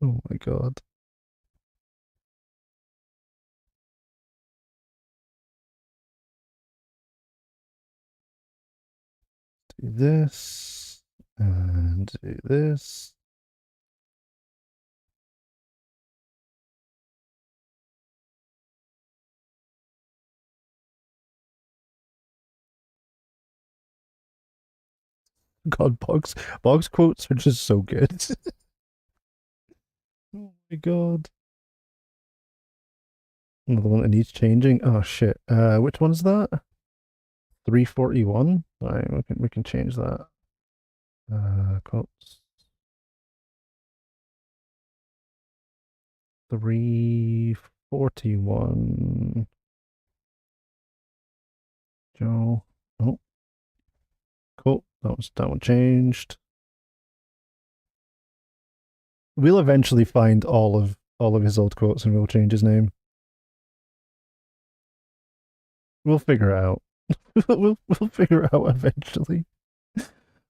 Oh my god. Do this and do this. God, Bog's quotes are just so good. Oh my god. Another one that needs changing. Oh shit. Which one's that? 341? Alright, we can change that. Quotes. 341. Joe. Oh. Cool. That one changed. We'll eventually find all of his old quotes and we'll change his name. We'll figure it out. we'll figure it out eventually.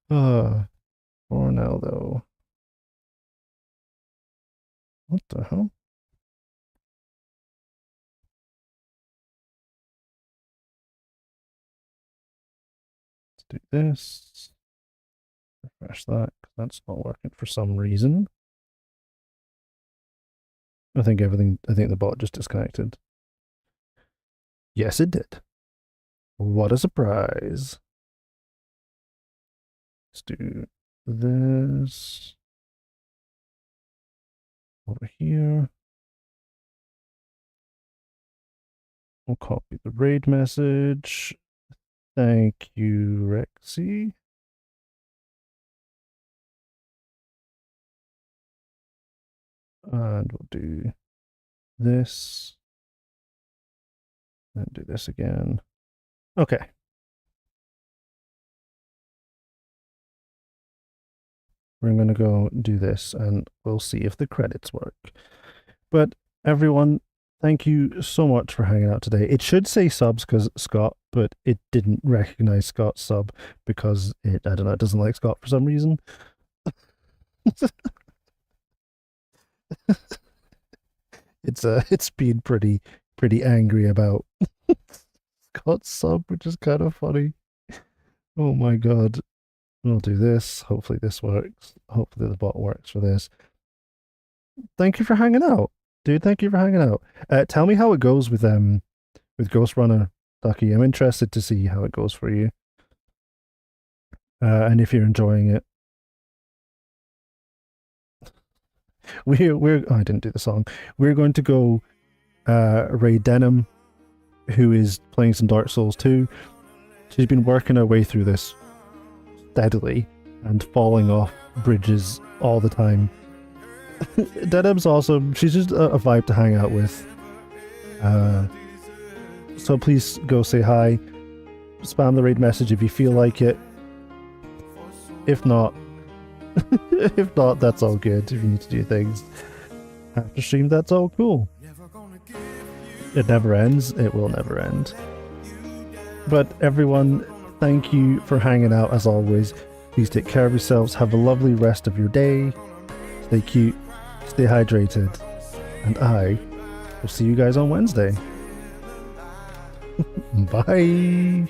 For now though. What the hell? Let's do this. Refresh that, because that's not working for some reason. I think the bot just disconnected. Yes, it did. What a surprise. Let's do this. Over here. We'll copy the raid message. Thank you, Rexy. And we'll do this. And do this again. Okay. We're going to go do this and we'll see if the credits work. But everyone, thank you so much for hanging out today. It should say subs because Scott, but it didn't recognize Scott's sub because I don't know, it doesn't like Scott for some reason. It's been pretty angry about Scott's sub, which is kind of funny. Oh my god. We'll do this. Hopefully this works. Hopefully the bot works for this. Thank you for hanging out. Dude, thank you for hanging out. Tell me how it goes with Ghostrunner, Ducky. I'm interested to see how it goes for you. And if you're enjoying it. I didn't do the song. We're going to go raid Denim, who is playing some Dark Souls 2. She's been working her way through this steadily and falling off bridges all the time. Denim's awesome. She's just a vibe to hang out with. So please go say hi. Spam the raid message if you feel like it. If not, that's all good. If you need to do things after stream, that's all cool. It never ends. It will never end. But everyone, thank you for hanging out as always. Please take care of yourselves. Have a lovely rest of your day. Stay cute. Stay hydrated. And I will see you guys on Wednesday. Bye.